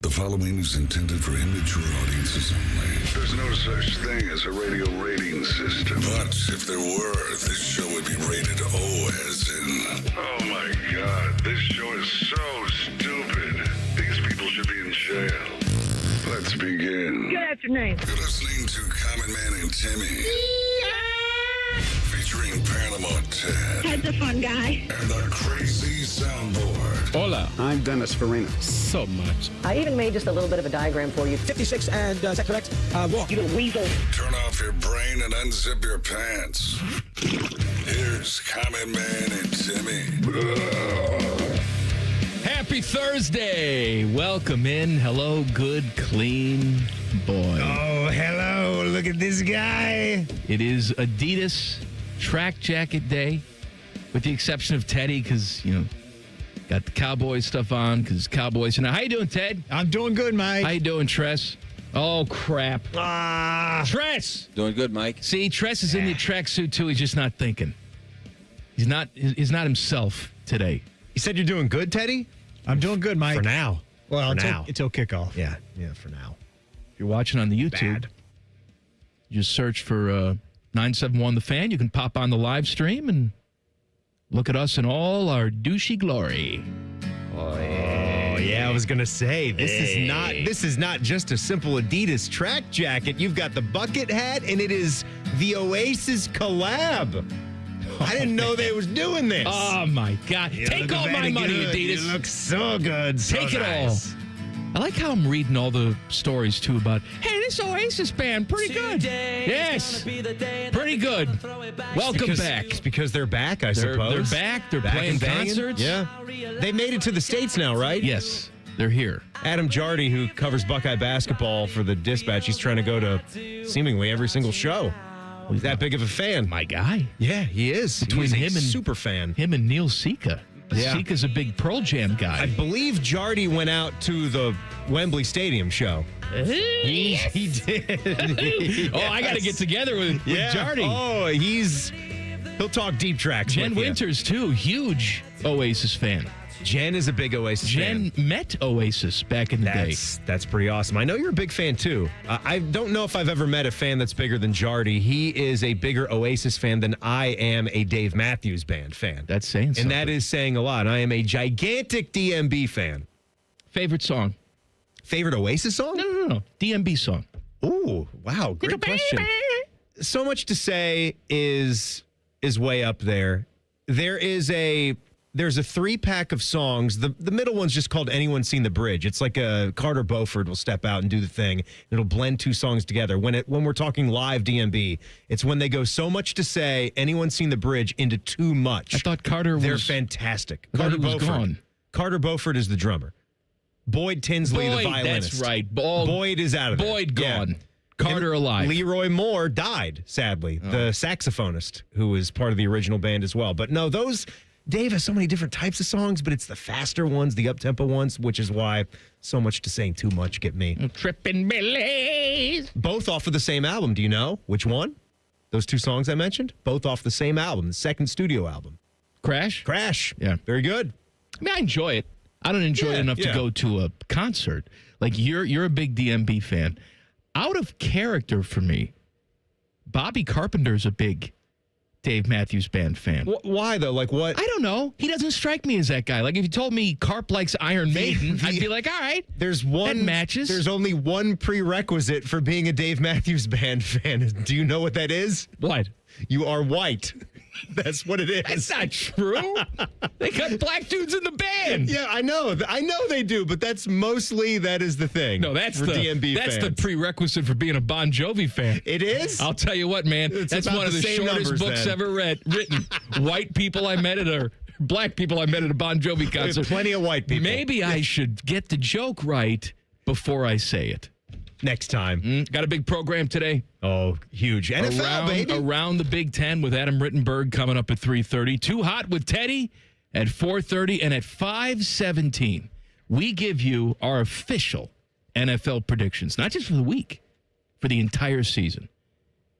The following is intended for immature audiences only. There's no such thing as a radio rating system. But if there were, this show would be rated O as in... Oh my God, this show is so stupid. These people should be in jail. Let's begin. Good afternoon. You're listening to Common Man and Timmy. Featuring Panama Ted. Ted's a fun guy. And the Crazy Soundboard. Hola. I'm Dennis Farina. So much. I even made just a little bit of a diagram for you. 56, and is that correct? Walk. You little weasel. Turn off your brain and unzip your pants. Here's Common Man and Timmy. Happy Thursday. Welcome in. Hello, good, clean boy. Oh, hello. Look at this guy. It is Adidas track jacket day, with the exception of Teddy, because, got the Cowboys stuff on, because Cowboys. Now, how you doing, Ted? I'm doing good, Mike. How you doing, Tress? Oh, crap. Tress! Doing good, Mike. See, Tress is in the tracksuit, too. He's just not thinking. He's not himself today. You said you're doing good, Teddy? I'm doing good, Mike. For now. Well, now. Until kickoff. Yeah, for now. If you're watching on the YouTube, just search for 971 The Fan. You can pop on the live stream and look at us in all our douchey glory. Oh, yeah, I was going to say, this is not just a simple Adidas track jacket. You've got the bucket hat, and it is the Oasis collab. I didn't know they was doing this. Oh, my God. Take all my money, good. Adidas. You look so good. So Take it nice. all. I like how I'm reading all the stories, too, about, hey, this Oasis band, pretty good. Yes, pretty good. Welcome back. It's because they're back, I They're suppose. back. They're Back playing and banging? concerts. Yeah. They made it to the States now, right? Yes, they're here. Adam Jardy, who covers Buckeye basketball for the Dispatch, he's trying to go to seemingly every single show. He's that big of a fan. My guy. Yeah, he is. Between He's a him and super fan. Him and Neil Sika. Yeah. Sika's a big Pearl Jam guy. I believe Jardy went out to the Wembley Stadium show. He did. Oh, I got to get together with Jardy. Oh, he'll talk deep tracks. Jen with you. Winters, too, huge Oasis fan. Jen is a big Oasis fan. Jen met Oasis back in the day. That's pretty awesome. I know you're a big fan, too. I don't know if I've ever met a fan that's bigger than Jardy. He is a bigger Oasis fan than I am a Dave Matthews Band fan. That's saying something. And that is saying a lot. I am a gigantic DMB fan. Favorite song? Favorite Oasis song? No. DMB song. Ooh, wow, great question. So Much to Say is way up there. There's a 3-pack of songs. The middle one's just called Anyone Seen the Bridge. It's like a Carter Beauford will step out and do the thing. It'll blend 2 songs together. When we're talking live DMB, it's when they go So Much to Say, Anyone Seen the Bridge into Too Much. I thought Carter was... They're fantastic. I thought Carter he was Beauford. gone. Carter Beauford is the drummer. Boyd Tinsley, the violinist. That's right. Boyd is out of there. Boyd gone. Yeah. Carter And alive. Leroy Moore died, sadly, the saxophonist who was part of the original band as well. But no, Dave has so many different types of songs, but it's the faster ones, the up-tempo ones, which is why So Much to Say, Too Much get me. Trippin' Billies. Both off of the same album. Do you know which one? Those 2 songs I mentioned? Both off the same album, the second studio album. Crash? Yeah. Very good. I mean, I enjoy it. I don't enjoy it enough to go to a concert. Like, you're a big DMB fan. Out of character for me, Bobby Carpenter's a big Dave Matthews Band fan. Why, though? Like, what? I don't know. He doesn't strike me as that guy. Like, if you told me Carp likes Iron Maiden, I'd be like, all right. That matches. There's only one prerequisite for being a Dave Matthews Band fan. Do you know what that is? What? You are white. That's what it is. That's not true. They got black dudes in the band. Yeah, I know. I know they do, but that is the thing. No, that's for DMB that's fans. the prerequisite for being a Bon Jovi fan. It is? I'll tell you what, man. That's about one of the the same shortest numbers, books then. ever written. White people I met black people I met at a Bon Jovi concert. There's plenty of white people. Maybe I should get the joke right before I say it. Next time. Got a big program today. Oh, huge. NFL, baby. Around the Big Ten with Adam Rittenberg coming up at 3:30. Too Hot with Teddy at 4:30. And at 5:17, we give you our official NFL predictions. Not just for the week, for the entire season.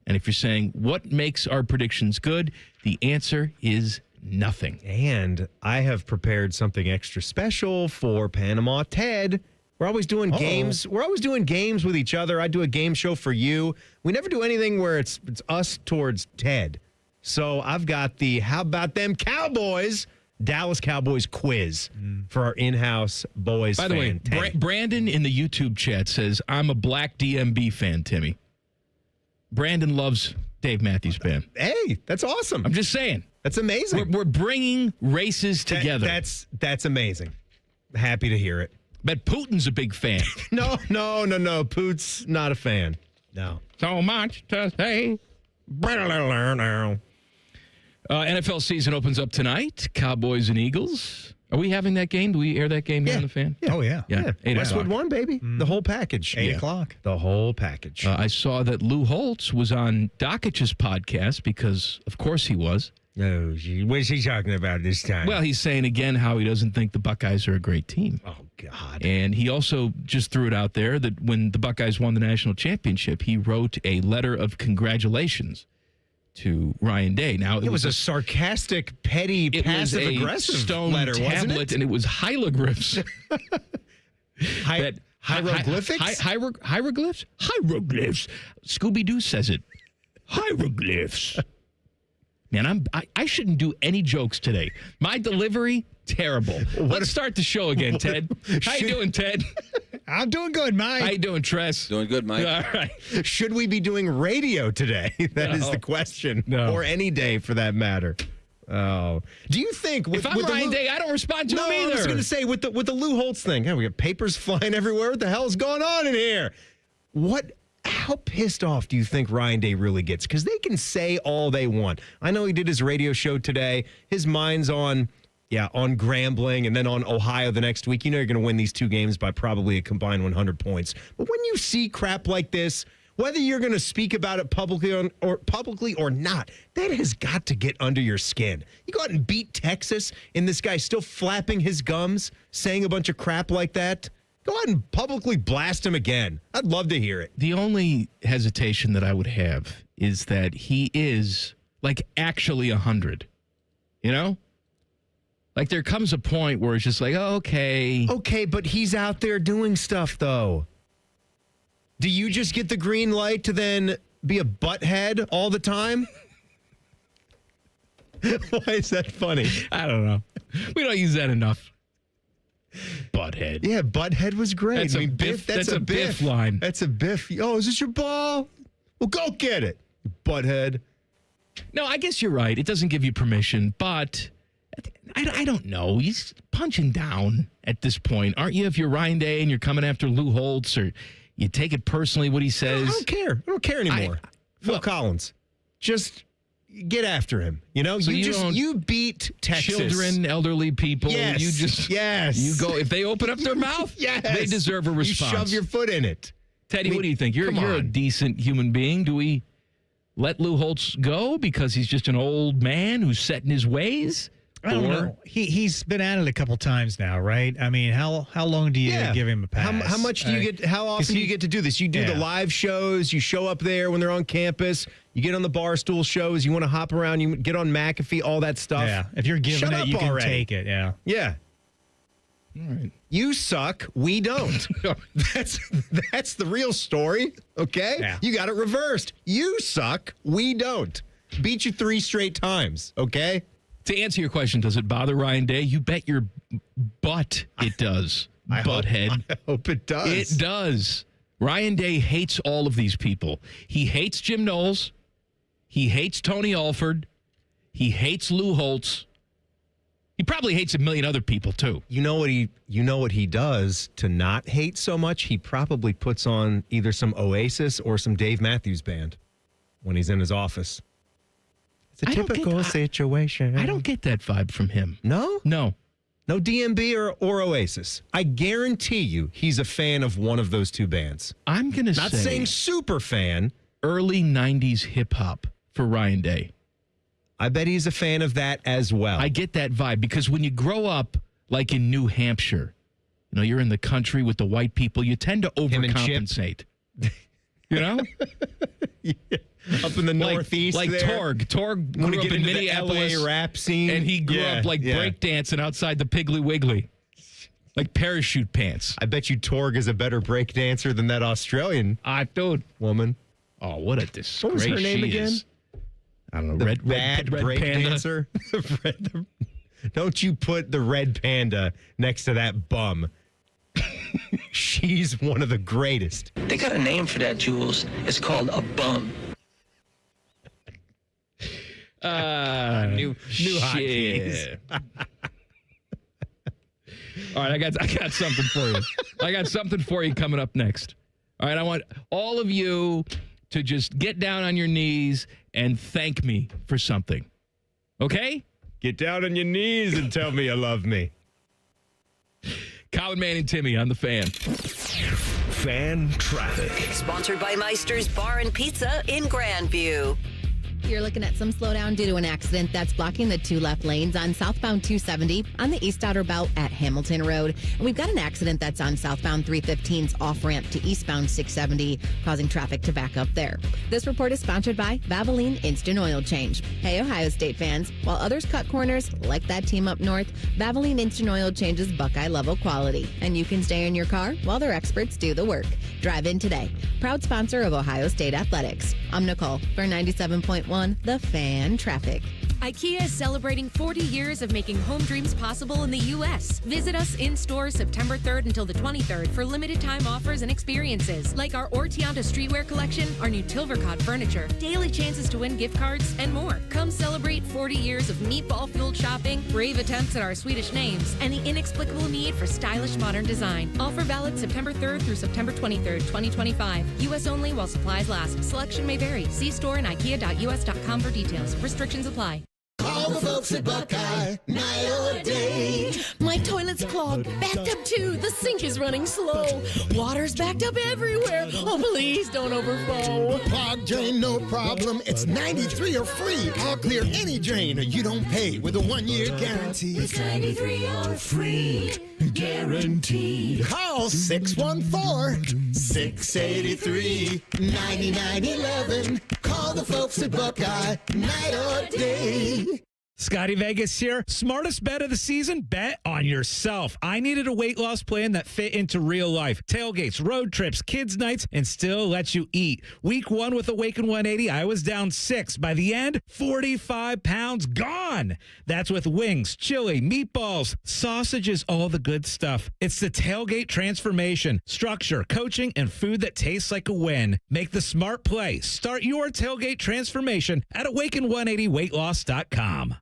And if you're saying, what makes our predictions good? The answer is nothing. And I have prepared something extra special for Panama Ted We're always doing games. We're always doing games with each other. I do a game show for you. We never do anything where it's us towards Ted. So I've got the How About Them Cowboys, Dallas Cowboys quiz for our in-house boys By the way, Brandon in the YouTube chat says, I'm a black DMB fan, Timmy. Brandon loves Dave Matthews Band. Hey, that's awesome. I'm just saying. That's amazing. We're bringing races together. That's amazing. Happy to hear it. But Putin's a big fan. No. Poot's not a fan. No. So much to say. NFL season opens up tonight. Cowboys and Eagles. Are we having that game? Do we air that game here on the fan? Yeah. Oh, yeah. Yeah. 8 Westwood o'clock. 1, baby. The whole package. 8 o'clock. The whole package. I saw that Lou Holtz was on Dockich's podcast because, of course, he was. No, what's he talking about this time? Well, he's saying again how he doesn't think the Buckeyes are a great team. Oh, God. And he also just threw it out there that when the Buckeyes won the national championship, he wrote a letter of congratulations to Ryan Day. Now It was a sarcastic, petty, passive-aggressive stone letter, tablet, wasn't it? and it was hieroglyphs. Hieroglyphics? Hieroglyphs? Hieroglyphs. Scooby-Doo says it. Hieroglyphs. Man, I shouldn't do any jokes today. My delivery, terrible. Let's start the show again, Ted. How you doing, Ted? I'm doing good, Mike. How you doing, Tress? Doing good, Mike. All right. Should we be doing radio today? That is the question. No. Or any day, for that matter. Oh. Do you think... If I'm Ryan Day, I don't respond to him either. I was going to say, with the Lou Holtz thing, we got papers flying everywhere. What the hell is going on in here? How pissed off do you think Ryan Day really gets? Because they can say all they want. I know he did his radio show today. His mind's on Grambling and then on Ohio the next week. You know you're going to win these two games by probably a combined 100 points. But when you see crap like this, whether you're going to speak about it publicly or not, that has got to get under your skin. You go out and beat Texas, and this guy's still flapping his gums, saying a bunch of crap like that. Go ahead and publicly blast him again. I'd love to hear it. The only hesitation that I would have is that he is, like, actually 100. You know? Like, there comes a point where it's just like, oh, okay. Okay, but he's out there doing stuff, though. Do you just get the green light to then be a butthead all the time? Why is that funny? I don't know. We don't use that enough. Butthead. Yeah, butthead was great. That's a Biff. That's a Biff line. That's a Biff. Oh, is this your ball? Well, go get it, you butthead. No, I guess you're right. It doesn't give you permission, but I don't know. He's punching down at this point, aren't you? If you're Ryan Day and you're coming after Lou Holtz, or you take it personally what he says. I don't care. I don't care anymore. Phil Collins, just get after him. You know, so you beat Texas. Children, elderly people. Yes. You go, if they open up their mouth, yes. They deserve a response. You shove your foot in it. Teddy, what do you think? You're a decent human being. Do we let Lou Holtz go because he's just an old man who's set in his ways? I don't know. He's been at it a couple times now, right? I mean, how long do you give him a pass? How much do you get? How often do you get to do this? You do the live shows. You show up there when they're on campus. You get on the Barstool shows. You want to hop around. You get on McAfee. All that stuff. Yeah. If you're giving it, you can take it. Yeah. Yeah. All right. You suck. We don't. That's the real story. Okay. Yeah. You got it reversed. You suck. We don't. Beat you 3 straight times. Okay. To answer your question, does it bother Ryan Day? You bet your butt it does, butthead. I hope it does. It does. Ryan Day hates all of these people. He hates Jim Knowles. He hates Tony Alford. He hates Lou Holtz. He probably hates a million other people, too. You know what he does to not hate so much? He probably puts on either some Oasis or some Dave Matthews Band when he's in his office. It's a typical situation. I don't get that vibe from him. No? No. No DMB or Oasis. I guarantee you he's a fan of one of those two bands. I'm going to say... Not saying super fan. Early 90s hip-hop for Ryan Day. I bet he's a fan of that as well. I get that vibe because when you grow up like in New Hampshire, you know, you're in the country with the white people, you tend to overcompensate. You know? Yeah. Up in the Northeast like there. Torg grew up in Minneapolis. The LA rap scene. And he grew up breakdancing outside the Piggly Wiggly. Like parachute pants. I bet you Torg is a better break dancer than that Australian Dude. woman. Oh, what a disgrace. What was her name she again? is. I don't know. The Red break panda. dancer. Don't you put the red panda next to that bum. She's one of the greatest. They got a name for that, Jules. It's called a bum. New shit. All right, I got something for you. I got something for you coming up next. All right, I want all of you to just get down on your knees and thank me for something. Okay? Get down on your knees and tell me you love me. Common Man and Timmy on the Fan. Fan traffic. Sponsored by Meister's Bar and Pizza in Grandview. You're looking at some slowdown due to an accident that's blocking the 2 left lanes on southbound 270 on the east outer belt at Hamilton Road. And we've got an accident that's on southbound 315's off-ramp to eastbound 670, causing traffic to back up there. This report is sponsored by Valvoline Instant Oil Change. Hey, Ohio State fans, while others cut corners, like that team up north, Valvoline Instant Oil Change is Buckeye-level quality. And you can stay in your car while their experts do the work. Drive in today. Proud sponsor of Ohio State Athletics. I'm Nicole for 97.1 The Fan Traffic. IKEA is celebrating 40 years of making home dreams possible in the U.S. Visit us in-store September 3rd until the 23rd for limited-time offers and experiences, like our Ortianta streetwear collection, our new Tilvercott furniture, daily chances to win gift cards, and more. Come celebrate 40 years of meatball-fueled shopping, brave attempts at our Swedish names, and the inexplicable need for stylish modern design. Offer valid September 3rd through September 23rd, 2025. U.S. only while supplies last. Selection may vary. See store and ikea.us.com for details. Restrictions apply. Call the folks at Buckeye, night or day. My toilet's clogged, backed up too. The sink is running slow. Water's backed up everywhere. Oh, please don't overflow. Clogged drain, no problem. It's 93 or free. I'll clear any drain or you don't pay with a 1-year guarantee. It's 93 or free, guaranteed. Call 614-683-9911. Call the folks at Buckeye, night or day. Scotty Vegas here. Smartest bet of the season? Bet on yourself. I needed a weight loss plan that fit into real life. Tailgates, road trips, kids' nights, and still lets you eat. Week 1 with Awaken 180, I was down 6. By the end, 45 pounds gone. That's with wings, chili, meatballs, sausages, all the good stuff. It's the tailgate transformation. Structure, coaching, and food that tastes like a win. Make the smart play. Start your tailgate transformation at awaken180weightloss.com.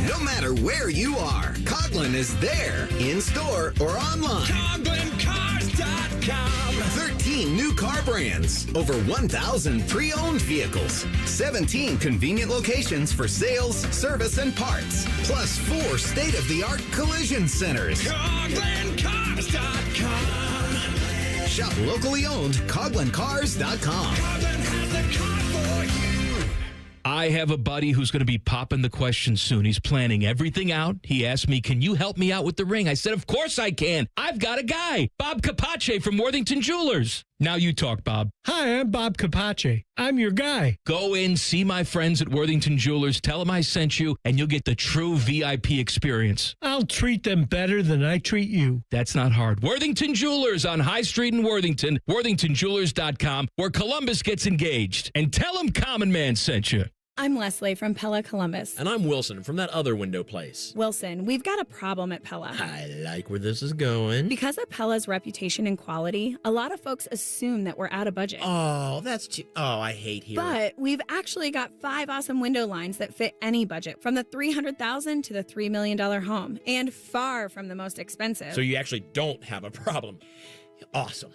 No matter where you are, Coughlin is there, in-store or online. CoughlinCars.com. 13 new car brands, over 1,000 pre-owned vehicles, 17 convenient locations for sales, service, and parts, plus 4 state-of-the-art collision centers. CoughlinCars.com. Shop locally owned, CoughlinCars.com. Coughlin has the car for you. I have a buddy who's going to be popping the question soon. He's planning everything out. He asked me, can you help me out with the ring? I said, of course I can. I've got a guy, Bob Capace from Worthington Jewelers. Now you talk, Bob. Hi, I'm Bob Capace. I'm your guy. Go in, see my friends at Worthington Jewelers, tell them I sent you, and you'll get the true VIP experience. I'll treat them better than I treat you. That's not hard. Worthington Jewelers on High Street in Worthington, worthingtonjewelers.com, where Columbus gets engaged. And tell them Common Man sent you. I'm Leslie from Pella Columbus. And I'm Wilson from that other window place. Wilson, we've got a problem at Pella. I like where this is going. Because of Pella's reputation and quality, a lot of folks assume that we're out of budget. Oh, that's too... Oh, I hate hearing. But we've actually got 5 awesome window lines that fit any budget, from the $300,000 to the $3 million home, and far from the most expensive. So you actually don't have a problem. Awesome.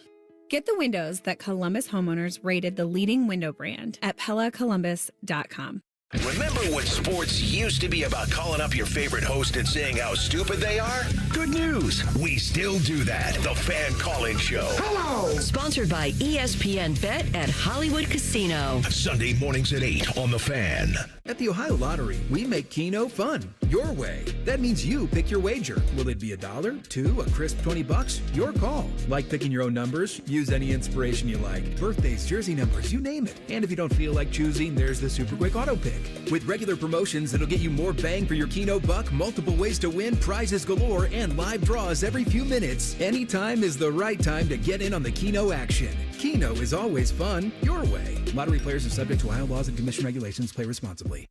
Get the windows that Columbus homeowners rated the leading window brand at PellaColumbus.com. Remember when sports used to be about calling up your favorite host and saying how stupid they are? Good news. We still do that. The Fan Call-In Show. Hello. Sponsored by ESPN Bet at Hollywood Casino. Sunday mornings at 8 on The Fan. At the Ohio Lottery, we make Keno fun. Your way. That means you pick your wager. Will it be $1, $2, a crisp $20? Your call. Like picking your own numbers? Use any inspiration you like. Birthdays, jersey numbers, you name it. And if you don't feel like choosing, there's the super quick auto pick. pick. With regular promotions that'll get you more bang for your Keno buck, multiple ways to win, prizes galore, and live draws every few minutes, anytime is the right time to get in on the Keno action. Keno is always fun, your way. Lottery players are subject to Ohio laws and commission regulations. Play responsibly.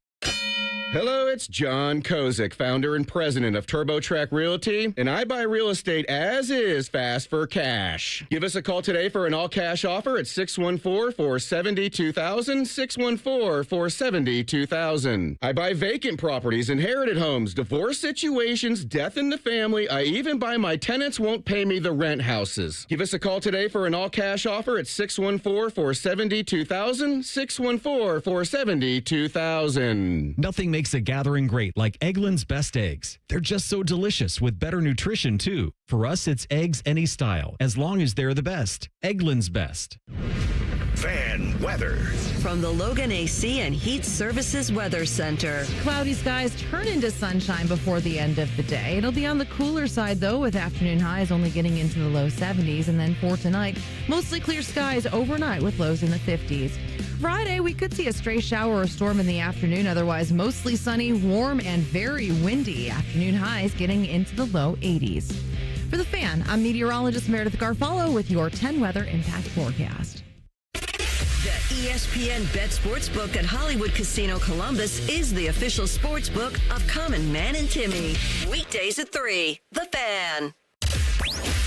Hello, it's John Kozik, founder and president of TurboTrack Realty, and I buy real estate as is fast for cash. Give us a call today for an all-cash offer at 614-470-2000, 614-470-2000. I buy vacant properties, inherited homes, divorce situations, death in the family. I even buy my tenants won't pay me the rent houses. Give us a call today for an all-cash offer at 614-470-2000, 614-470-2000. Nothing makes a gathering great like Eggland's Best Eggs. They're just so delicious with better nutrition, too. For us, it's eggs any style, as long as they're the best. Eggland's Best. Fan weather. From the Logan AC and Heat Services Weather Center. Cloudy skies turn into sunshine before the end of the day. It'll be on the cooler side, though, with afternoon highs only getting into the low 70s. And then for tonight, mostly clear skies overnight with lows in the 50s. Friday, we could see a stray shower or storm in the afternoon. Otherwise, mostly sunny, warm, and very windy. Afternoon highs getting into the low 80s. For the Fan, I'm meteorologist Meredith Garfalo with your 10 weather impact forecast. The ESPN Bet Sportsbook at Hollywood Casino Columbus is the official sportsbook of Common Man and Timmy. Weekdays at 3. The Fan.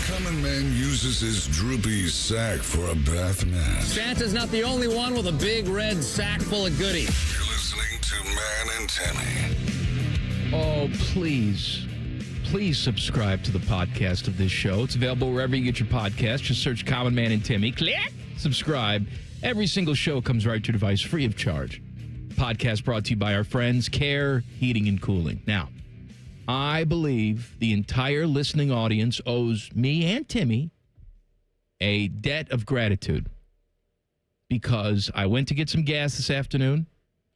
Common Man uses his droopy sack for a bath mat. Santa's not the only one with a big red sack full of goodies. You're listening to Man and Timmy. Oh, please subscribe to the podcast of this show. It's available wherever you get your podcast. Just search Common Man and Timmy. Click, subscribe. Every single show comes right to your device free of charge. Podcast brought to you by our friends, Care Heating and Cooling. Now, I believe the entire listening audience owes me and Timmy a debt of gratitude because I went to get some gas this afternoon.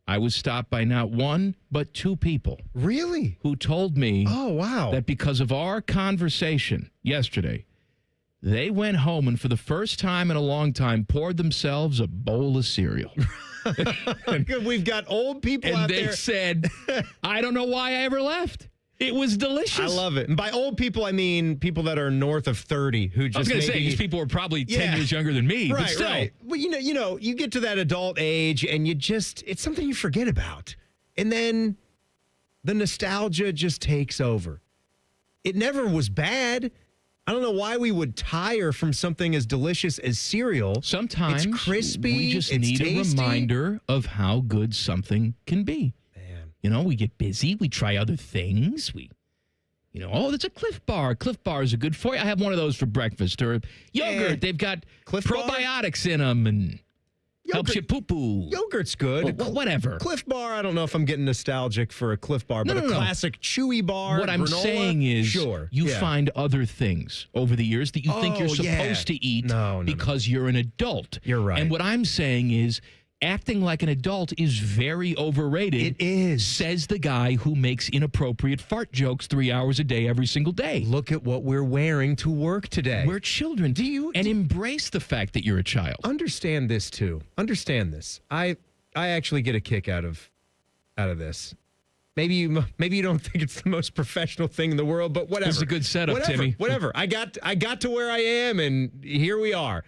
I was stopped by not one, but two people. Really? Who told me that because of our conversation yesterday, they went home and for the first time in a long time poured themselves a bowl of cereal. We've got old people out there. And they said, I don't know why I ever left. It was delicious. I love it. And by old people, I mean people that are north of 30 who just I was going to say, these people were probably 10 years younger than me. Right, but still. right. Well, you get to that adult age and it's something you forget about. And then the nostalgia just takes over. It never was bad. I don't know why we would tire from something as delicious as cereal. Sometimes it's crispy. We just it's need tasty. a reminder of how good something can be. Man. We get busy. We try other things. There's a Cliff Bar. Cliff Bar is good for you. I have one of those for breakfast. Or yogurt. They've got Cliff probiotics in them and helps you poo-poo. Yogurt's good. Whatever. Cliff Bar, I don't know if I'm getting nostalgic for a Cliff Bar, but No. classic chewy bar. What I'm granola, saying is sure. you find other things over the years that you think you're supposed to eat because you're an adult. You're right. And what I'm saying is acting like an adult is very overrated. It is. Says the guy who makes inappropriate fart jokes 3 hours a day every single day. Look at what we're wearing to work today. We're children. And embrace the fact that you're a child. Understand this too. Understand this. I actually get a kick out of this. Maybe you don't think it's the most professional thing in the world, but whatever. This is a good setup, Timmy. Whatever. I got to where I am, and here we are.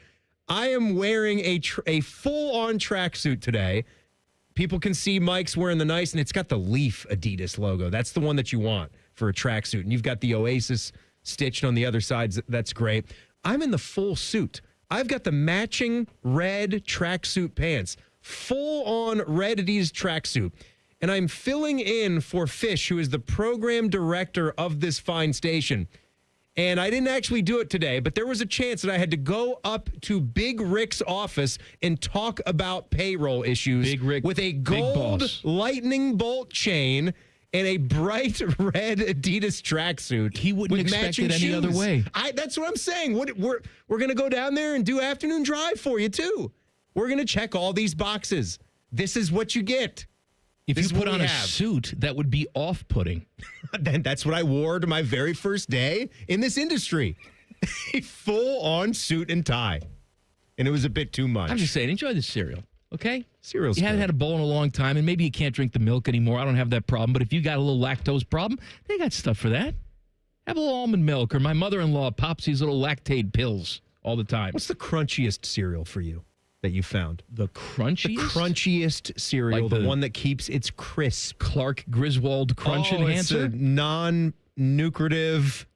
I am wearing a full-on tracksuit today. People can see Mike's wearing the nice, and it's got the Leaf Adidas logo. That's the one that you want for a tracksuit. And you've got the Oasis stitched on the other sides. That's great. I'm in the full suit. I've got the matching red tracksuit pants, full-on red Adidas tracksuit. And I'm filling in for Fish, who is the program director of this fine station. And I didn't actually do it today, but there was a chance that I had to go up to Big Rick's office and talk about payroll issues. Big Rick, with a gold lightning bolt chain and a bright red Adidas tracksuit. He wouldn't expect it any other way. That's what I'm saying. We're going to go down there and do afternoon drive for you, too. We're going to check all these boxes. This is what you get. If you put on a suit, that would be off-putting. Then that's what I wore to my very first day in this industry. A full-on suit and tie. And it was a bit too much. I'm just saying, enjoy the cereal. Okay? Cereal's You haven't had a bowl in a long time, and maybe you can't drink the milk anymore. I don't have that problem. But if you got a little lactose problem, they got stuff for that. Have a little almond milk, or my mother-in-law pops these little Lactaid pills all the time. What's the crunchiest cereal for you that you found? The crunchiest? The crunchiest cereal, Like the the one that keeps its crisp. Clark Griswold Crunch Enhancer? It's a non-nutritive,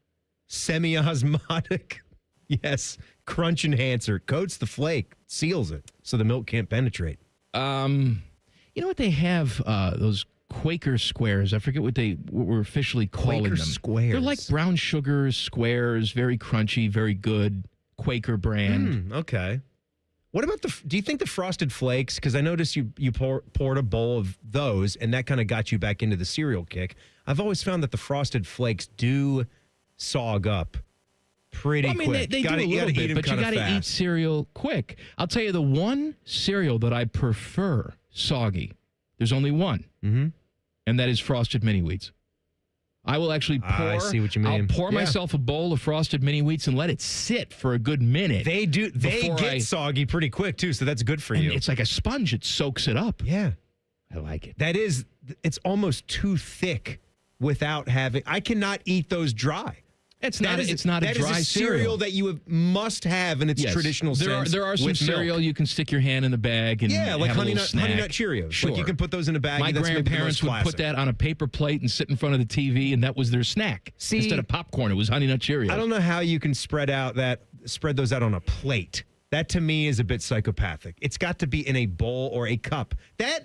semi-osmotic, yes, crunch enhancer. Coats the flake, seals it, so the milk can't penetrate. You know what they have? Those Quaker squares. I forget what we're officially calling Quaker them. squares. They're like brown sugar squares, very crunchy, very good. Quaker brand. Okay. What about do you think the Frosted Flakes, because I noticed you poured a bowl of those, and that kind of got you back into the cereal kick. I've always found that the Frosted Flakes do sog up pretty quick. They do a little bit, but you got to eat cereal quick. I'll tell you the one cereal that I prefer soggy. There's only one, and that is Frosted Mini Wheats. I will actually pour. I see what you mean. I'll pour myself a bowl of Frosted Mini Wheats and let it sit for a good minute. They do. They get soggy pretty quick too, so that's good for you. It's like a sponge; it soaks it up. Yeah, I like it. That is. It's almost too thick without having. I cannot eat those dry. It's not a dry cereal. cereal That you must have in its traditional sense. There are some cereal milk. you can stick your hand in the bag and like have Honey a Nut snack. Cheerios. Sure. Like you can put those in a bag. My grandparents would put that on a paper plate and sit in front of the TV, and that was their snack. Instead of popcorn, it was Honey Nut Cheerios. I don't know how you can spread those out on a plate. That to me is a bit psychopathic. It's got to be in a bowl or a cup. That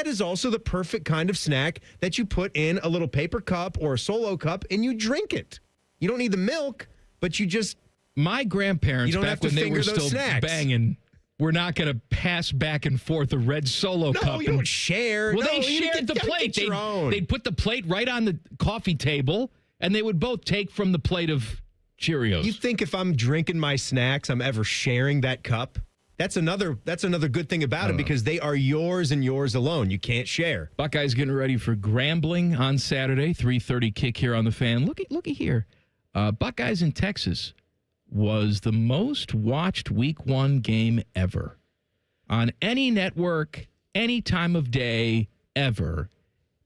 is also the perfect kind of snack that you put in a little paper cup or a solo cup and you drink it. You don't need the milk. But you just... My grandparents, back when they were still banging, were not going to pass back and forth a red Solo cup. No, you don't share. Well, they shared the plate. They'd put the plate right on the coffee table, and they would both take from the plate of Cheerios. You think if I'm drinking my snacks, I'm ever sharing that cup? That's another good thing about it, because they are yours and yours alone. You can't share. Buckeyes getting ready for Grambling on Saturday, 3:30 kick here on the Fan. Looky here. Buckeyes in Texas was the most watched Week 1 game ever. On any network, any time of day, ever.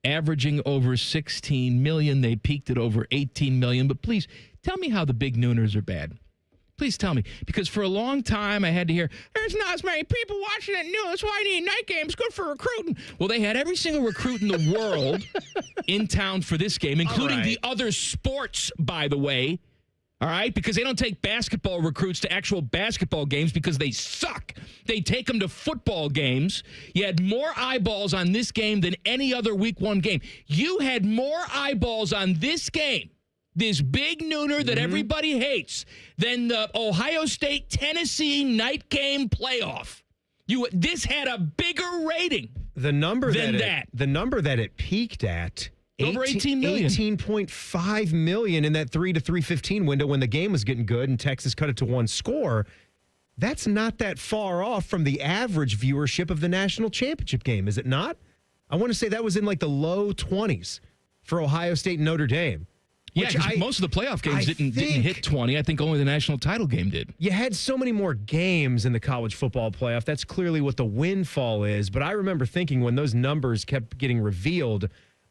Averaging over 16 million. They peaked at over 18 million. But please, tell me how the big nooners are bad. Please tell me. Because for a long time, I had to hear, there's not as many people watching at noon. That's why I need night games. Good for recruiting. Well, they had every single recruit in the world in town for this game, including the other sports, by the way. All right? Because they don't take basketball recruits to actual basketball games because they suck. They take them to football games. You had more eyeballs on this game than any other Week 1 game. You had more eyeballs on this game, this big nooner that everybody hates, than the Ohio State-Tennessee night game playoff. This had a bigger rating the number than that. The number that it peaked at, over 18 million. 18.5 million in that 3 to 3:15 window when the game was getting good and Texas cut it to one score. That's not that far off from the average viewership of the national championship game, is it not? I want to say that was in like the low 20s for Ohio State and Notre Dame. Yeah, because most of the playoff games didn't hit 20. I think only the national title game did. You had so many more games in the college football playoff. That's clearly what the windfall is. But I remember thinking when those numbers kept getting revealed,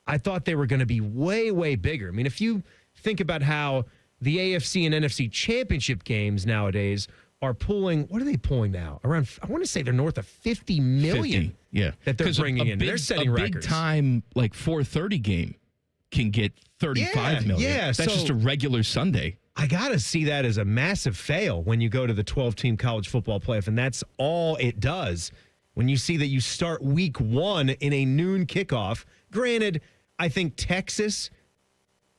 I thought they were going to be way, way bigger. I mean, if you think about how the AFC and NFC championship games nowadays are pulling, what are they pulling now? Around, I want to say they're north of 50 million 50, yeah. that they're bringing in. They're setting records. A big time, like 4:30 game can get 35 million. Yeah, that's so just a regular Sunday. I got to see that as a massive fail when you go to the 12-team college football playoff, and that's all it does. When you see that you start Week 1 in a noon kickoff, granted, I think Texas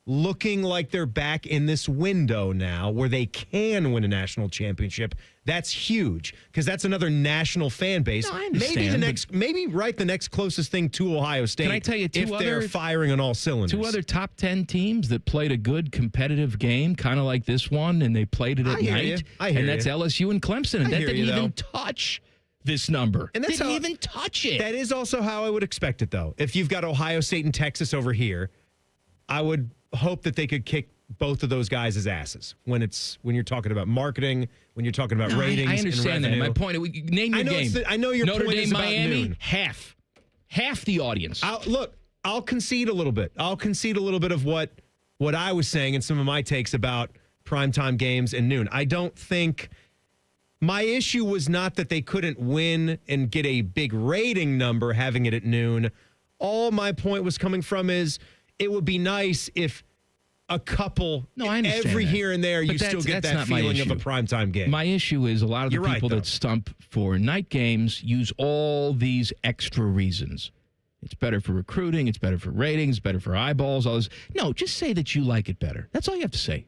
looking like they're back in this window now where they can win a national championship. That's huge because that's another national fan base. No, I understand, maybe the next closest thing to Ohio State. Can I tell you if they're firing on all cylinders? Two other top 10 teams that played a good competitive game, kind of like this one, and they played it at night. And that's LSU and Clemson, and that didn't even touch this number. And that's didn't even touch it. That is also how I would expect it, though. If you've got Ohio State and Texas over here, I would hope that they could kick both of those guys as asses when you're talking about marketing, when you're talking about ratings. I understand and that. My point, name your game. I know your Notre point Dame, is about Miami, noon. half the audience. I'll concede a little bit. I'll concede a little bit of what I was saying and some of my takes about primetime games and noon. I don't think my issue was not that they couldn't win and get a big rating number having it at noon. All my point was coming from is it would be nice if a couple every here and there you still get that feeling of a primetime game. My issue is a lot of the people that stump for night games use all these extra reasons. It's better for recruiting. It's better for ratings. Better for eyeballs. All this. No, just say that you like it better. That's all you have to say.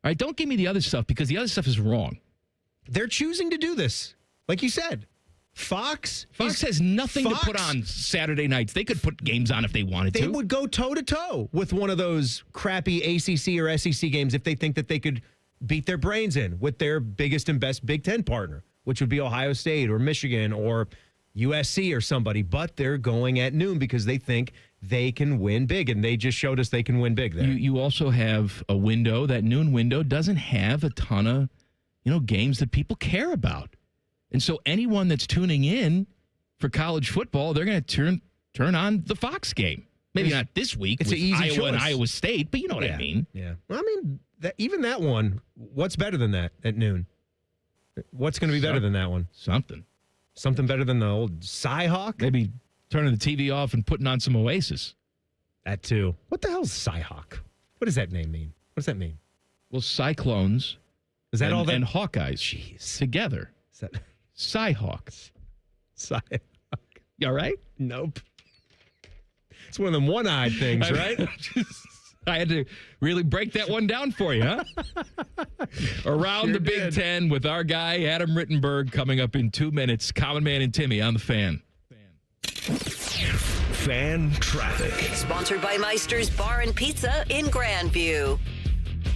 All right, don't give me the other stuff because the other stuff is wrong. They're choosing to do this. Like you said, Fox has nothing to put on Saturday nights. They could put games on if they wanted to. They would go toe-to-toe with one of those crappy ACC or SEC games if they think that they could beat their brains in with their biggest and best Big Ten partner, which would be Ohio State or Michigan or USC or somebody. But they're going at noon because they think they can win big, and they just showed us they can win big there. You also have a window. That noon window doesn't have a ton of games that people care about. And so anyone that's tuning in for college football, they're going to turn on the Fox game. Maybe not this week. It's with an easy Iowa choice. and Iowa State, but you know what I mean. Yeah. Well, I mean, even that one, what's better than that at noon? What's going to be better than that one? Something better than the old Cyhawk? Maybe turning the TV off and putting on some Oasis. That too. What the hell is Cyhawk? What does that name mean? What does that mean? Well, Cyclones. Is that all that? And Hawkeyes together. Is that Cyhawks. Cyhawk. You all right? Nope. It's one of them one-eyed things, right? I had to really break that one down for you, huh? Around the Big Ten with our guy, Adam Rittenberg, coming up in 2 minutes. Common Man and Timmy on the Fan. Fan traffic. Sponsored by Meister's Bar and Pizza in Grandview.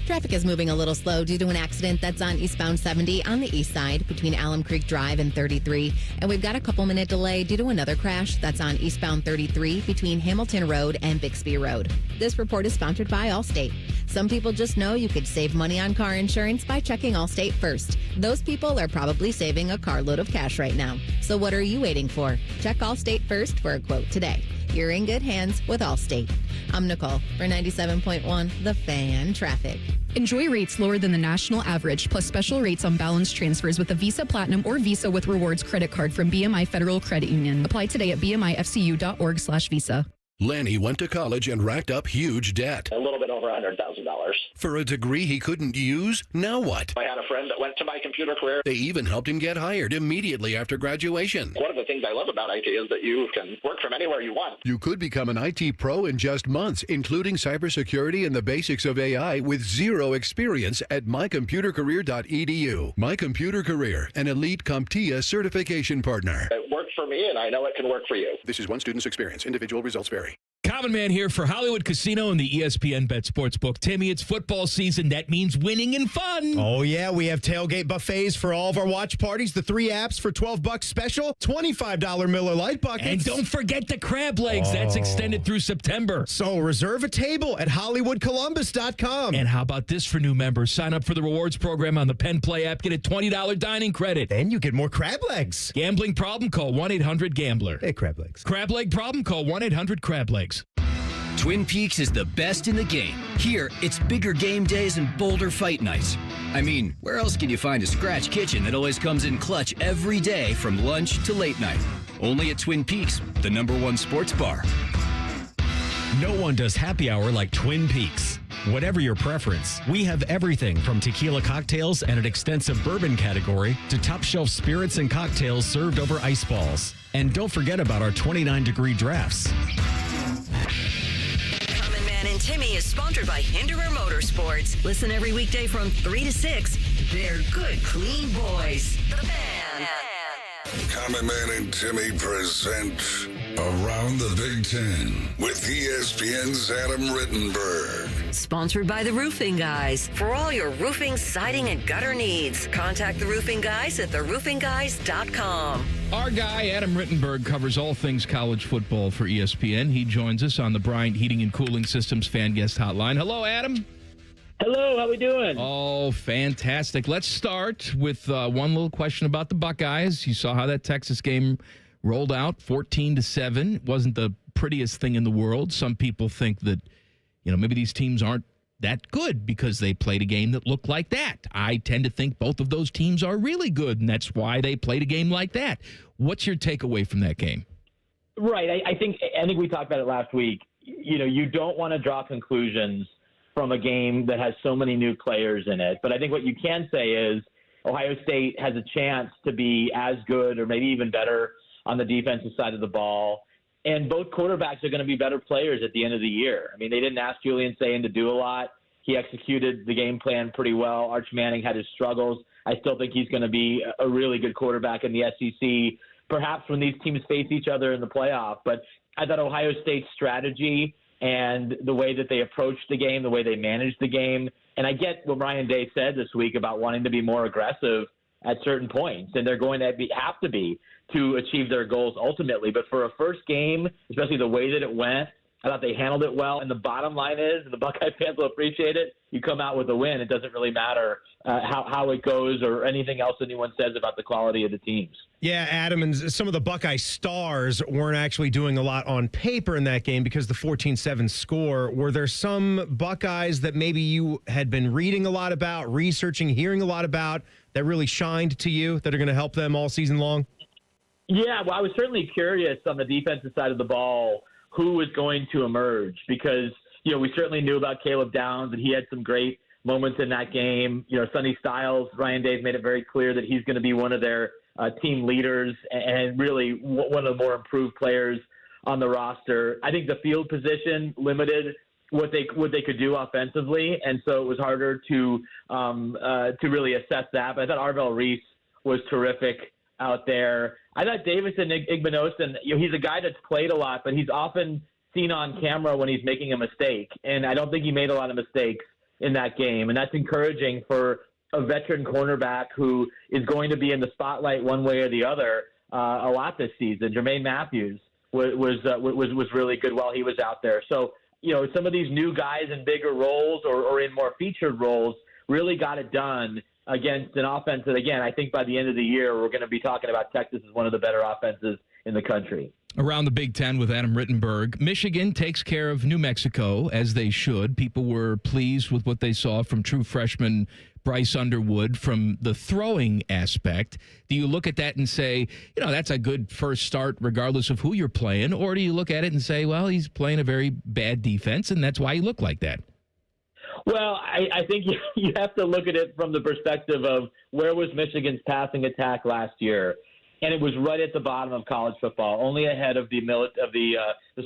Traffic is moving a little slow due to an accident that's on eastbound 70 on the east side between Alum Creek Drive and 33. And we've got a couple-minute delay due to another crash that's on eastbound 33 between Hamilton Road and Bixby Road. This report is sponsored by Allstate. Some people just know you could save money on car insurance by checking Allstate first. Those people are probably saving a carload of cash right now. So what are you waiting for? Check Allstate first for a quote today. You're in good hands with Allstate. I'm Nicole for 97.1 The Fan Traffic. Enjoy rates lower than the national average, plus special rates on balance transfers with a Visa Platinum or Visa with Rewards credit card from BMI Federal Credit Union. Apply today at bmifcu.org/visa. Lenny went to college and racked up huge debt. A little bit over $100,000. For a degree he couldn't use? Now what? I had a friend that went to my computer career. They even helped him get hired immediately after graduation. One of the things I love about IT is that you can work from anywhere you want. You could become an IT pro in just months, including cybersecurity and the basics of AI with zero experience at mycomputercareer.edu. My Computer Career, an elite CompTIA certification partner. It worked for me, and I know it can work for you. This is one student's experience. Individual results vary. Common Man here for Hollywood Casino and the ESPN Bet Sportsbook. Timmy, it's football season. That means winning and fun. Oh, yeah. We have tailgate buffets for all of our watch parties. The 3 apps for $12 special. $25 Miller Lite buckets. And don't forget the crab legs. That's extended through September. So reserve a table at HollywoodColumbus.com. And how about this for new members? Sign up for the rewards program on the Penn Play app. Get a $20 dining credit. Then you get more crab legs. Gambling problem? Call 1-800-GAMBLER. Hey, crab legs. Crab leg problem? Call 1-800-CRAB-LEGS. Twin Peaks is the best in the game. Here, it's bigger game days and bolder fight nights. I mean, where else can you find a scratch kitchen that always comes in clutch every day from lunch to late night? Only at Twin Peaks, the #1 sports bar. No one does happy hour like Twin Peaks. Whatever your preference, we have everything from tequila cocktails and an extensive bourbon category to top shelf spirits and cocktails served over ice balls. And don't forget about our 29-degree drafts. Common Man and Timmy is sponsored by Hinderer Motorsports. Listen every weekday from 3 to 6. They're good, clean boys. The Fan. Common Man and Timmy present Around the Big Ten with ESPN's Adam Rittenberg. Sponsored by the Roofing Guys. For all your roofing, siding, and gutter needs, contact the Roofing Guys at theroofingguys.com. Our guy, Adam Rittenberg, covers all things college football for ESPN. He joins us on the Bryant Heating and Cooling Systems Fan Guest Hotline. Hello, Adam. Hello, how we doing? Oh, fantastic. Let's start with one little question about the Buckeyes. You saw how that Texas game rolled out, 14-7. It wasn't the prettiest thing in the world. Some people think that, maybe these teams aren't that good because they played a game that looked like that. I tend to think both of those teams are really good, and that's why they played a game like that. What's your takeaway from that game? Right. I think we talked about it last week. You don't want to draw conclusions from a game that has so many new players in it. But I think what you can say is Ohio State has a chance to be as good or maybe even better on the defensive side of the ball. And both quarterbacks are going to be better players at the end of the year. I mean, they didn't ask Julian Sayin to do a lot. He executed the game plan pretty well. Arch Manning had his struggles. I still think he's going to be a really good quarterback in the SEC, perhaps when these teams face each other in the playoff. But I thought Ohio State's strategy and the way that they approached the game, the way they managed the game. And I get what Ryan Day said this week about wanting to be more aggressive at certain points, and they're going to have to be to achieve their goals ultimately. But for a first game, especially the way that it went, I thought they handled it well. And the bottom line is, and the Buckeye fans will appreciate it, you come out with a win. It doesn't really matter how it goes or anything else anyone says about the quality of the teams. Yeah, Adam, and some of the Buckeye stars weren't actually doing a lot on paper in that game because the 14-7 score. Were there some Buckeyes that maybe you had been reading a lot about, researching, hearing a lot about, that really shined to you, that are going to help them all season long? Yeah, well, I was certainly curious on the defensive side of the ball who was going to emerge because, we certainly knew about Caleb Downs, and he had some great moments in that game. Sonny Styles, Ryan Day's made it very clear that he's going to be one of their team leaders and really one of the more improved players on the roster. I think the field position limited what they could do offensively, and so it was harder to really assess that. But I thought Arvell Reese was terrific out there. I thought Davison Igbinosun, he's a guy that's played a lot, but he's often seen on camera when he's making a mistake, and I don't think he made a lot of mistakes in that game, and that's encouraging for a veteran cornerback who is going to be in the spotlight one way or the other a lot this season. Jermaine Matthews was really good while he was out there. So, some of these new guys in bigger roles or in more featured roles really got it done against an offense that, again, I think by the end of the year, we're going to be talking about Texas as one of the better offenses in the country. Around the Big Ten with Adam Rittenberg, Michigan takes care of New Mexico, as they should. People were pleased with what they saw from true freshman Bryce Underwood from the throwing aspect. Do you look at that and say, that's a good first start regardless of who you're playing? Or do you look at it and say, well, he's playing a very bad defense, and that's why he looked like that? Well, I think you have to look at it from the perspective of where was Michigan's passing attack last year, and it was right at the bottom of college football, only ahead of the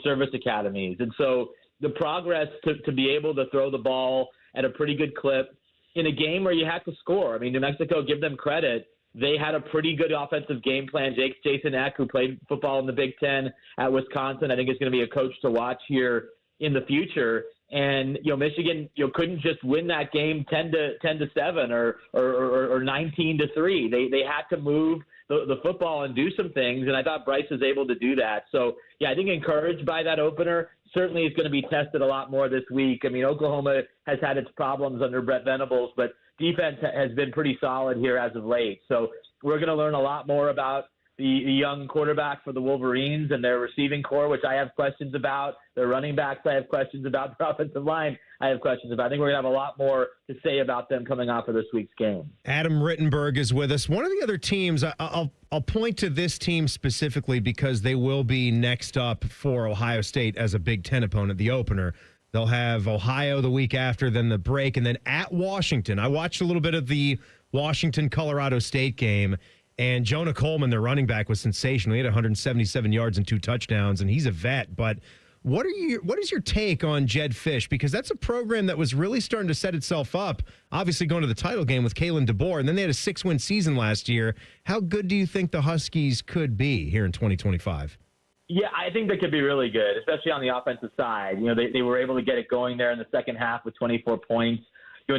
service academies. And so the progress to be able to throw the ball at a pretty good clip in a game where you have to score. I mean, New Mexico, give them credit. They had a pretty good offensive game plan. Jason Eck, who played football in the Big Ten at Wisconsin, I think is going to be a coach to watch here in the future. And Michigan couldn't just win that game 10-7 or 19-3. They had to move the football and do some things, and I thought Bryce was able to do that. So yeah, I think encouraged by that opener. Certainly is going to be tested a lot more this week. I mean, Oklahoma has had its problems under Brett Venables, but defense has been pretty solid here as of late. So we're going to learn a lot more about the young quarterback for the Wolverines and their receiving core, which I have questions about. Their running backs, I have questions about. Their offensive line, I have questions about. I think we're going to have a lot more to say about them coming off of this week's game. Adam Rittenberg is with us. One of the other teams, I'll point to this team specifically because they will be next up for Ohio State as a Big Ten opponent, the opener. They'll have Ohio the week after, then the break, and then at Washington. I watched a little bit of the Washington-Colorado State game, and Jonah Coleman, their running back, was sensational. He had 177 yards and 2 touchdowns, and he's a vet. But what is your take on Jedd Fisch? Because that's a program that was really starting to set itself up, obviously going to the title game with Kalen DeBoer, and then they had a 6-win season last year. How good do you think the Huskies could be here in 2025? Yeah, I think they could be really good, especially on the offensive side. They were able to get it going there in the second half with 24 points.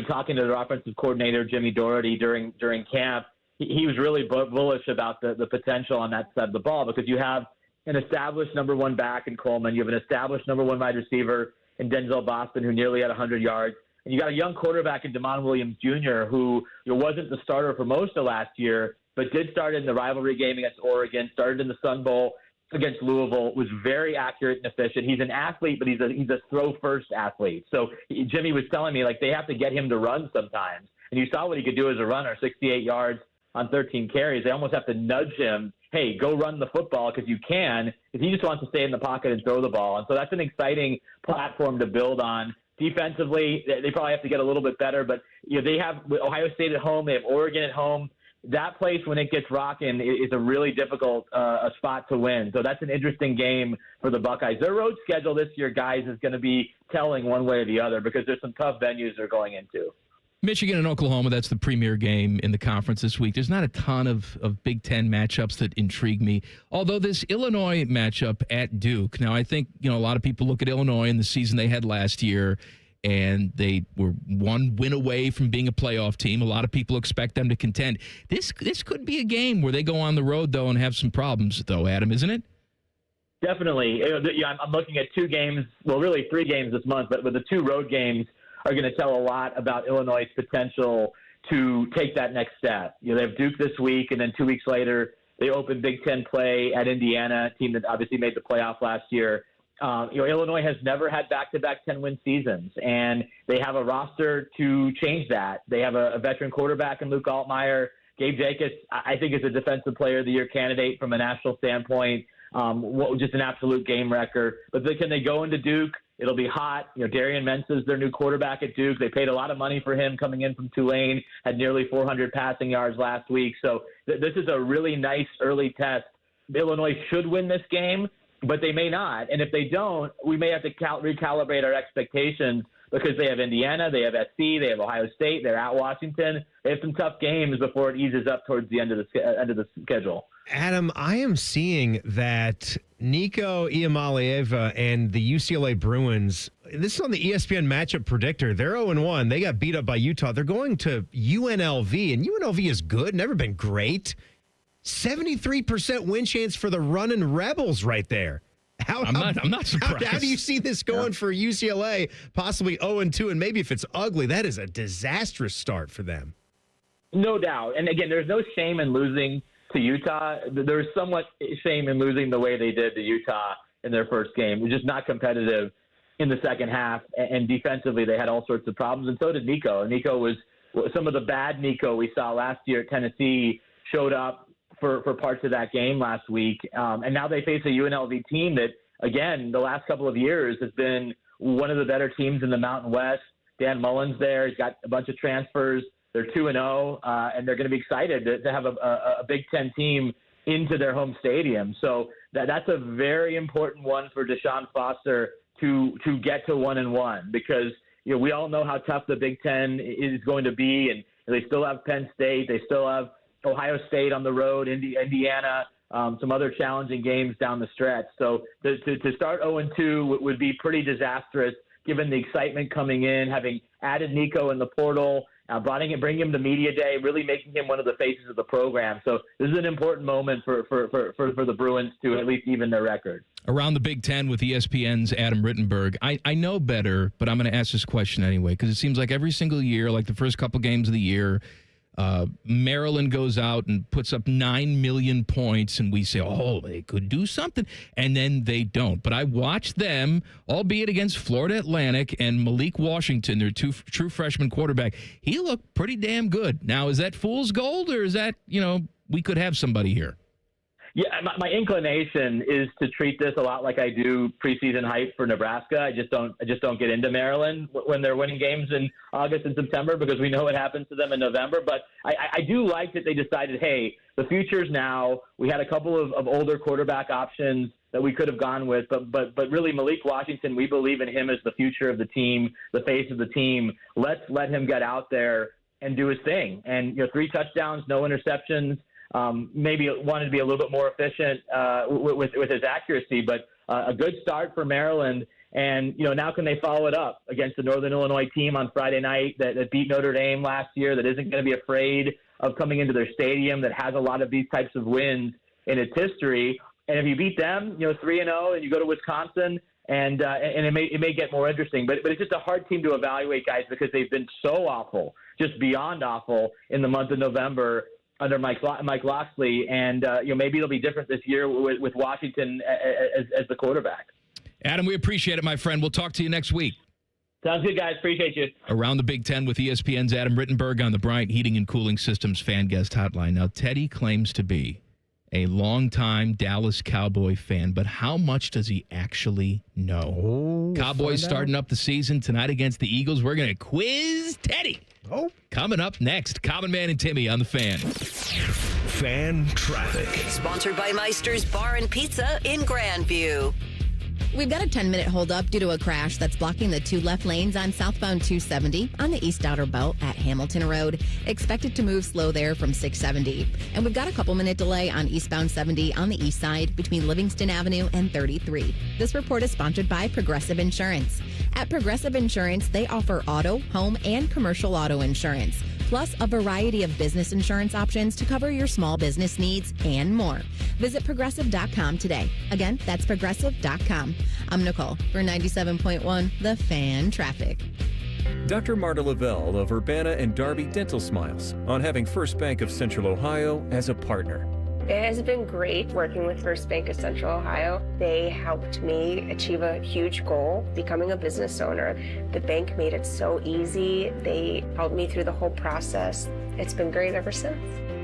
Talking to their offensive coordinator, Jimmy Doherty, during camp, he was really bullish about the potential on that side of the ball because you have an established number one back in Coleman. You have an established number one wide receiver in Denzel Boston who nearly had 100 yards. And you got a young quarterback in DeMond Williams Jr., who wasn't the starter for most of last year, but did start in the rivalry game against Oregon, started in the Sun Bowl against Louisville, was very accurate and efficient. He's an athlete, but he's a throw-first athlete. So Jimmy was telling me, like, they have to get him to run sometimes. And you saw what he could do as a runner, 68 yards on 13 carries. They almost have to nudge him, hey, go run the football because you can, because he just wants to stay in the pocket and throw the ball. And so that's an exciting platform to build on. Defensively, they probably have to get a little bit better, but they have Ohio State at home, they have Oregon at home. That place, when it gets rocking, is a really difficult a spot to win. So that's an interesting game for the Buckeyes. Their road schedule this year, guys, is going to be telling one way or the other because there's some tough venues they're going into. Michigan and Oklahoma, that's the premier game in the conference this week. There's not a ton of Big Ten matchups that intrigue me, although this Illinois matchup at Duke. Now, I think a lot of people look at Illinois and the season they had last year, and they were one win away from being a playoff team. A lot of people expect them to contend. This could be a game where they go on the road, though, and have some problems, though, Adam, isn't it? Definitely. I'm looking at 2 games, well, really 3 games this month, but with the 2 road games are going to tell a lot about Illinois' potential to take that next step. They have Duke this week, and then 2 weeks later, they open Big Ten play at Indiana, a team that obviously made the playoff last year. Illinois has never had back-to-back 10-win seasons, and they have a roster to change that. They have a veteran quarterback in Luke Altmaier. Gabe Jacobs, I think, is a Defensive Player of the Year candidate from a national standpoint. Just an absolute game wrecker. But can they go into Duke? It'll be hot. Darian Mensah is their new quarterback at Duke. They paid a lot of money for him coming in from Tulane, had nearly 400 passing yards last week. So this is a really nice early test. Illinois should win this game, but they may not. And if they don't, we may have to recalibrate our expectations because they have Indiana, they have SC, they have Ohio State, they're at Washington. They have some tough games before it eases up towards the end of the schedule. Adam, I am seeing that Nico Iamaleava and the UCLA Bruins, this is on the ESPN matchup predictor. They're 0-1. They got beat up by Utah. They're going to UNLV, and UNLV is good, never been great. 73% win chance for the running Rebels right there. I'm not surprised. How do you see this going for UCLA, possibly 0-2, and maybe if it's ugly, that is a disastrous start for them. No doubt. And again, there's no shame in losing to Utah. There's somewhat shame in losing the way they did to Utah in their first game. It was just not competitive in the second half, and defensively they had all sorts of problems, and so did Nico. Nico was some of the bad Nico we saw last year at Tennessee showed up for parts of that game last week, and now they face a UNLV team that, again, the last couple of years has been one of the better teams in the Mountain West. Dan Mullen's there. He's got a bunch of transfers. They're 2-0, and they're going to be excited to have a Big Ten team into their home stadium. So that's a very important one for Deshaun Foster to get to 1-1 because we all know how tough the Big Ten is going to be, and they still have Penn State, they still have Ohio State on the road, Indiana, some other challenging games down the stretch. So to start 0-2 would be pretty disastrous given the excitement coming in, having added Nico in the portal. Bring him to media day, really making him one of the faces of the program. So this is an important moment for the Bruins to at least even their record. Around the Big Ten with ESPN's Adam Rittenberg. I know better, but I'm going to ask this question anyway because it seems like every single year, like the first couple games of the year, Maryland goes out and puts up 9 million points, and we say, oh, they could do something, and then they don't. But I watched them, albeit against Florida Atlantic and Malik Washington, their true freshman quarterback. He looked pretty damn good. Now, is that fool's gold, or is that, we could have somebody here? Yeah, my inclination is to treat this a lot like I do preseason hype for Nebraska. I just don't get into Maryland when they're winning games in August and September because we know what happens to them in November. But I do like that they decided, hey, the future's now. We had a couple of older quarterback options that we could have gone with, but really Malik Washington, we believe in him as the future of the team, the face of the team. Let's let him get out there and do his thing. And 3 touchdowns, no interceptions. Maybe wanted to be a little bit more efficient with his accuracy, but a good start for Maryland. And, now can they follow it up against the Northern Illinois team on Friday night that beat Notre Dame last year, that isn't going to be afraid of coming into their stadium, that has a lot of these types of wins in its history. And if you beat them, 3-0, and you go to Wisconsin and it may get more interesting. But it's just a hard team to evaluate, guys, because they've been so awful, just beyond awful in the month of November under Mike Locksley, and maybe it'll be different this year with Washington as the quarterback. Adam, we appreciate it, my friend. We'll talk to you next week. Sounds good, guys. Appreciate you. Around the Big Ten with ESPN's Adam Rittenberg on the Bryant Heating and Cooling Systems fan guest hotline. Now, Teddy claims to be a longtime Dallas Cowboy fan, but how much does he actually know? Cowboys starting up the season tonight against the Eagles. We're going to quiz Teddy. Coming up next, Common Man and Timmy on the Fan. Fan traffic. Sponsored by Meister's Bar and Pizza in Grandview. We've got a 10-minute holdup due to a crash that's blocking the 2 left lanes on southbound 270 on the East Outer Belt at Hamilton Road. Expected to move slow there from 670. And we've got a couple-minute delay on eastbound 70 on the east side between Livingston Avenue and 33. This report is sponsored by Progressive Insurance. At Progressive Insurance, they offer auto, home, and commercial auto insurance, plus a variety of business insurance options to cover your small business needs and more. Visit Progressive.com today. Again, that's Progressive.com. I'm Nicole for 97.1 The Fan Traffic. Dr. Marta Lavelle of Urbana and Darby Dental Smiles on having First Bank of Central Ohio as a partner. It has been great working with First Bank of Central Ohio. They helped me achieve a huge goal, becoming a business owner. The bank made it so easy. They helped me through the whole process. It's been great ever since.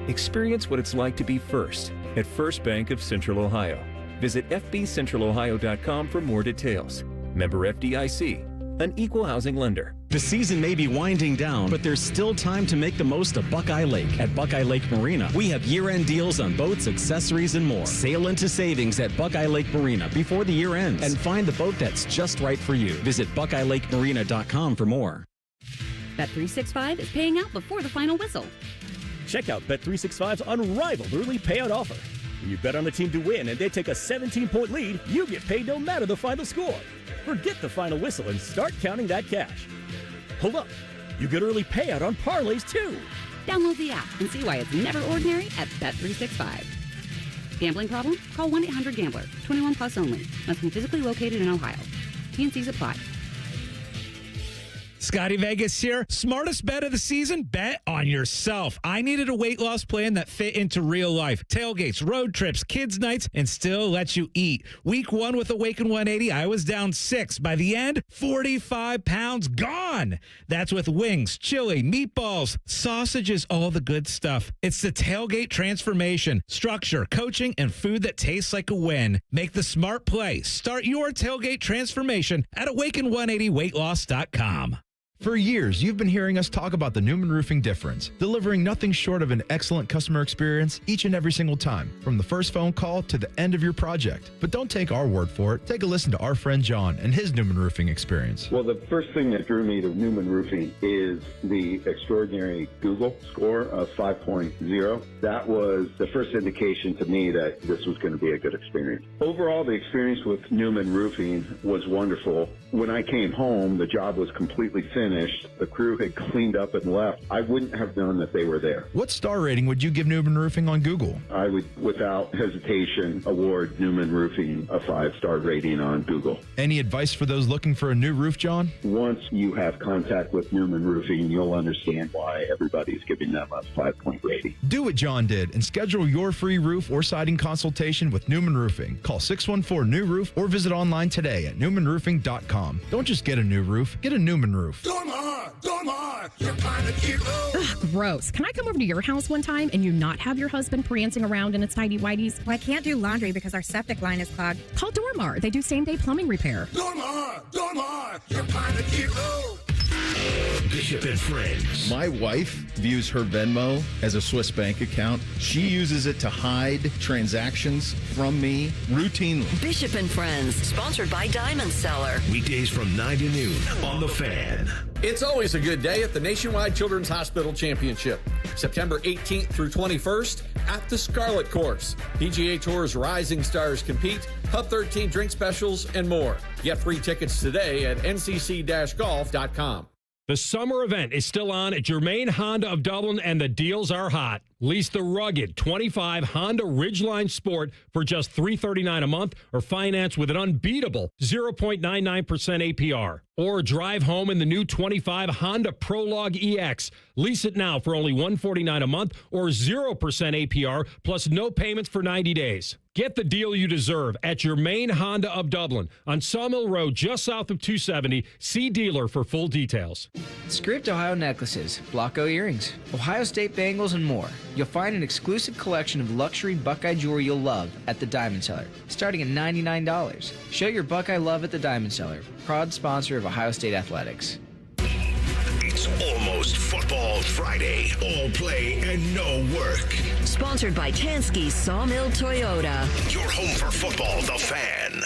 Experience what it's like to be first at First Bank of Central Ohio. Visit fbcentralohio.com for more details. Member FDIC, an equal housing lender. The season may be winding down, but there's still time to make the most of Buckeye Lake. At Buckeye Lake Marina, we have year-end deals on boats, accessories, and more. Sail into savings at Buckeye Lake Marina before the year ends and find the boat that's just right for you. Visit BuckeyeLakeMarina.com for more. Bet365 is paying out before the final whistle. Check out Bet365's unrivaled early payout offer. When you bet on the team to win and they take a 17-point lead, you get paid no matter the final score. Forget the final whistle and start counting that cash. Hold up. You get early payout on parlays, too. Download the app and see why it's never ordinary at Bet365. Gambling problem? Call 1-800-GAMBLER. 21 plus only. Must be physically located in Ohio. T&Cs apply. Scotty Vegas here. Smartest bet of the season? Bet on yourself. I needed a weight loss plan that fit into real life. Tailgates, road trips, kids' nights, and still lets you eat. Week 1 with Awaken 180, I was down 6. By the end, 45 pounds gone. That's with wings, chili, meatballs, sausages, all the good stuff. It's the Tailgate transformation. Structure, coaching, and food that tastes like a win. Make the smart play. Start your Tailgate transformation at awaken180weightloss.com. For years, you've been hearing us talk about the Newman Roofing difference, delivering nothing short of an excellent customer experience each and every single time, from the first phone call to the end of your project. But don't take our word for it. Take a listen to our friend John and his Newman Roofing experience. Well, the first thing that drew me to Newman Roofing is the extraordinary Google score of 5.0. That was the first indication to me that this was going to be a good experience. Overall, the experience with Newman Roofing was wonderful. When I came home, the job was completely finished. The crew had cleaned up and left. I wouldn't have known that they were there. What star rating would you give Newman Roofing on Google? I would, without hesitation, award Newman Roofing a 5-star rating on Google. Any advice for those looking for a new roof, John? Once you have contact with Newman Roofing, you'll understand why everybody's giving them a 5-point rating. Do what John did and schedule your free roof or siding consultation with Newman Roofing. Call 614-NEW-ROOF or visit online today at newmanroofing.com. Don't just get a new roof, get a Newman roof. You're kind of cute. Ugh, gross. Can I come over to your house one time and you not have your husband prancing around in its tidy whities? Well, I can't do laundry because our septic line is clogged. Call Dormar. They do same-day plumbing repair. Dormar, you're kind of cute. Bishop and Friends. My wife views her Venmo as a Swiss bank account. She uses it to hide transactions from me routinely. Bishop and Friends, sponsored by Diamond Seller. Weekdays from 9 to noon on The Fan. It's always a good day at the Nationwide Children's Hospital Championship. September 18th through 21st at the Scarlet Course. PGA Tour's rising stars compete, Hub 13 drink specials, and more. Get free tickets today at ncc-golf.com. The summer event is still on at Germain Honda of Dublin, and the deals are hot. Lease the rugged 25 Honda Ridgeline Sport for just $339 a month, or finance with an unbeatable 0.99% APR. Or drive home in the new 25 Honda Prologue EX. Lease it now for only $149 a month, or 0% APR, plus no payments for 90 days. Get the deal you deserve at Germain Honda of Dublin on Sawmill Road, just south of 270. See dealer for full details. Script Ohio necklaces, Blocko earrings, Ohio State bangles, and more. You'll find an exclusive collection of luxury Buckeye jewelry you'll love at the Diamond Cellar, starting at $99. Show your Buckeye love at the Diamond Cellar, proud sponsor of Ohio State Athletics. It's almost Football Friday. All play and no work. Sponsored by Tansky Sawmill Toyota. Your home for football, The Fan.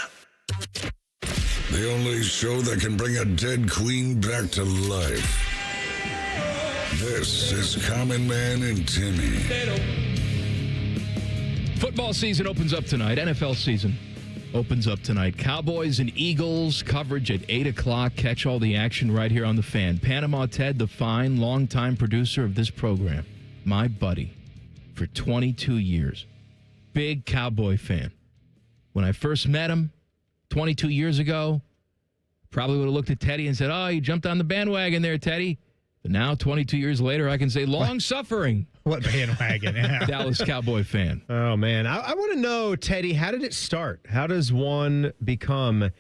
The only show that can bring a dead queen back to life. This is Common Man and Timmy. Football season opens up tonight. NFL season opens up tonight. Cowboys and Eagles coverage at 8 o'clock. Catch all the action right here on The Fan. Panama Ted, the fine, longtime producer of this program. My buddy for 22 years. Big Cowboy fan. When I first met him 22 years ago, probably would have looked at Teddy and said, oh, you jumped on the bandwagon there, Teddy. But now, 22 years later, I can say long-suffering. What bandwagon? Yeah. Dallas Cowboy fan. Oh, man. I want to know, Teddy, how did it start? How does one become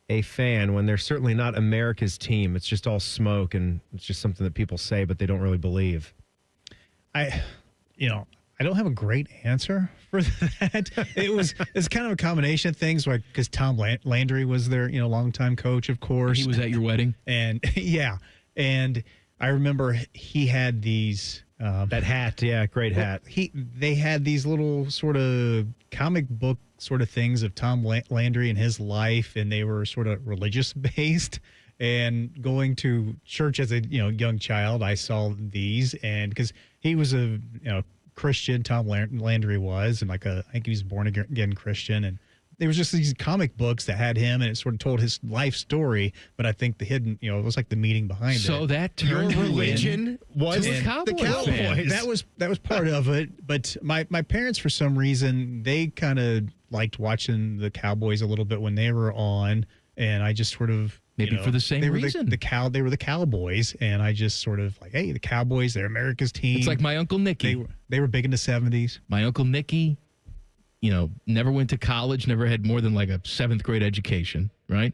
a fan when they're certainly not America's team? It's just all smoke, and it's just something that people say, but they don't really believe. I don't have a great answer for that. It's kind of a combination of things, like because Tom Landry was their longtime coach, of course. He was at your wedding, and yeah, and I remember he had these that hat, great hat. They had these little sort of comic book sort of things of Tom Landry and his life, and they were sort of religious based. And going to church as a young child, I saw these, and because he was a Christian, Tom Landry was, and I think he was born again Christian, and there was just these comic books that had him, and it sort of told his life story. But I think the hidden, it was like the meaning behind it. So that turned your religion was the Cowboys. That was part of it. But my parents, for some reason, they kind of liked watching the Cowboys a little bit when they were on, and I just sort of. Maybe for the same reason. They were the Cowboys, and I just sort of like, hey, the Cowboys, they're America's team. It's like my Uncle Nicky. They were big in the 70s. My Uncle Nicky, never went to college, never had more than like a 7th grade education, right?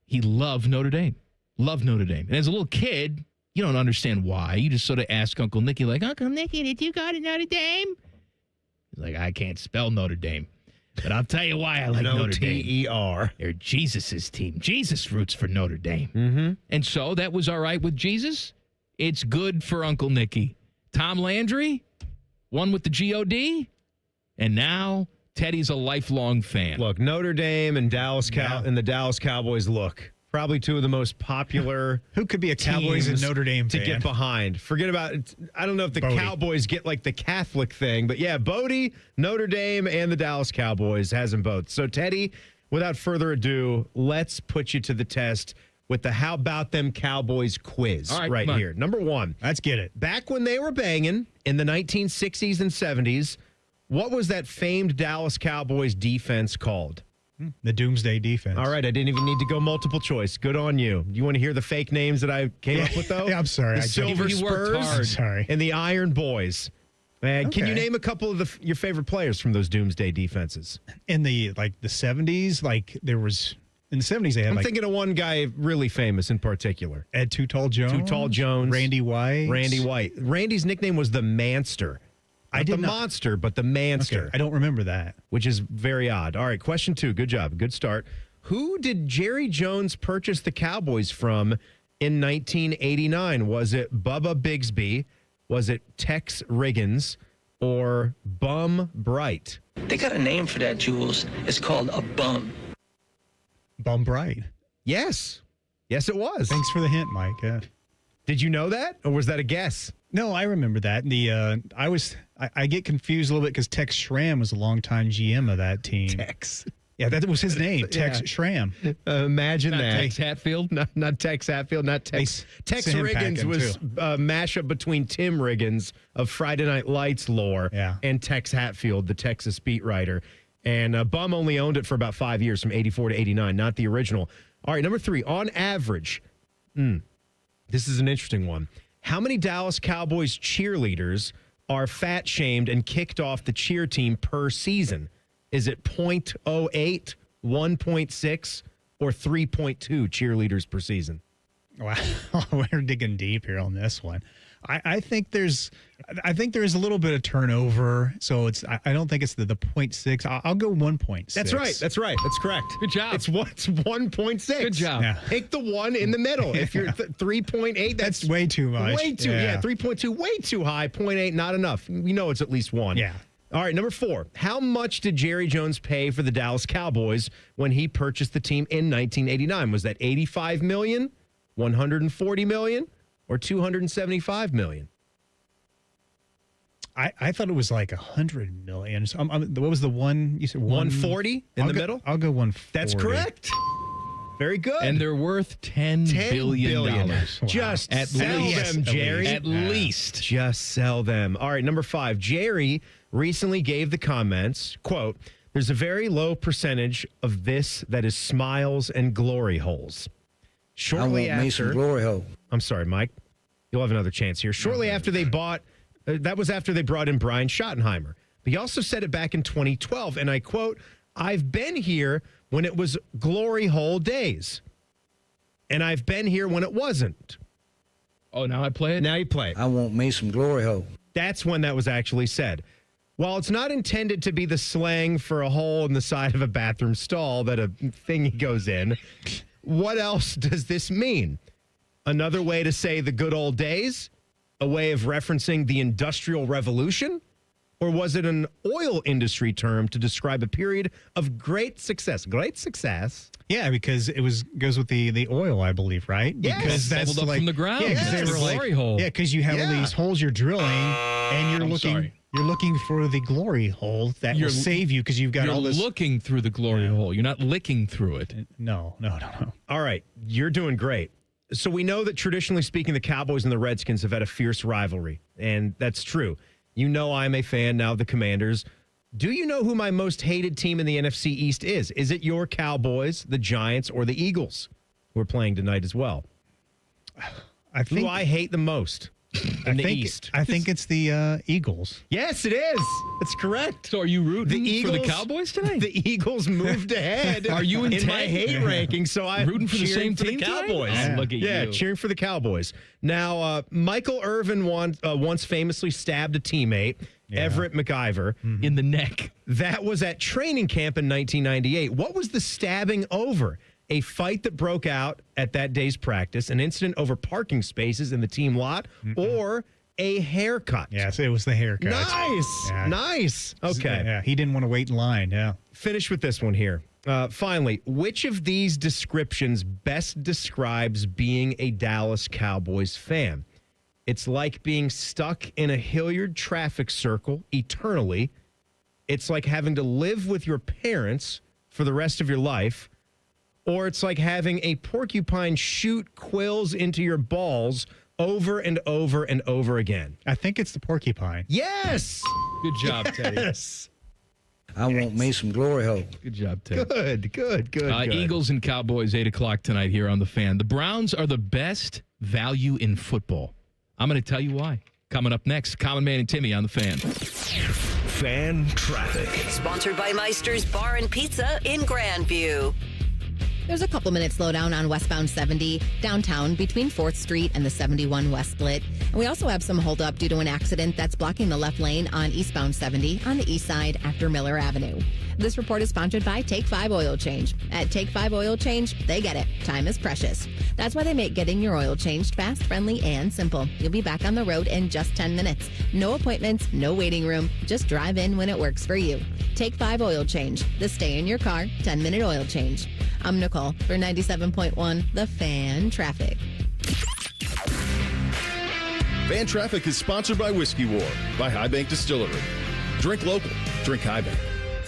He loved Notre Dame. And as a little kid, you don't understand why. You just sort of ask Uncle Nicky, like, Uncle Nicky, did you go to Notre Dame? He's like, I can't spell Notre Dame. But I'll tell you why I like Notre Dame. N-O-T-E-R. They're Jesus' team. Jesus roots for Notre Dame. Mm-hmm. And so that was all right with Jesus. It's good for Uncle Nicky. Tom Landry, one with the G-O-D. And now Teddy's a lifelong fan. Look, Notre Dame and and the Dallas Cowboys, probably two of the most popular who could be a Cowboys and Notre Dame to fan. Get behind. Forget about it. I don't know if the Bodie. Cowboys get like the Catholic thing, but yeah, Bodie, Notre Dame, and the Dallas Cowboys has them both. So Teddy, without further ado, let's put you to the test with the How About Them Cowboys quiz right here. Number 1. Let's get it. Back when they were banging in the 1960s and 70s, what was that famed Dallas Cowboys defense called? The Doomsday Defense. All right, I didn't even need to go multiple choice. Good on you. You want to hear the fake names that I came up with, though? Yeah, I'm sorry. The Silver Spurs I'm sorry. And the Iron Boys. Can you name a couple of your favorite players from those Doomsday defenses? In the 70s, there was in the 70s they had. I'm thinking of one guy really famous in particular. Ed Too Tall Jones. Randy White. Randy's nickname was the Manster. Monster, but the Manster. Okay, I don't remember that. Which is very odd. All right, question 2. Good job. Good start. Who did Jerry Jones purchase the Cowboys from in 1989? Was it Bubba Bigsby? Was it Tex Riggins? Or Bum Bright? They got a name for that, Jules. It's called a bum. Bum Bright. Yes. Yes, it was. Thanks for the hint, Mike. Yeah. Did you know that? Or was that a guess? No, I remember that. I get confused a little bit because Tex Schramm was a longtime GM of that team. Tex. Yeah, that was his name, Tex Schramm. Imagine Not that. Tex Hatfield? Not Tex Hatfield, not Tex. Tex sent him Riggins packing, was too. a mashup between Tim Riggins of Friday Night Lights lore and Tex Hatfield, the Texas beat writer. And Bum only owned it for about 5 years, from 84 to 89, not the original. All right, number 3, on average, this is an interesting one. How many Dallas Cowboys cheerleaders are fat-shamed and kicked off the cheer team per season? Is it 0.08, 1.6, or 3.2 cheerleaders per season? Wow, we're digging deep here on this one. I think there's a little bit of turnover, so I don't think it's the 0.6. I'll go 1.6. That's right. That's correct. Good job. It's 1.6. Good job. Yeah. Pick the one in the middle. If you're 3.8, that's way too much. Way too. Yeah, 3.2, way too high. 0.8, not enough. We know it's at least 1. Yeah. All right, number 4. How much did Jerry Jones pay for the Dallas Cowboys when he purchased the team in 1989? Was that $85 million, $140 million, or $275 million? I thought it was like $100 million. So what was the one you said? 140 in the middle? I'll go 140. That's correct. Very good. And they're worth $10 billion. Wow. Just At sell least. them, Jerry. At least. Just sell them. All right, number 5. Jerry recently gave the comments, quote, "There's a very low percentage of this that is smiles and glory holes." Shortly I want me some glory hole. I'm sorry, Mike. You'll have another chance here. Shortly after they bought, that was after they brought in Brian Schottenheimer. But he also said it back in 2012, and I quote, "I've been here when it was glory hole days, and I've been here when it wasn't." Oh, now I play it? Now you play it. I want me some glory hole. That's when that was actually said. While it's not intended to be the slang for a hole in the side of a bathroom stall that a thingy goes in, what else does this mean? Another way to say the good old days? A way of referencing the Industrial Revolution? Or was it an oil industry term to describe a period of great success? Great success. Yeah, because it goes with the oil, I believe, right? Yes. Because Bubbled up from the ground. Yeah, because Yes. they were The glory hole. Yeah, because you have all these holes you're drilling, and you're sorry. looking for the glory hole that will save you because you've got You're all this. looking through the glory hole. You're not licking through it. No. All right, you're doing great. So we know that traditionally speaking, the Cowboys and the Redskins have had a fierce rivalry, and that's true. You know I'm a fan now of the Commanders. Do you know who my most hated team in the NFC East is? Is it your Cowboys, the Giants, or the Eagles who are playing tonight as well? I think who I hate the most in the East. I think it's the Eagles. Yes, it is. That's correct. So are you rooting Eagles, for the Cowboys tonight? The Eagles moved ahead. Are you in in my hate ranking? So I'm rooting for the same for team the tonight? Cowboys. Oh, look at you. cheering for the Cowboys. Now, Michael Irvin once famously stabbed a teammate, Everett McIver, in the neck. That was at training camp in 1998. What was the stabbing over? A fight that broke out at that day's practice, an incident over parking spaces in the team lot, or a haircut? Yes, it was the haircut. Nice. Yeah. Nice. Okay. Yeah, he didn't want to wait in line. Yeah. Finish with this one here. Finally, which of these descriptions best describes being a Dallas Cowboys fan? It's like being stuck in a Hilliard traffic circle eternally. It's like having to live with your parents for the rest of your life. Or it's like having a porcupine shoot quills into your balls over and over and over again. I think it's the porcupine. Yes. Good job, Teddy. Yes. I want me some glory hole. Good job, Teddy. Good. Eagles and Cowboys, 8 o'clock tonight here on The Fan. The Browns are the best value in football. I'm going to tell you why. Coming up next, Common Man and Timmy on The Fan. Fan traffic. Sponsored by Meister's Bar and Pizza in Grandview. There's a couple minutes slowdown on westbound 70 downtown between 4th Street and the 71 West split. And we also have some holdup due to an accident that's blocking the left lane on eastbound 70 on the east side after Miller Avenue. This report is sponsored by Take 5 Oil Change. At Take 5 Oil Change, they get it. Time is precious. That's why they make getting your oil changed fast, friendly, and simple. You'll be back on the road in just 10 minutes. No appointments, no waiting room. Just drive in when it works for you. Take 5 Oil Change. The stay in your car, 10-minute oil change. I'm Nicole for 97.1 The Fan Traffic. Fan Traffic is sponsored by Whiskey War by High Bank Distillery. Drink local. Drink High Bank.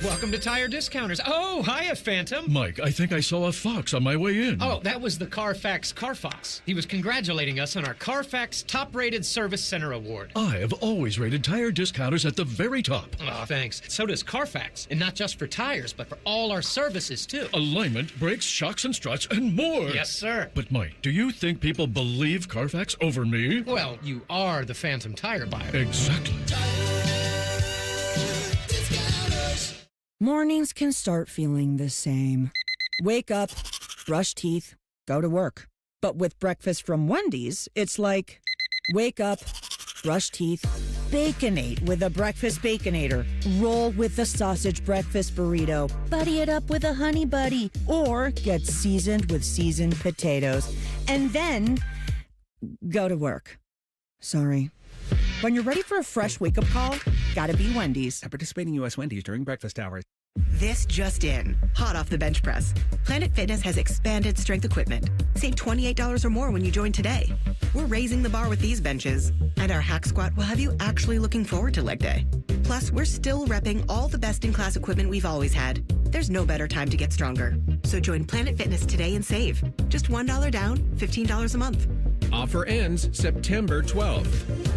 Welcome to Tire Discounters. Oh, hiya, Phantom. Mike, I think I saw a fox on my way in. Oh, that was the Carfax Carfox. He was congratulating us on our Carfax Top-Rated Service Center Award. I have always rated Tire Discounters at the very top. Oh, thanks. So does Carfax. And not just for tires, but for all our services, too. Alignment, brakes, shocks, and struts, and more. Yes, sir. But, Mike, do you think people believe Carfax over me? Well, you are the Phantom tire buyer. Exactly. Mornings can start feeling the same. Wake up, brush teeth, go to work. But with breakfast from Wendy's, it's like, wake up, brush teeth, Baconate with a breakfast Baconator. Roll with the sausage breakfast burrito. Buddy it up with a honey buddy. Or get seasoned with seasoned potatoes. And then go to work. Sorry. When you're ready for a fresh wake-up call, gotta be Wendy's. At participating U.S. Wendy's during breakfast hours. This just in. Hot off the bench press. Planet Fitness has expanded strength equipment. Save $28 or more when you join today. We're raising the bar with these benches. And our hack squat will have you actually looking forward to leg day. Plus, we're still repping all the best-in-class equipment we've always had. There's no better time to get stronger. So join Planet Fitness today and save. Just $1 down, $15 a month. Offer ends September 12th.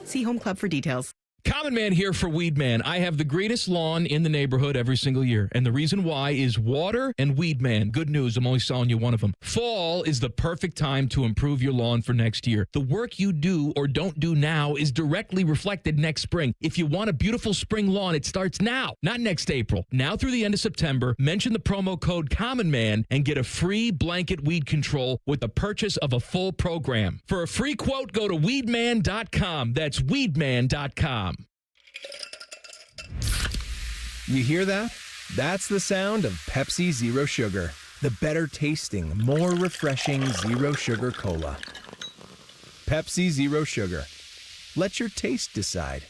See Home Club for details. Common Man here for Weed Man. I have the greatest lawn in the neighborhood every single year. And the reason why is water and Weed Man. Good news, I'm only selling you one of them. Fall is the perfect time to improve your lawn for next year. The work you do or don't do now is directly reflected next spring. If you want a beautiful spring lawn, it starts now, not next April. Now through the end of September, mention the promo code Common Man and get a free blanket weed control with the purchase of a full program. For a free quote, go to weedman.com. That's weedman.com. You hear that? That's the sound of Pepsi Zero Sugar. The better tasting, more refreshing Zero Sugar Cola. Pepsi Zero Sugar. Let your taste decide.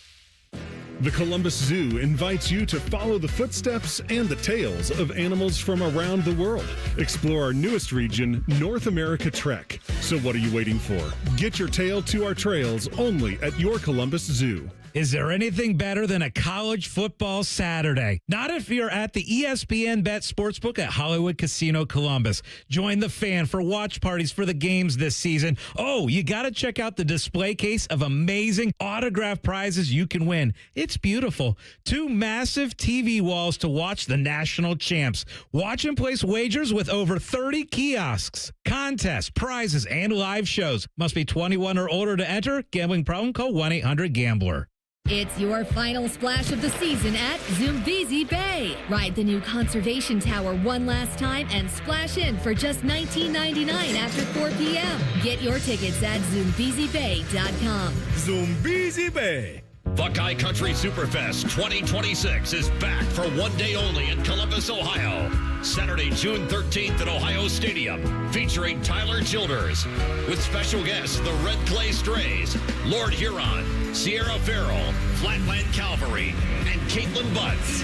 The Columbus Zoo invites you to follow the footsteps and the tales of animals from around the world. Explore our newest region, North America Trek. So what are you waiting for? Get your tail to our trails only at your Columbus Zoo. Is there anything better than a college football Saturday? Not if you're at the ESPN Bet Sportsbook at Hollywood Casino Columbus. Join the fan for watch parties for the games this season. Oh, you got to check out the display case of amazing autographed prizes you can win. It's beautiful. 2 massive TV walls to watch the national champs. Watch and place wagers with over 30 kiosks, contests, prizes, and live shows. Must be 21 or older to enter. Gambling problem? Call 1-800-GAMBLER. It's your final splash of the season at Zumbizi Bay. Ride the new conservation tower one last time and splash in for just $19.99 after 4 p.m. Get your tickets at ZumbiziBay.com. Zumbizi Bay. Buckeye Country Superfest 2026 is back for one day only in Columbus, Ohio. Saturday, June 13th at Ohio Stadium, featuring Tyler Childers, with special guests the Red Clay Strays, Lord Huron, Sierra Farrell, Flatland Cavalry, and Caitlin Butts.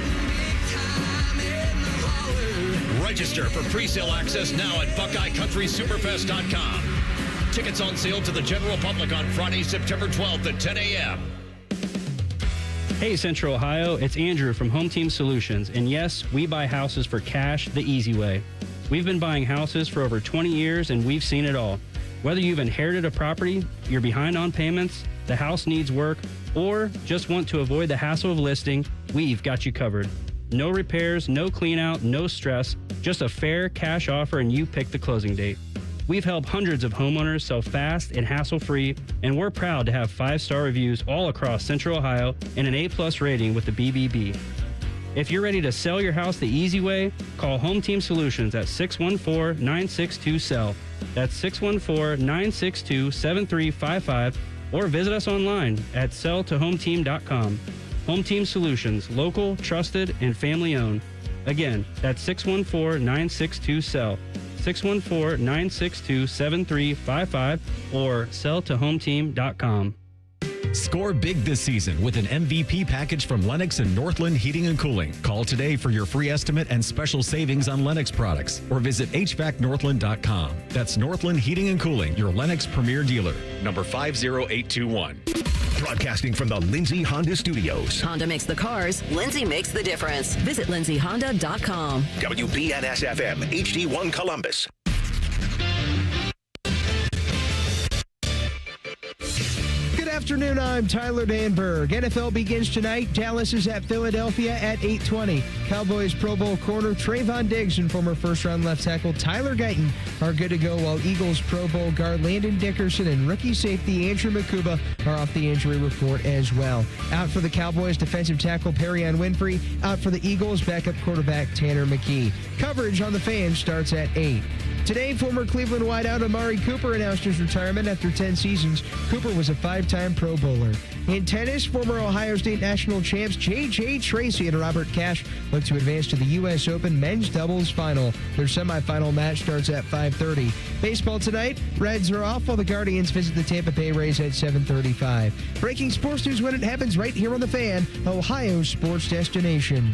Register for pre-sale access now at BuckeyeCountrySuperfest.com. Tickets on sale to the general public on Friday, September 12th at 10 a.m. Hey Central Ohio, it's Andrew from Home Team Solutions, and yes, we buy houses for cash the easy way. We've been buying houses for over 20 years and we've seen it all. Whether you've inherited a property, you're behind on payments, the house needs work, or just want to avoid the hassle of listing, we've got you covered. No repairs, no clean out, no stress, just a fair cash offer and you pick the closing date. We've helped hundreds of homeowners sell fast and hassle-free, and we're proud to have 5-star reviews all across Central Ohio and an A+ rating with the BBB. If you're ready to sell your house the easy way, call Home Team Solutions at 614-962-SELL. That's 614-962-7355, or visit us online at selltohometeam.com. Home Team Solutions, local, trusted, and family-owned. Again, that's 614-962-SELL. 614-962-7355 or selltohometeam.com. Score big this season with an MVP package from Lennox and Northland Heating and Cooling. Call today for your free estimate and special savings on Lennox products, or visit hvacnorthland.com. That's Northland Heating and Cooling, your Lennox premier dealer. Number 50821. Broadcasting from the Lindsay Honda Studios. Honda makes the cars. Lindsay makes the difference. Visit lindsayhonda.com. WBNS-FM, HD1 Columbus. Good afternoon, I'm Tyler Danberg. NFL begins tonight. Dallas is at Philadelphia at 8:20. Cowboys Pro Bowl corner Trayvon Diggs and former first-round left tackle Tyler Guyton are good to go, while Eagles Pro Bowl guard Landon Dickerson and rookie safety Andrew Makuba are off the injury report as well. Out for the Cowboys, defensive tackle Perrion Winfrey. Out for the Eagles, backup quarterback Tanner McKee. Coverage on the Fan starts at 8. Today, former Cleveland wideout Amari Cooper announced his retirement after 10 seasons. Cooper was a 5-time Pro Bowler. In tennis, former Ohio State national champs J.J. Tracy and Robert Cash look to advance to the U.S. Open men's doubles final. Their semifinal match starts at 5:30. Baseball tonight, Reds are off while the Guardians visit the Tampa Bay Rays at 7:35. Breaking sports news when it happens right here on The Fan, Ohio's sports destination.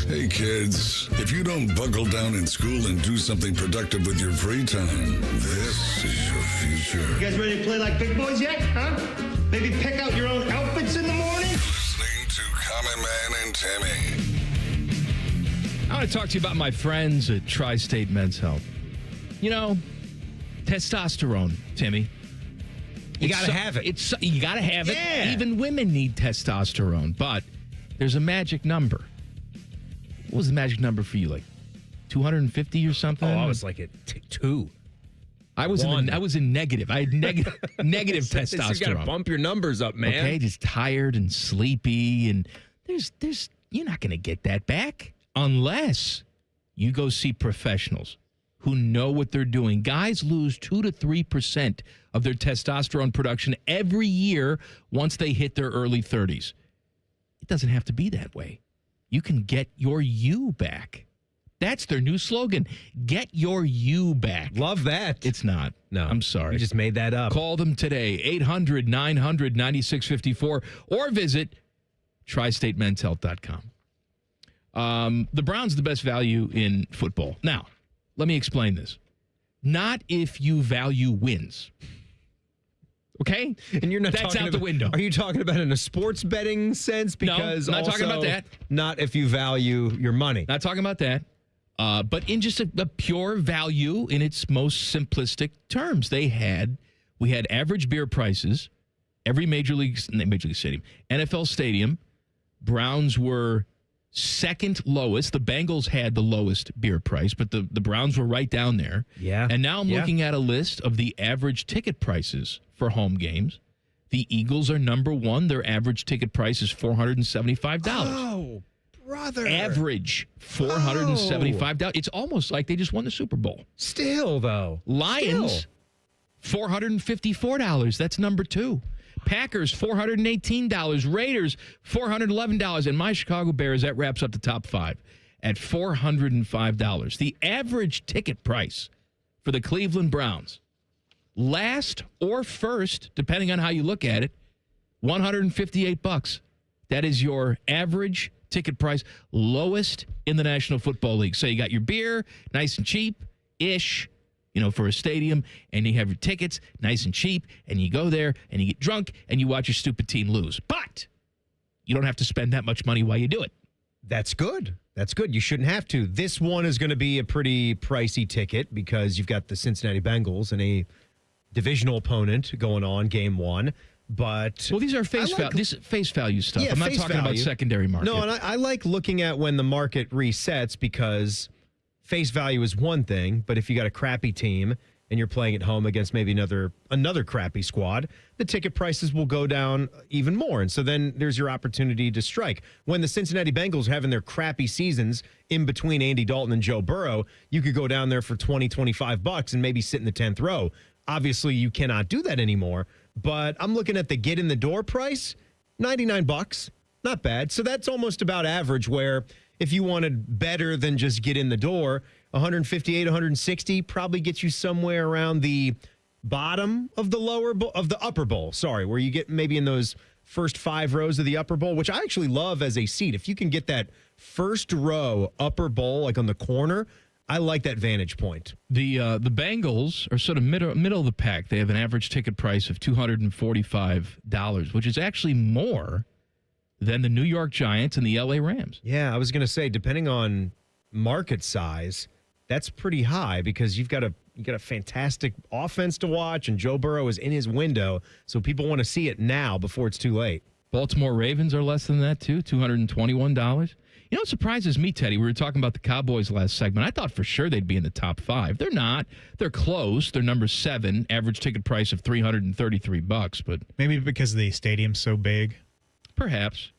Hey kids, if you don't buckle down in school and do something productive with your free time, this is your future. You guys ready to play like big boys yet, huh? Maybe pick out your own outfits in the morning? Listening to Common Man and Timmy. I want to talk to you about my friends at Tri-State Men's Health. You know, testosterone, Timmy. You got to have it. You got to have it. Even women need testosterone, but there's a magic number. What was the magic number for you? Like 250 or something? Oh, I was like at 2. I was in negative. I had negative testosterone. You got to bump your numbers up, man. Okay, just tired and sleepy, and there's you're not going to get that back unless you go see professionals who know what they're doing. Guys lose 2 to 3% of their testosterone production every year once they hit their early 30s. It doesn't have to be that way. You can get your you back. That's their new slogan. Get your you back. Love that. It's not. No. I'm sorry. You just made that up. Call them today, 800-900-9654, or visit tristatemen'shealth.com. The Browns are the best value in football. Now, let me explain this. Not if you value wins. Okay? And you're not That's talking out about, the window. Are you talking about in a sports betting sense? Because no, not talking about that. Not if you value your money. Not talking about that. But in just a pure value in its most simplistic terms. We had average beer prices, every Major League Stadium, NFL Stadium. Browns were second lowest. The Bengals had the lowest beer price, but the Browns were right down there. Yeah. And now I'm looking at a list of the average ticket prices for home games. The Eagles are number one. Their average ticket price is $475. Oh, brother. Average $475. It's almost like they just won the Super Bowl. Still, though. Lions, $454. That's number two. Packers, $418. Raiders, $411. And my Chicago Bears, that wraps up the top five at $405. The average ticket price for the Cleveland Browns, last or first, depending on how you look at it, $158. That is your average ticket price, lowest in the National Football League. So you got your beer, nice and cheap-ish, for a stadium, and you have your tickets, nice and cheap, and you go there, and you get drunk, and you watch your stupid team lose. But you don't have to spend that much money while you do it. That's good. That's good. You shouldn't have to. This one is going to be a pretty pricey ticket because you've got the Cincinnati Bengals and a divisional opponent going on game one. But these are face value stuff. Yeah, I'm not talking about secondary market. No, and I like looking at when the market resets because face value is one thing, but if you got a crappy team and you're playing at home against maybe another crappy squad, the ticket prices will go down even more. And so then there's your opportunity to strike. When the Cincinnati Bengals are having their crappy seasons in between Andy Dalton and Joe Burrow, you could go down there for $20, $25 and maybe sit in the 10th row. Obviously, you cannot do that anymore. But I'm looking at the get in the door price, $99. Not bad. So that's almost about average, where if you wanted better than just get in the door, 158, 160 probably gets you somewhere around the bottom of the upper bowl. Sorry, where you get maybe in those first 5 rows of the upper bowl, which I actually love as a seat. If you can get that first row upper bowl, like on the corner, I like that vantage point. The Bengals are sort of middle of the pack. They have an average ticket price of $245, which is actually more than the New York Giants and the LA Rams. Yeah, I was going to say, depending on market size, that's pretty high because you got a fantastic offense to watch, and Joe Burrow is in his window, so people want to see it now before it's too late. Baltimore Ravens are less than that, too, $221. You know what surprises me, Teddy? We were talking about the Cowboys last segment. I thought for sure they'd be in the top 5. They're not. They're close. They're number 7, average ticket price of $333, but maybe because the stadium's so big. Perhaps.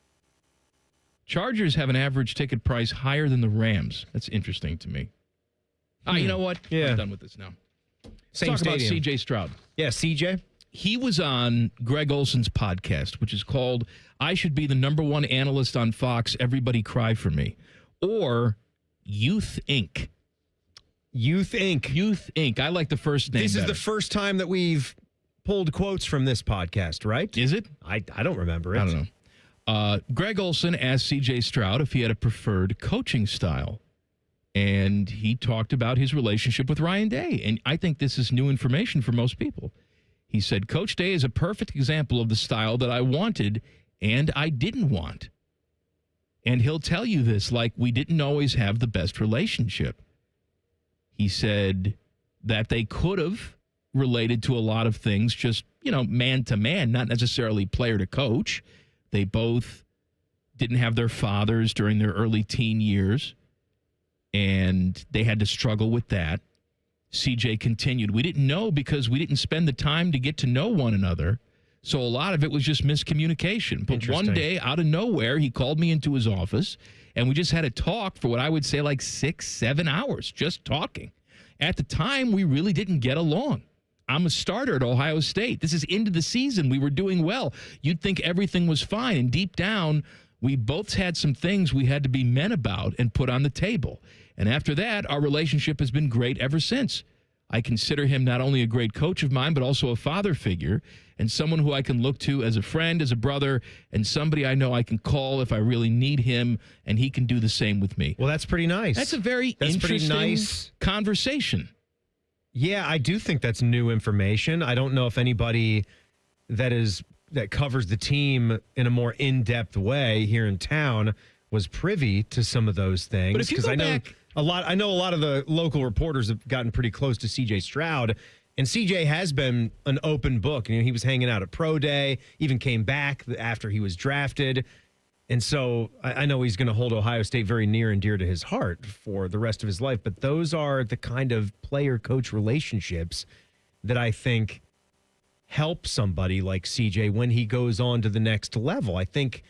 Chargers have an average ticket price higher than the Rams. That's interesting to me. You know what? Yeah. I'm done with this now. Same Let's talk stadium. about C.J. Stroud. Yeah, C.J. He was on Greg Olson's podcast, which is called I Should Be the Number One Analyst on Fox, Everybody Cry for Me, or Youth Inc. Youth Inc. Youth Inc. I like the first name This is better. the first time that we've pulled quotes from this podcast, right? Is it? I don't remember it. I don't know. Greg Olson asked C.J. Stroud if he had a preferred coaching style. And he talked about his relationship with Ryan Day. And I think this is new information for most people. He said, Coach Day is a perfect example of the style that I wanted and I didn't want. And he'll tell you this, like we didn't always have the best relationship. He said that they could have related to a lot of things, just, man to man, not necessarily player to coach. They both didn't have their fathers during their early teen years, and they had to struggle with that. CJ continued, we didn't know because we didn't spend the time to get to know one another. So a lot of it was just miscommunication. But one day, out of nowhere, he called me into his office, and we just had a talk for what I would say like 6-7 hours, just talking. At the time, we really didn't get along. I'm a starter at Ohio State. This is into the season. We were doing well. You'd think everything was fine. And deep down, we both had some things we had to be men about and put on the table. And after that, our relationship has been great ever since. I consider him not only a great coach of mine, but also a father figure and someone who I can look to as a friend, as a brother, and somebody I know I can call if I really need him, and he can do the same with me. Well, that's pretty nice. That's a very interesting conversation. Yeah, I do think that's new information. I don't know if anybody that covers the team in a more in-depth way here in town was privy to some of those things. But if you go back, I know a lot of the local reporters have gotten pretty close to CJ Stroud, and CJ has been an open book. He was hanging out at Pro Day, even came back after he was drafted. And so I know he's going to hold Ohio State very near and dear to his heart for the rest of his life. But those are the kind of player-coach relationships that I think help somebody like CJ when he goes on to the next level. I think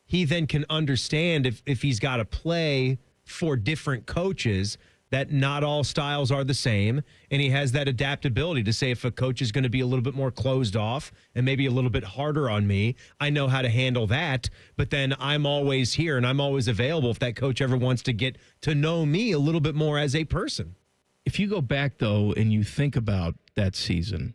he then can understand if he's got to play for different coaches, that not all styles are the same. And he has that adaptability to say, if a coach is going to be a little bit more closed off and maybe a little bit harder on me, I know how to handle that. But then I'm always here and I'm always available if that coach ever wants to get to know me a little bit more as a person. If you go back, though, and you think about that season,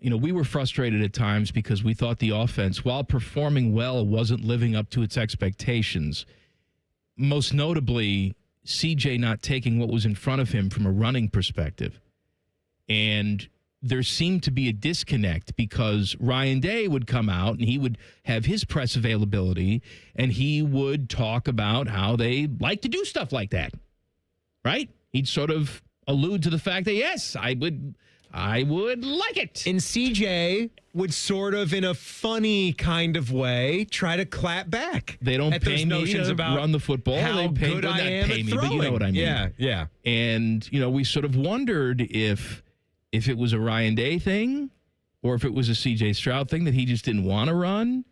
we were frustrated at times because we thought the offense, while performing well, wasn't living up to its expectations. Most notably, CJ not taking what was in front of him from a running perspective. And there seemed to be a disconnect because Ryan Day would come out and he would have his press availability and he would talk about how they like to do stuff like that, right? He'd sort of allude to the fact that, yes, I would like it. And CJ would sort of, in a funny kind of way, try to clap back. They don't pay me to about run the football. How they pay, good well, I not am pay at me, throwing. but you know what I mean. Yeah. And, we sort of wondered if it was a Ryan Day thing or if it was a CJ Stroud thing that he just didn't want to run.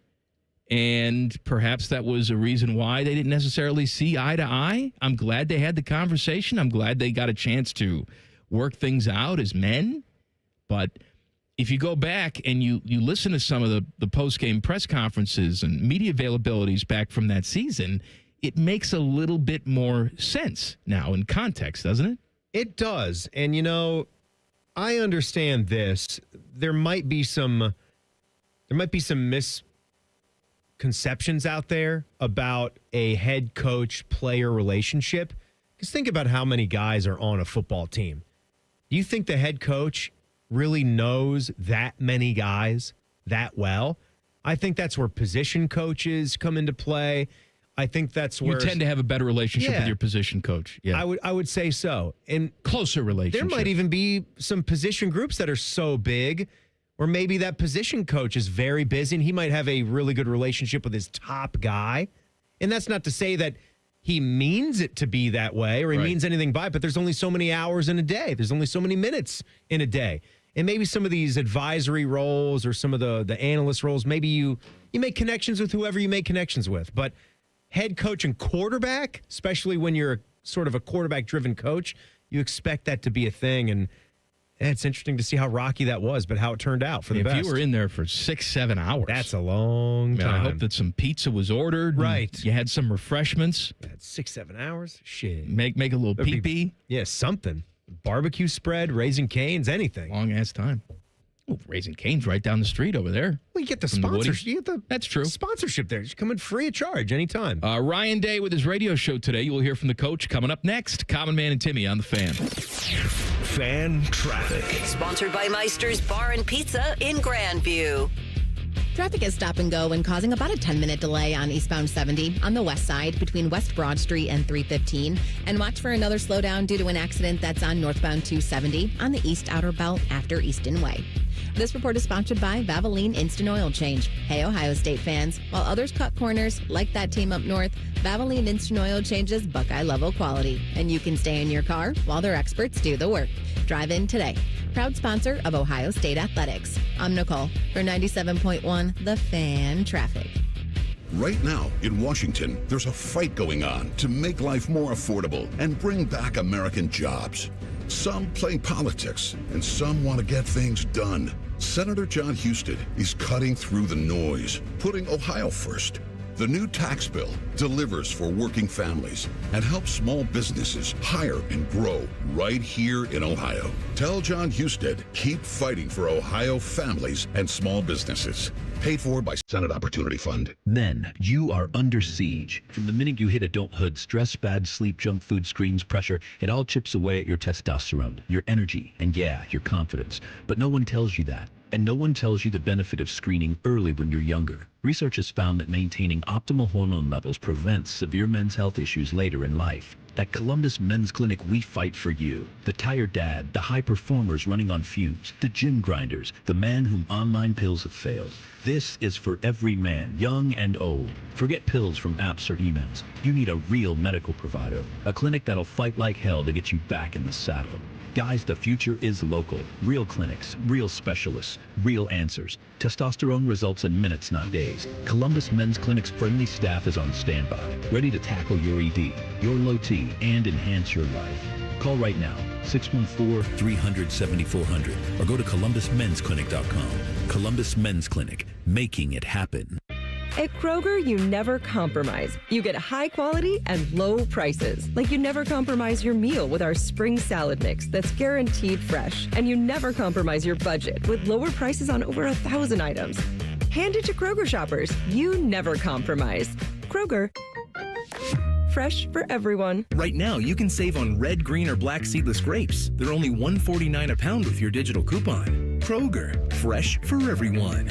And perhaps that was a reason why they didn't necessarily see eye to eye. I'm glad they had the conversation. I'm glad they got a chance to work things out as men. But if you go back and you listen to some of the post-game press conferences and media availabilities back from that season, it makes a little bit more sense now in context, doesn't it? It does. And, I understand this. There might be some misconceptions out there about a head coach-player relationship. Just think about how many guys are on a football team. Do you think the head coach really knows that many guys that well? I think that's where position coaches come into play. I think that's where you tend to have a better relationship with your position coach. Yeah, I would say so. And closer relationship. There might even be some position groups that are so big, or maybe that position coach is very busy and he might have a really good relationship with his top guy. And that's not to say that he means it to be that way or he means anything by it, but there's only so many hours in a day. There's only so many minutes in a day. And maybe some of these advisory roles or some of the analyst roles, maybe you make connections with whoever you make connections with. But head coach and quarterback, especially when you're sort of a quarterback-driven coach, you expect that to be a thing. And it's interesting to see how rocky that was, but how it turned out for the best. If you were in there for 6-7 hours. That's a long time. I hope that some pizza was ordered. Right. You had some refreshments. That's 6-7 hours? Shit. Make a little pee-pee. Yeah, something. Barbecue spread, Raising Cane's, anything. Long-ass time. Oh, Raising Cane's right down the street over there. Well, you get the sponsorship. That's true. Sponsorship there. Just come in free of charge anytime. Ryan Day with his radio show today. You will hear from the coach coming up next. Common Man and Timmy on the Fan. Fan traffic. Sponsored by Meister's Bar and Pizza in Grandview. Traffic is stop and go and causing about a 10-minute delay on eastbound 70 on the west side between West Broad Street and 315. And watch for another slowdown due to an accident that's on northbound 270 on the east outer belt after Easton Way. This report is sponsored by Valvoline Instant Oil Change. Hey, Ohio State fans, while others cut corners like that team up north, Valvoline Instant Oil changes Buckeye level quality. And you can stay in your car while their experts do the work. Drive in today. Proud sponsor of Ohio State Athletics. I'm Nicole for 97.1 The Fan Traffic. Right now in Washington, there's a fight going on to make life more affordable and bring back American jobs. Some play politics, and some want to get things done. Senator John Husted is cutting through the noise, putting Ohio first. The new tax bill delivers for working families and helps small businesses hire and grow right here in Ohio. Tell John Husted, keep fighting for Ohio families and small businesses. Paid for by Senate Opportunity Fund. Then you are under siege. From the minute you hit adulthood, stress, bad sleep, junk food, screens, pressure, it all chips away at your testosterone, your energy, and yeah, your confidence. But no one tells you that. And no one tells you the benefit of screening early when you're younger. Research has found that maintaining optimal hormone levels prevents severe men's health issues later in life. At Columbus Men's Clinic, we fight for you. The tired dad, the high performers running on fumes, the gym grinders, the man whom online pills have failed. This is for every man, young and old. Forget pills from apps or emails. You need a real medical provider. A clinic that'll fight like hell to get you back in the saddle. Guys, the future is local. Real clinics, real specialists, real answers. Testosterone results in minutes, not days. Columbus Men's Clinic's friendly staff is on standby, ready to tackle your ED, your low T, and enhance your life. Call right now, 614-300-7400, or go to columbusmensclinic.com. Columbus Men's Clinic, making it happen. At Kroger, you never compromise. You get high quality and low prices. Like you never compromise your meal with our spring salad mix that's guaranteed fresh. And you never compromise your budget with lower prices on over 1,000 items. Hand it to Kroger shoppers. You never compromise. Kroger. Fresh for everyone. Right now, you can save on red, green, or black seedless grapes. They're only $1.49 a pound with your digital coupon. Kroger. Fresh for everyone.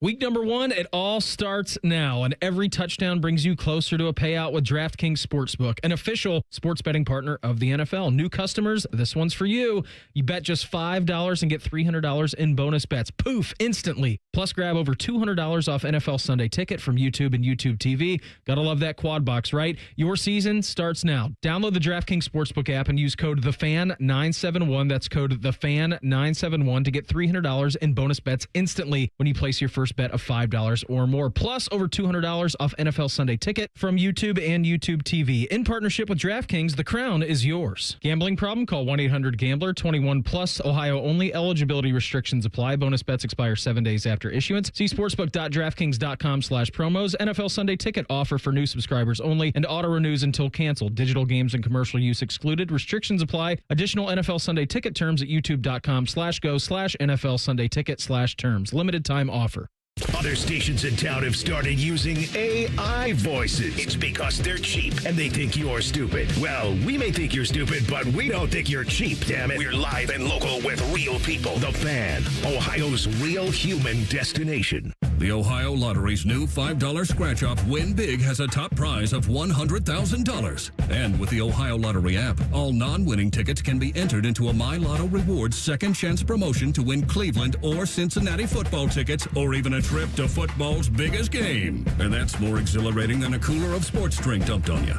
Week number 1, it all starts now, and every touchdown brings you closer to a payout with DraftKings Sportsbook, an official sports betting partner of the NFL. New customers, this one's for you. You bet just $5 and get $300 in bonus bets. Poof, instantly. Plus, grab over $200 off NFL Sunday Ticket from YouTube and YouTube TV. Gotta love that quad box, right? Your season starts now. Download the DraftKings Sportsbook app and use code THEFAN971. That's code THEFAN971 to get $300 in bonus bets instantly when you place your first bet of $5 or more, plus over $200 off NFL Sunday Ticket from YouTube and YouTube TV. In partnership with DraftKings, the crown is yours. Gambling problem? Call 1-800-GAMBLER. 21 plus. Ohio only. Eligibility restrictions apply. Bonus bets expire 7 days after issuance. See sportsbook.draftkings.com/promos. NFL Sunday Ticket offer for new subscribers only and auto renews until canceled. Digital games and commercial use excluded. Restrictions apply. Additional NFL Sunday Ticket terms at youtube.com/go/NFL Sunday Ticket/terms. Limited time offer. Other stations in town have started using AI voices. It's because they're cheap and they think you're stupid. Well, we may think you're stupid, but we don't think you're cheap, damn it. We're live and local with real people. The Fan, Ohio's real human destination. The Ohio Lottery's new $5 scratch-off Win Big has a top prize of $100,000. And with the Ohio Lottery app, all non-winning tickets can be entered into a My Lotto Rewards second chance promotion to win Cleveland or Cincinnati football tickets or even a trip to football's biggest game. And that's more exhilarating than a cooler of sports drink dumped on you.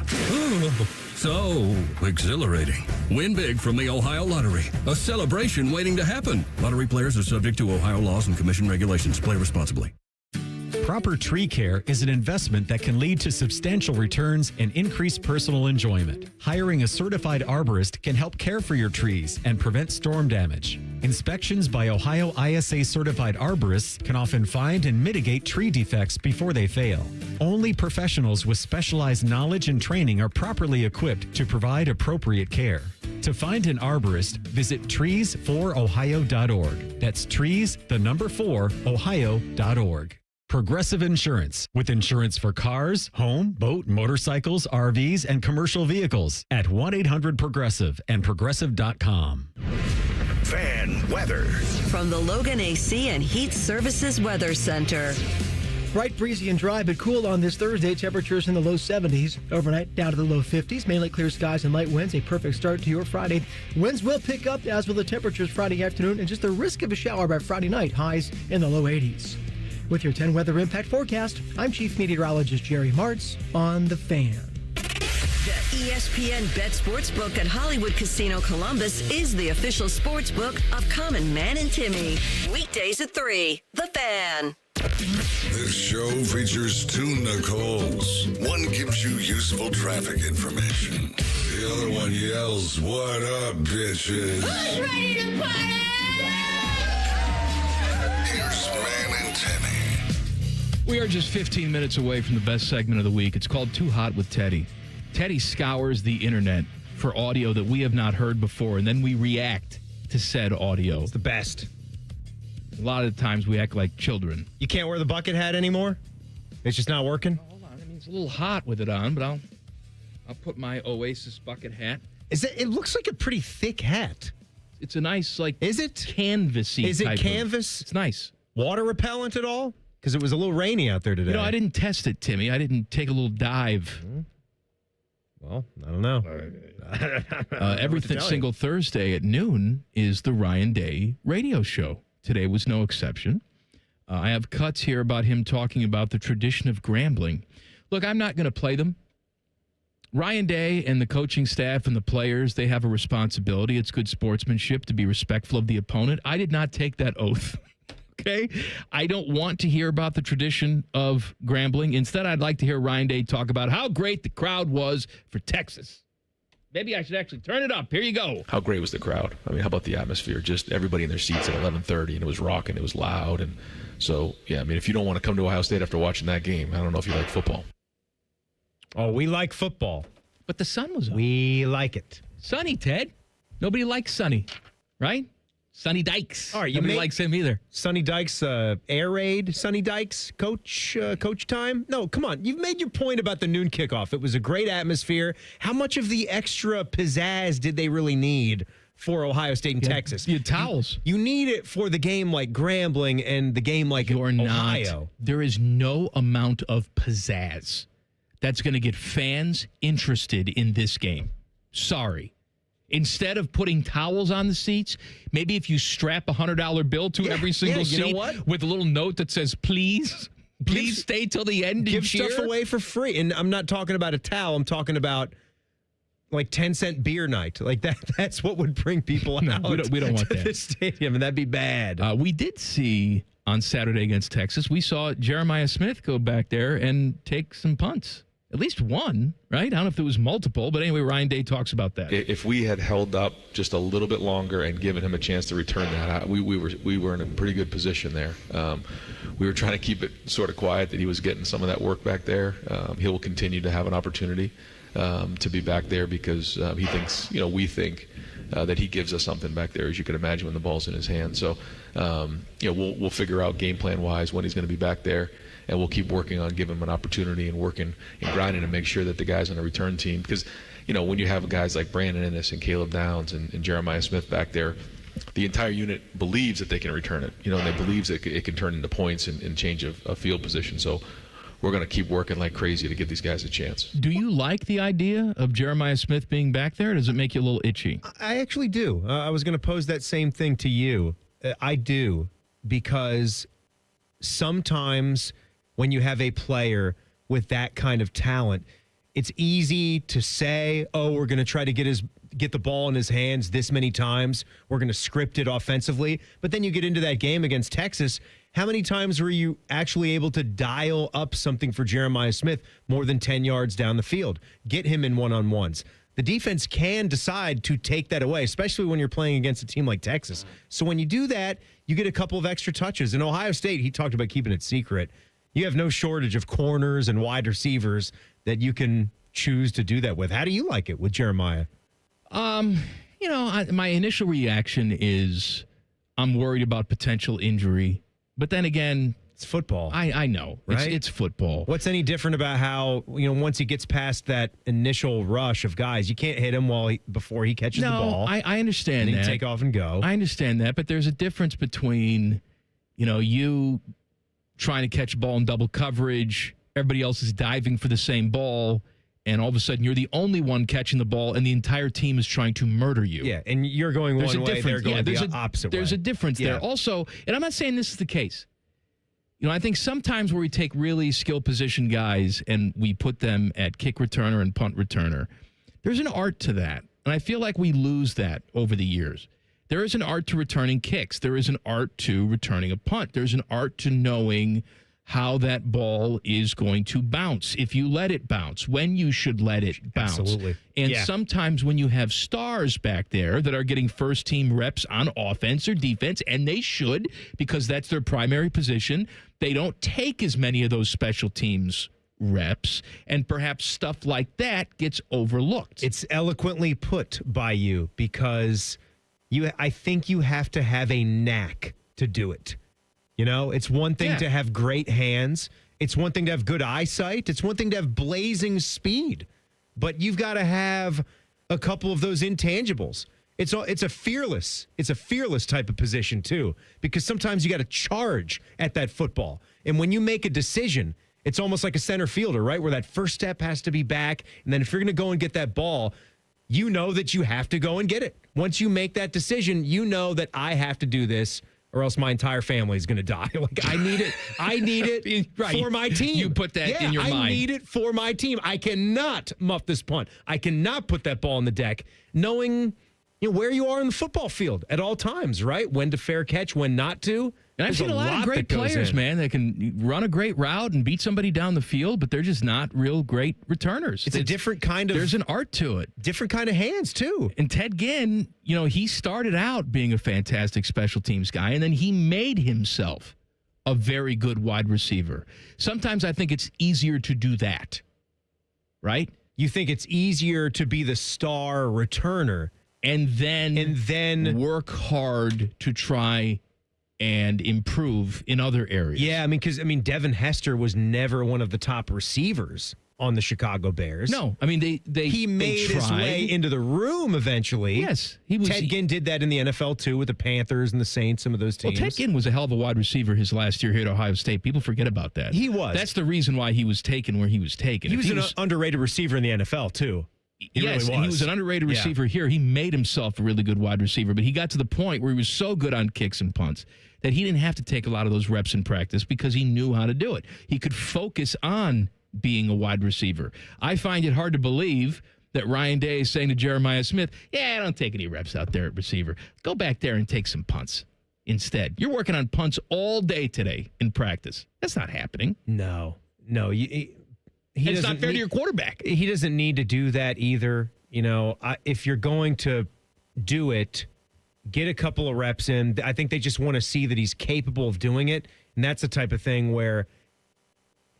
So exhilarating. Win big from the Ohio Lottery. A celebration waiting to happen. Lottery players are subject to Ohio laws and commission regulations. Play responsibly. Proper tree care is an investment that can lead to substantial returns and increased personal enjoyment. Hiring a certified arborist can help care for your trees and prevent storm damage. Inspections by Ohio ISA certified arborists can often find and mitigate tree defects before they fail. Only professionals with specialized knowledge and training are properly equipped to provide appropriate care. To find an arborist, visit trees4ohio.org. That's trees, the number 4, ohio.org. Progressive Insurance, with insurance for cars, home, boat, motorcycles, RVs, and commercial vehicles at 1-800-PROGRESSIVE and progressive.com. Fan weather. From the Logan AC and Heat Services Weather Center. Bright, breezy, and dry, but cool on this Thursday. Temperatures in the low 70s. Overnight, down to the low 50s. Mainly clear skies and light winds. A perfect start to your Friday. Winds will pick up, as will the temperatures Friday afternoon, and just the risk of a shower by Friday night. Highs in the low 80s. With your 10 weather impact forecast, I'm Chief Meteorologist Jerry Martz on The Fan. The ESPN Bet Sportsbook at Hollywood Casino Columbus is the official sportsbook of Common Man and Timmy. Weekdays at 3. The Fan. This show features two Nicoles. One gives you useful traffic information. The other one yells, "What up, bitches?" Who's ready to party? Here's Man and Timmy. We are just 15 minutes away from the best segment of the week. It's called Too Hot with Teddy. Teddy scours the internet for audio that we have not heard before, and then we react to said audio. It's the best. A lot of the times we act like children. You can't wear the bucket hat anymore? It's just not working? Hold on. I mean, it's a little hot with it on, but I'll put my Oasis bucket hat. It looks like a pretty thick hat. It's a nice, is it canvasy? Is it canvas? It's nice. Water repellent at all? Because it was a little rainy out there today. I didn't test it, Timmy. I didn't take a little dive. Well, I don't know. Every single Thursday at noon is the Ryan Day radio show. Today was no exception. I have cuts here about him talking about the tradition of grambling. Look, I'm not going to play them. Ryan Day and the coaching staff and the players, they have a responsibility. It's good sportsmanship to be respectful of the opponent. I did not take that oath. Okay? I don't want to hear about the tradition of grambling. Instead, I'd like to hear Ryan Day talk about how great the crowd was for Texas. Maybe I should actually turn it up. Here you go. How great was the crowd? I mean, how about the atmosphere? Just everybody in their seats at 11:30, and it was rocking. It was loud. And so, yeah, I mean, if you don't want to come to Ohio State after watching that game, I don't know if you like football. Oh, we like football. But the sun was up. We like it. Sunny, Ted. Nobody likes Sunny, right? Sonny Dykes. All right, Nobody likes him either. Sonny Dykes, air raid, Sonny Dykes, coach time. No, come on. You've made your point about the noon kickoff. It was a great atmosphere. How much of the extra pizzazz did they really need for Ohio State and Texas? You had towels. You need it for the game like Grambling and the game like Ohio. There is no amount of pizzazz that's going to get fans interested in this game. Sorry. Instead of putting towels on the seats, maybe if you strap a $100 bill to every single seat with a little note that says, please stay till the end and give cheer. Stuff away for free. And I'm not talking about a towel. I'm talking about like 10-cent beer night. Like that's what would bring people out. We don't want to that. The stadium, and that'd be bad. We did see on Saturday against Texas, we saw Jeremiah Smith go back there and take some punts. At least one, right? I don't know if it was multiple, but anyway, Ryan Day talks about that. If we had held up just a little bit longer and given him a chance to return that, we were in a pretty good position there. We were trying to keep it sort of quiet that he was getting some of that work back there. He will continue to have an opportunity to be back there because he thinks, we think that he gives us something back there, as you can imagine, when the ball's in his hand. So, we'll figure out game plan wise when he's going to be back there, and we'll keep working on giving him an opportunity and working and grinding to make sure that the guys on the return team, because when you have guys like Brandon Ennis and Caleb Downs and Jeremiah Smith back there, the entire unit believes that they can return it. And they believe that it can turn into points and change a field position. So we're going to keep working like crazy to give these guys a chance. Do you like the idea of Jeremiah Smith being back there? Or does it make you a little itchy? I actually do. I was going to pose that same thing to you. I do, because sometimes when you have a player with that kind of talent, it's easy to say, oh, we're going to try to get the ball in his hands this many times. We're going to script it offensively. But then you get into that game against Texas. How many times were you actually able to dial up something for Jeremiah Smith more than 10 yards down the field? Get him in one-on-ones. The defense can decide to take that away, especially when you're playing against a team like Texas. So when you do that, you get a couple of extra touches. In Ohio State, he talked about keeping it secret. You have no shortage of corners and wide receivers that you can choose to do that with. How do you like it with Jeremiah? My initial reaction is I'm worried about potential injury. But then again, it's football. I know. Right? It's football. What's any different about how, once he gets past that initial rush of guys, you can't hit him before he catches the ball. I understand and that. You take off and go. I understand that, but there's a difference between, you trying to catch a ball in double coverage, everybody else is diving for the same ball, and all of a sudden you're the only one catching the ball and the entire team is trying to murder you. Yeah, and you're going one way, they're going the opposite way. There's a difference there. Also, and I'm not saying this is the case. I think sometimes where we take really skilled position guys and we put them at kick returner and punt returner, there's an art to that. And I feel like we lose that over the years. There is an art to returning kicks. There is an art to returning a punt. There's an art to knowing how that ball is going to bounce, if you let it bounce, when you should let it bounce. Absolutely. And sometimes when you have stars back there that are getting first-team reps on offense or defense, and they should, because that's their primary position, they don't take as many of those special teams reps, and perhaps stuff like that gets overlooked. It's eloquently put by you, because I think you have to have a knack to do it. It's one thing to have great hands. It's one thing to have good eyesight. It's one thing to have blazing speed. But you've got to have a couple of those intangibles. It's a fearless type of position too, because sometimes you got to charge at that football. And when you make a decision, it's almost like a center fielder, right? Where that first step has to be back, and then if you're going to go and get that ball, you know that you have to go and get it. Once you make that decision, you know that I have to do this, or else my entire family is going to die. I need it right. for my team. You put that in your mind. I need it for my team. I cannot muff this punt. I cannot put that ball on the deck, knowing where you are in the football field at all times, right? When to fair catch, when not to. And I've seen a lot of great players, man, that can run a great route and beat somebody down the field, but they're just not real great returners. It's a different kind of... There's an art to it. Different kind of hands, too. And Ted Ginn, he started out being a fantastic special teams guy, and then he made himself a very good wide receiver. Sometimes I think it's easier to do that, right? You think it's easier to be the star returner and then work hard to try and improve in other areas. Yeah, because Devin Hester was never one of the top receivers on the Chicago Bears. No, he made his way into the room eventually. Yes, Ted Ginn did that in the NFL too, with the Panthers and the Saints, some of those teams. Well, Ted Ginn was a hell of a wide receiver his last year here at Ohio State. People forget about that. He was. That's the reason why he was taken where he was taken. He was an underrated receiver in the NFL too. Yes, and he was an underrated receiver here. He made himself a really good wide receiver, but he got to the point where he was so good on kicks and punts that he didn't have to take a lot of those reps in practice because he knew how to do it. He could focus on being a wide receiver. I find it hard to believe that Ryan Day is saying to Jeremiah Smith, I don't take any reps out there at receiver. Go back there and take some punts instead. You're working on punts all day today in practice. That's not happening. No. It's not fair to your quarterback. He doesn't need to do that either. If you're going to do it, get a couple of reps in. I think they just want to see that he's capable of doing it. And that's the type of thing where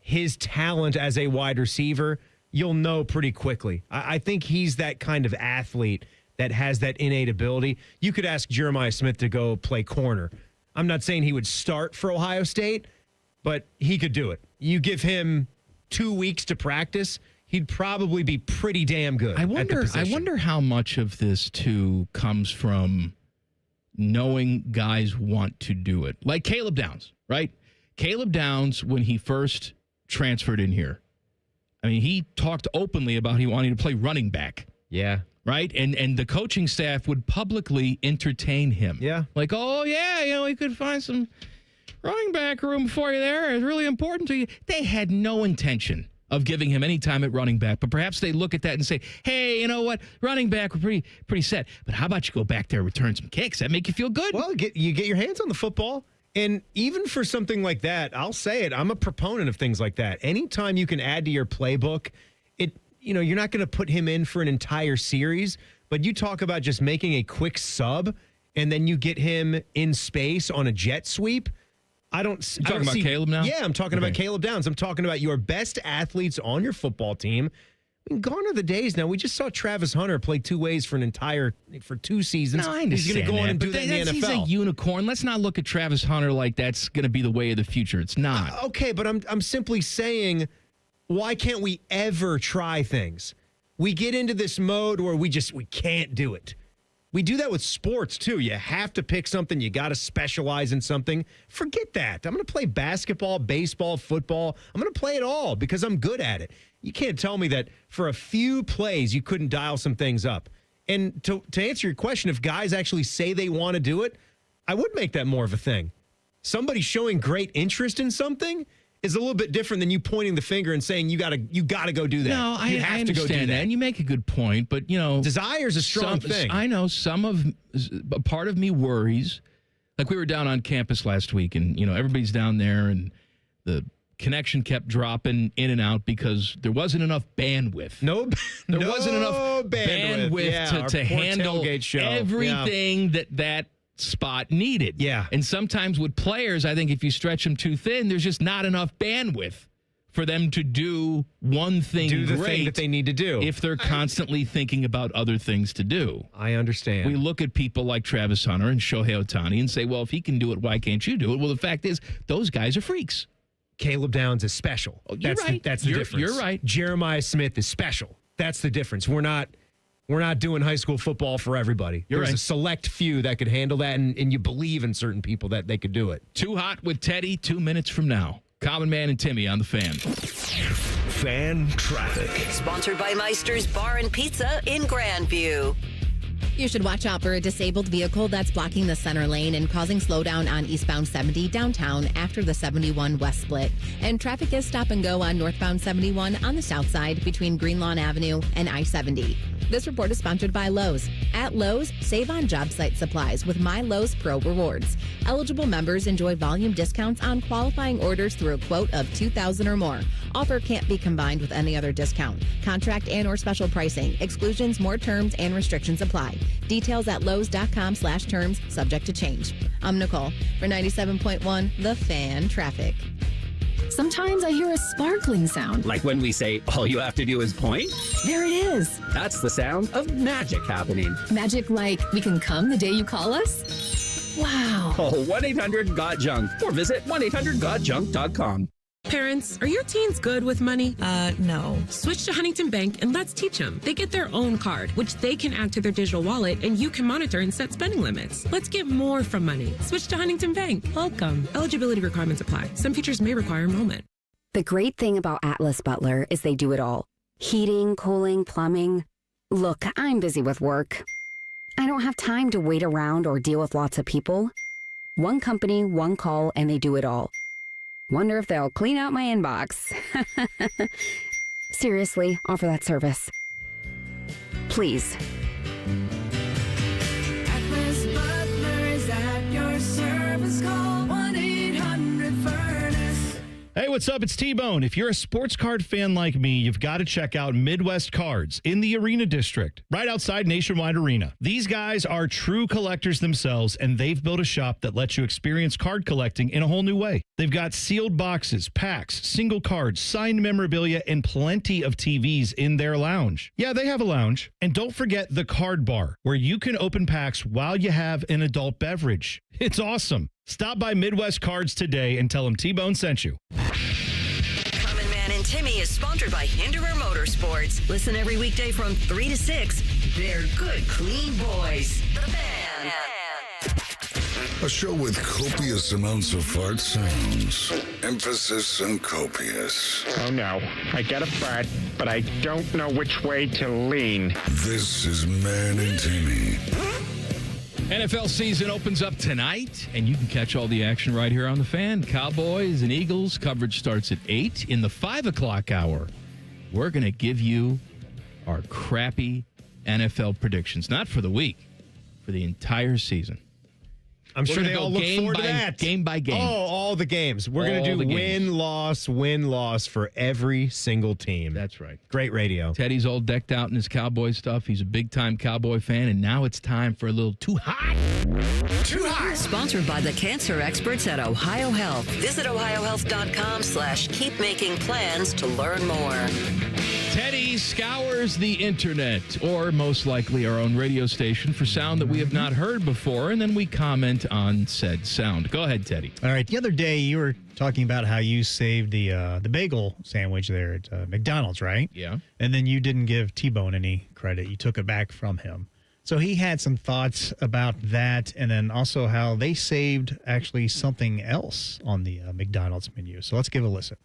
his talent as a wide receiver, you'll know pretty quickly. I think he's that kind of athlete that has that innate ability. You could ask Jeremiah Smith to go play corner. I'm not saying he would start for Ohio State, but he could do it. You give him 2 weeks to practice, he'd probably be pretty damn good. I at the position. wonder how much of this too comes from knowing guys want to do it. Like Caleb Downs, right? Caleb Downs, when he first transferred in here, I mean, he talked openly about he wanted to play running back. Yeah. Right? And the coaching staff would publicly entertain him. Yeah. Like, oh, yeah, we could find some running back room for you there. It's really important to you. They had no intention of giving him any time at running back, but perhaps they look at that and say, hey, you know what? Running back, we're pretty set. But how about you go back there and return some kicks? That make you feel good? Well, you get your hands on the football. And even for something like that, I'll say it, I'm a proponent of things like that. Anytime you can add to your playbook, you're not going to put him in for an entire series, but you talk about just making a quick sub and then you get him in space on a jet sweep. You're talking about Caleb now? Yeah, I'm talking about Caleb Downs. I'm talking about your best athletes on your football team. I mean, gone are the days now. We just saw Travis Hunter play two ways for 2 seasons. No, I understand. He's going to go on and do that in the NFL. He's a unicorn. Let's not look at Travis Hunter like that's going to be the way of the future. It's not. Okay, but I'm simply saying, why can't we ever try things? We get into this mode where we can't do it. We do that with sports, too. You have to pick something. You got to specialize in something. Forget that. I'm going to play basketball, baseball, football. I'm going to play it all because I'm good at it. You can't tell me that for a few plays you couldn't dial some things up. And to answer your question, if guys actually say they want to do it, I would make that more of a thing. Somebody showing great interest in something is a little bit different than you pointing the finger and saying you got to go do that. No, I have understand to go do that. And you make a good point, but desire is a strong thing. I know a part of me worries. Like we were down on campus last week, and everybody's down there, and the connection kept dropping in and out because there wasn't enough bandwidth. There wasn't enough bandwidth to handle everything that spot needed. Yeah. And sometimes with players, I think if you stretch them too thin, there's just not enough bandwidth for them to do one thing thing that they need to do. If they're constantly thinking about other things to do. I understand. We look at people like Travis Hunter and Shohei Ohtani and say, well, if he can do it, why can't you do it? Well, the fact is, those guys are freaks. Caleb Downs is special. You're right. That's the difference. You're right. Jeremiah Smith is special. That's the difference. We're not doing high school football for everybody. There's a select few that could handle that, and you believe in certain people that they could do it. Too Hot with Teddy, 2 minutes from now. Common Man and Timmy on the Fan. Fan Traffic. Sponsored by Meister's Bar and Pizza in Grandview. You should watch out for a disabled vehicle that's blocking the center lane and causing slowdown on eastbound 70 downtown after the 71 west split. And traffic is stop and go on northbound 71 on the south side between Greenlawn Avenue and I-70. This report is sponsored by Lowe's. At Lowe's, save on job site supplies with My Lowe's Pro Rewards. Eligible members enjoy volume discounts on qualifying orders through a quote of $2,000 or more. Offer can't be combined with any other discount. Contract and or special pricing. Exclusions, more terms, and restrictions apply. Details at lowes.com/terms, subject to change. I'm Nicole for 97.1 The Fan Traffic. Sometimes I hear a sparkling sound. Like when we say, all you have to do is point? There it is. That's the sound of magic happening. Magic like we can come the day you call us? Wow. Call 1-800-GOT-JUNK or visit 1-800-GOT-JUNK.com. Parents, are your teens good with money? No. Switch to Huntington Bank and let's teach them. They get their own card, which they can add to their digital wallet, and you can monitor and set spending limits. Let's get more from money. Switch to Huntington Bank. Welcome. Eligibility requirements apply. Some features may require enrollment. The great thing about Atlas Butler is they do it all. Heating, cooling, plumbing. Look, I'm busy with work. I don't have time to wait around or deal with lots of people. One company, one call, and they do it all. Wonder if they'll clean out my inbox. Seriously, offer that service. Please. Atlas Butler is at your service. Call 1-800-FURNACE. Hey, what's up? It's T-Bone. If you're a sports card fan like me, you've got to check out Midwest Cards in the Arena District, right outside Nationwide Arena. These guys are true collectors themselves, and they've built a shop that lets you experience card collecting in a whole new way. They've got sealed boxes, packs, single cards, signed memorabilia, and plenty of TVs in their lounge. Yeah, they have a lounge. And don't forget the card bar, where you can open packs while you have an adult beverage. It's awesome. Stop by Midwest Cards today and tell them T-Bone sent you. Common Man and Timmy is sponsored by Hinderer Motorsports. Listen every weekday from 3 to 6. They're good, clean boys. The Fan. A show with copious amounts of fart sounds. Emphasis on copious. Oh no, I get a fart, but I don't know which way to lean. This is Man and Timmy. NFL season opens up tonight, and you can catch all the action right here on The Fan. Cowboys and Eagles coverage starts at 8. In the 5 o'clock hour, we're going to give you our crappy NFL predictions. Not for the week, for the entire season. I'm sure they all look forward to that. Game by game. Oh, all the games. We're going to do win-loss for every single team. That's right. Great radio. Teddy's all decked out in his Cowboy stuff. He's a big-time Cowboy fan, and now it's time for a little Too Hot. Too Hot. Sponsored by the cancer experts at Ohio Health. Visit ohiohealth.com/keep-making-plans to learn more. Teddy scours the internet, or most likely our own radio station, for sound that we have not heard before, and then we comment on said sound. Go ahead, Teddy. All right. The other day, you were talking about how you saved the bagel sandwich there at McDonald's, right? Yeah. And then you didn't give T-Bone any credit. You took it back from him. So he had some thoughts about that, and then also how they saved actually something else on the McDonald's menu. So let's give a listen.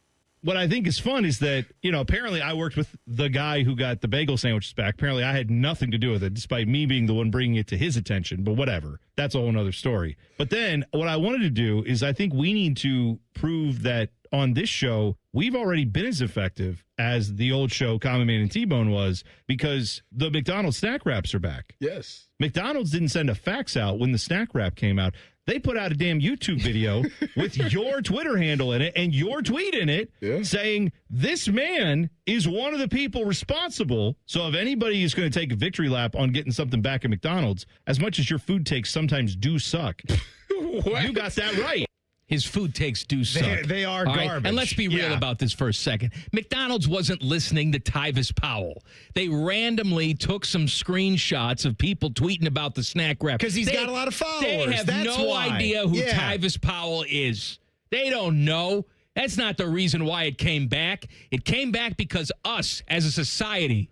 What I think is fun is that, apparently I worked with the guy who got the bagel sandwiches back. Apparently I had nothing to do with it, despite me being the one bringing it to his attention. But whatever. That's a whole other story. But then what I wanted to do is I think we need to prove that on this show, we've already been as effective as the old show Common Man and T-Bone was, because the McDonald's snack wraps are back. Yes. McDonald's didn't send a fax out when the snack wrap came out. They put out a damn YouTube video with your Twitter handle in it and your tweet in it saying this man is one of the people responsible. So if anybody is going to take a victory lap on getting something back at McDonald's, as much as your food takes sometimes do suck, you got that right. His food takes do suck. They are all garbage. Right? And let's be real about this for a second. McDonald's wasn't listening to Tyvis Powell. They randomly took some screenshots of people tweeting about the snack wrap. Because he's got a lot of followers. They have idea who Tyvis Powell is. They don't know. That's not the reason why it came back. It came back because us, as a society,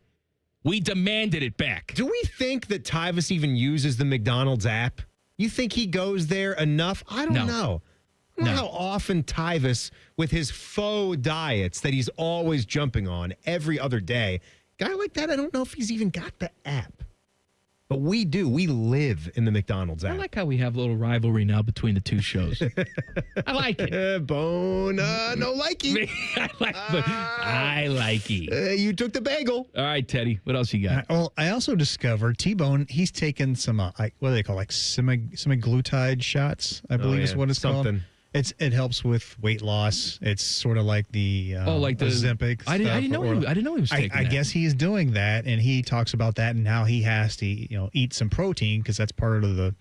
we demanded it back. Do we think that Tyvis even uses the McDonald's app? You think he goes there enough? I don't know. I don't know how often Tyvis, with his faux diets that he's always jumping on every other day, guy like that, I don't know if he's even got the app. But we do. We live in the McDonald's app. I like how we have a little rivalry now between the two shows. I like it. Bone, no likey. I likey. You took the bagel. All right, Teddy. What else you got? Well, I also discovered T-Bone, he's taken some, what do they call, like semaglutide shots, I believe is what it's called. It helps with weight loss. It's sort of like the Ozempic. I didn't know he was taking I that. guess he is doing that, and he talks about that and how he has to eat some protein, because that's part of the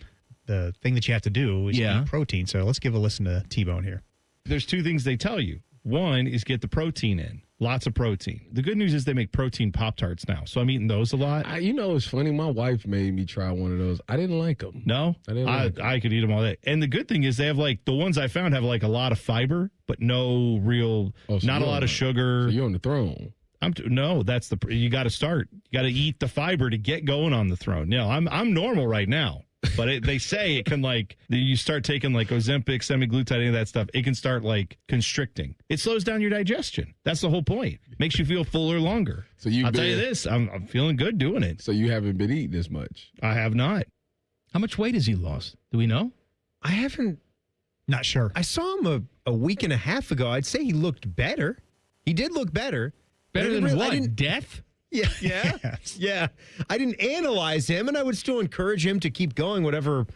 thing that you have to do is eat protein. So let's give a listen to T-Bone here. There's two things they tell you. One is get the protein in. Lots of protein. The good news is they make protein Pop-Tarts now, so I'm eating those a lot. It's funny. My wife made me try one of those. I didn't like them. No? I could eat them all day. And the good thing is they have, the ones I found have, a lot of fiber, but no real, not a lot of sugar. So you're on the throne. No, that's you got to start. You got to eat the fiber to get going on the throne. No, I'm normal right now. But they say it can, you start taking, Ozempic, semaglutide, any of that stuff, it can start, constricting. It slows down your digestion. That's the whole point. Makes you feel fuller longer. So I'll tell you this, I'm feeling good doing it. So you haven't been eating as much? I have not. How much weight has he lost? Do we know? I haven't. Not sure. I saw him a week and a half ago. I'd say he looked better. He did look better. Better than what? Death? Yeah. I didn't analyze him, and I would still encourage him to keep going whatever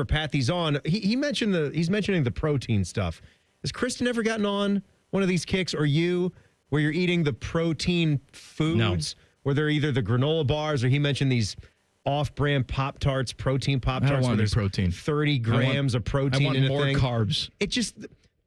path he's on. He's mentioning the protein stuff. Has Kristen ever gotten on one of these kicks, or you, where you're eating the protein foods, where they're either the granola bars, or he mentioned these off-brand Pop-Tarts, protein Pop-Tarts. I don't want where any protein. 30 grams of protein in a thing. I want more carbs. It just,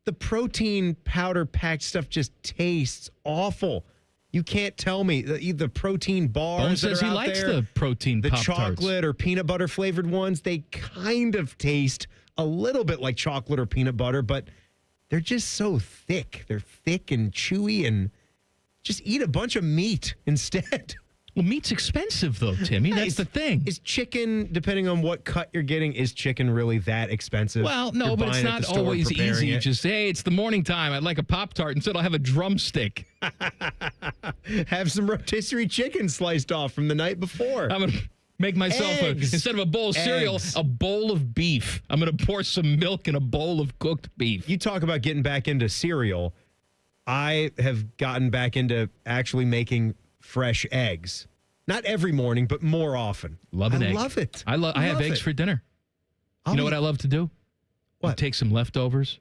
the protein powder-packed stuff just tastes awful. You can't tell me the protein bars Bone that says are he out likes there, the protein the Pop-Tarts. chocolate or peanut butter flavored ones, they kind of taste a little bit like chocolate or peanut butter, but they're just so thick. They're thick and chewy, and just eat a bunch of meat instead. Well, meat's expensive, though, Timmy. That's the thing. Is chicken, depending on what cut you're getting, is chicken really that expensive? Well, no, You're but it's buying at not the store and always preparing easy. it. Just, hey, it's the morning time. I'd like a Pop-Tart. Instead, I'll have a drumstick. Have some rotisserie chicken sliced off from the night before. I'm going to make myself, instead of a bowl of cereal, a bowl of beef. I'm going to pour some milk in a bowl of cooked beef. You talk about getting back into cereal. I have gotten back into actually making fresh eggs. Not every morning, but more often. Love an egg. I love it. I have eggs for dinner. You know what I love to do? What? You take some leftovers,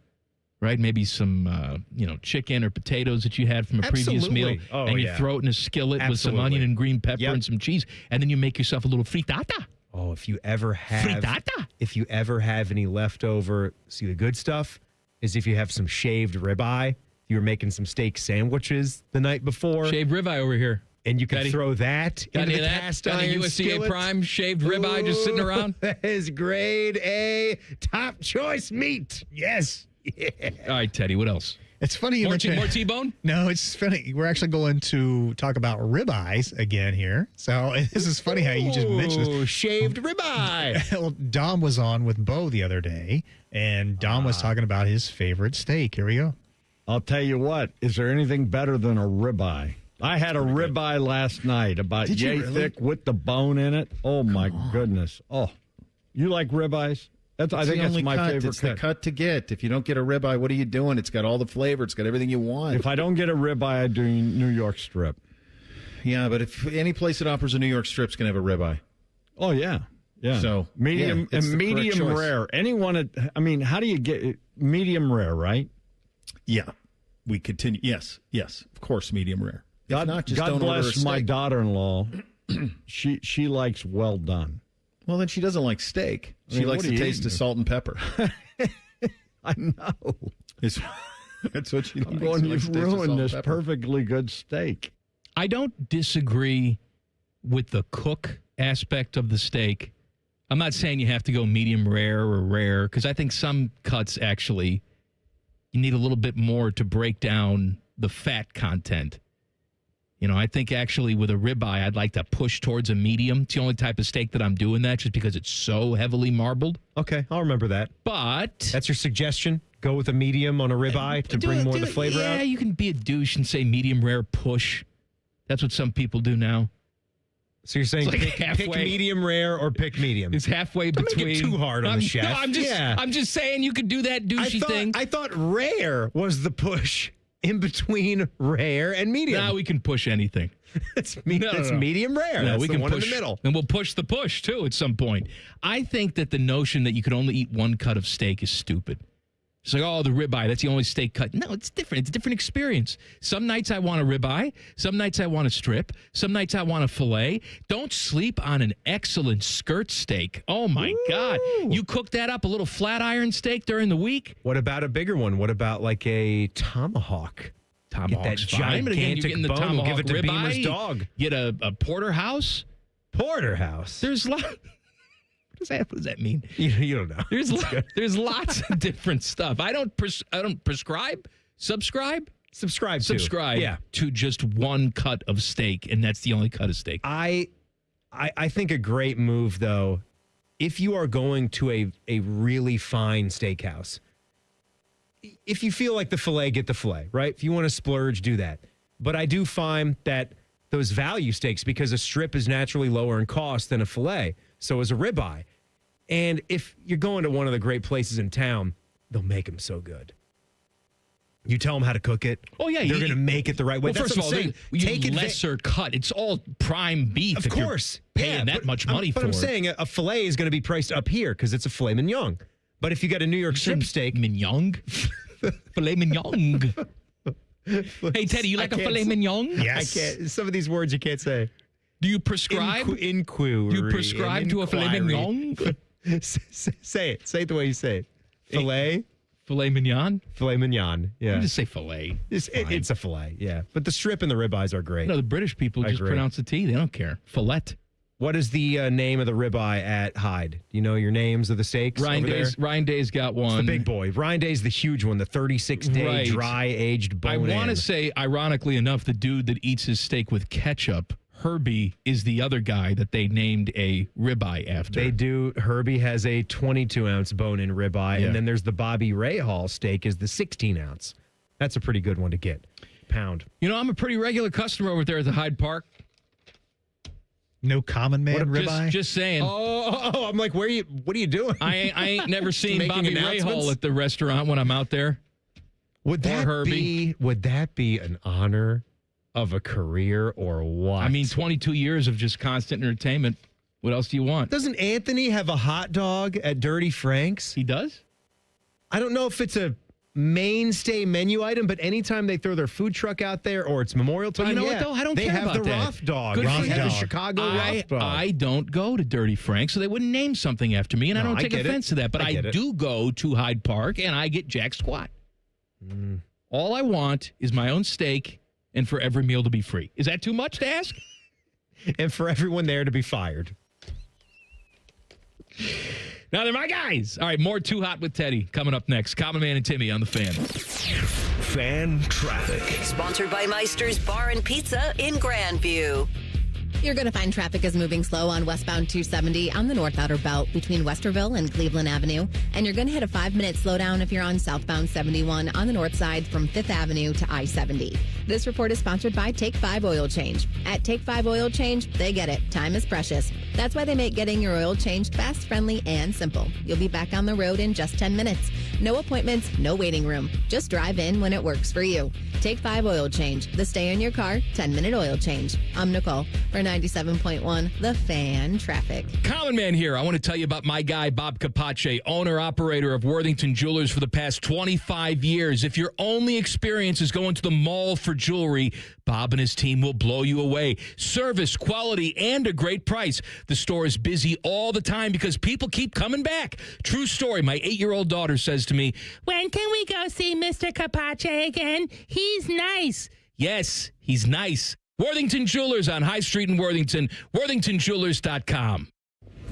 right? Maybe some, chicken or potatoes that you had from a previous meal, Oh, and you yeah. throw it in a skillet with some Absolutely. onion and green pepper Yep. and some cheese, and then you make yourself a little frittata. Oh, if you ever have Frittata. any leftover, see, the good stuff is if you have some shaved ribeye. You were making some steak sandwiches the night before. Shaved ribeye over here. And you can Got throw that Got into any the of that? cast Got iron any USDA skillet. Prime shaved ribeye just sitting around? That is grade A, top choice meat. Yes. Yeah. All right, Teddy, what else? It's funny you More mentioned T-bone? No, it's funny. We're actually going to talk about ribeyes again here. So this is funny how you just mentioned this. Shaved ribeye. Well, Dom was on with Bo the other day, and Dom was talking about his favorite steak. Here we go. I'll tell you what. Is there anything better than a ribeye? I had a ribeye last night, about Did you yay really? thick with the bone in it. Oh, my goodness. Oh, you like ribeyes? I think that's my favorite It's the cut to get. If you don't get a ribeye, what are you doing? It's got all the flavor. It's got everything you want. If I don't get a ribeye, I do New York strip. Yeah, but if any place that offers a New York strip's going to have a ribeye. Oh, yeah. Yeah. So, medium yeah, it's and the correct medium choice. rare. How do you get medium rare, right? Yeah. We continue. Yes. Of course, medium rare. If God, not, just God don't order a bless my steak. daughter-in-law. She likes well done. Well, then she doesn't like steak. I She mean, likes what the are you taste eating? of salt and pepper. I know. That's what she likes. I'm going, She likes you've the taste of salt ruined and this pepper. perfectly good steak. I don't disagree with the cook aspect of the steak. I'm not saying you have to go medium rare or rare, because I think some cuts actually, you need a little bit more to break down the fat content. I think actually with a ribeye, I'd like to push towards a medium. It's the only type of steak that I'm doing that, just because it's so heavily marbled. Okay, I'll remember that. But that's your suggestion? Go with a medium on a ribeye to bring more of the flavor out? Yeah, you can be a douche and say medium rare push. That's what some people do now. So you're saying It's like pick halfway. medium rare or pick medium? It's halfway Don't between. make it too hard on the chef. No, I'm just saying you could do that douchey thing. I thought rare was the push in between rare and medium. Now we can push anything. It's medium rare. No, That's we the can one push in the middle. and we'll push the push too at some point. I think that the notion that you could only eat one cut of steak is stupid. It's like, oh, the ribeye, that's the only steak cut. No, it's different. It's a different experience. Some nights I want a ribeye. Some nights I want a strip. Some nights I want a filet. Don't sleep on an excellent skirt steak. Oh, my God. You cook that up, a little flat iron steak during the week. What about a bigger one? What about like a tomahawk? Tomahawk's Get that fine, but again, you're gigantic getting the bone. tomahawk We'll give it to ribeye. Beamer's dog. Get a porterhouse. Porterhouse? There's what does that mean? You don't know. There's lots of different stuff. I don't prescribe. Subscribe Yeah. to just one cut of steak, and that's the only cut of steak. I think a great move, though, if you are going to a really fine steakhouse, if you feel like the filet, get the filet, right? If you want to splurge, do that. But I do find that those value steaks, because a strip is naturally lower in cost than a filet, so is a ribeye. And if you're going to one of the great places in town, they'll make them so good. You tell them how to cook it. Oh, yeah. They're going to make it the right way. Well, That's first of what all, I'm saying. you Take lesser cut. It's all prime beef. Of if you're course. paying that much money but for I'm it. saying a filet is going to be priced up here because it's a filet mignon. But if you got a New York strip steak. Mignon? Filet mignon. Hey, Teddy, you like a filet mignon? Yes. I can't. Some of these words you can't say. Do you prescribe? Inquiry. Do you prescribe to a filet mignon? Say it. Say it the way you say it. Filet. Filet mignon? Filet mignon. Yeah. You just say filet. It's a filet, yeah. But the strip and the ribeyes are great. No, the British people just pronounce the T. They don't care. Fillet. What is the name of the ribeye at Hyde? Do you know your names of the steaks? Ryan Day's got one. It's the big boy. Ryan Day's the huge one, the 36-day dry-aged bone-in. I want to say, ironically enough, the dude that eats his steak with ketchup, Herbie, is the other guy that they named a ribeye after. They do. Herbie has a 22-ounce bone-in ribeye, and then there's the Bobby Rahal steak is the 16-ounce. That's a pretty good one to get. Pound. You know, I'm a pretty regular customer over there at the Hyde Park. No common man ribeye? Just saying. Oh, I'm like, what are you doing? I ain't never seen Bobby Rahal at the restaurant when I'm out there. Would that be an honor of a career or what? I mean, 22 years of just constant entertainment. What else do you want? Doesn't Anthony have a hot dog at Dirty Frank's? He does? I don't know if it's a mainstay menu item, but anytime they throw their food truck out there or it's Memorial time, you know what, though? I don't they care have about the that. Roth dog. Good They for have you. the Chicago Roth dog. I don't go to Dirty Frank, so they wouldn't name something after me, and I don't take offense to that. But I do go to Hyde Park, and I get Jack Squat. All I want is my own steak and for every meal to be free. Is that too much to ask? And for everyone there to be fired. Now they're my guys. All right, more Too Hot with Teddy coming up next. Common Man and Timmy on the Fan. Fan traffic. Sponsored by Meister's Bar and Pizza in Grandview. You're going to find traffic is moving slow on westbound 270 on the North Outer Belt between Westerville and Cleveland Avenue. And you're going to hit a 5-minute slowdown if you're on southbound 71 on the north side from 5th Avenue to I-70. This report is sponsored by Take 5 Oil Change. At Take 5 Oil Change, they get it. Time is precious. That's why they make getting your oil changed fast, friendly, and simple. You'll be back on the road in just 10 minutes. No appointments, no waiting room. Just drive in when it works for you. Take 5 Oil Change. The stay in your car, 10-minute oil change. I'm Nicole for 97.1 The Fan Traffic. Common Man here. I want to tell you about my guy, Bob Capace, owner-operator of Worthington Jewelers for the past 25 years. If your only experience is going to the mall for jewelry, Bob and his team will blow you away. Service, quality, and a great price. The store is busy all the time because people keep coming back. True story. My 8-year-old daughter says to me, "When can we go see Mr. Capace again? He's nice." Yes, he's nice. Worthington Jewelers on High Street in Worthington. WorthingtonJewelers.com.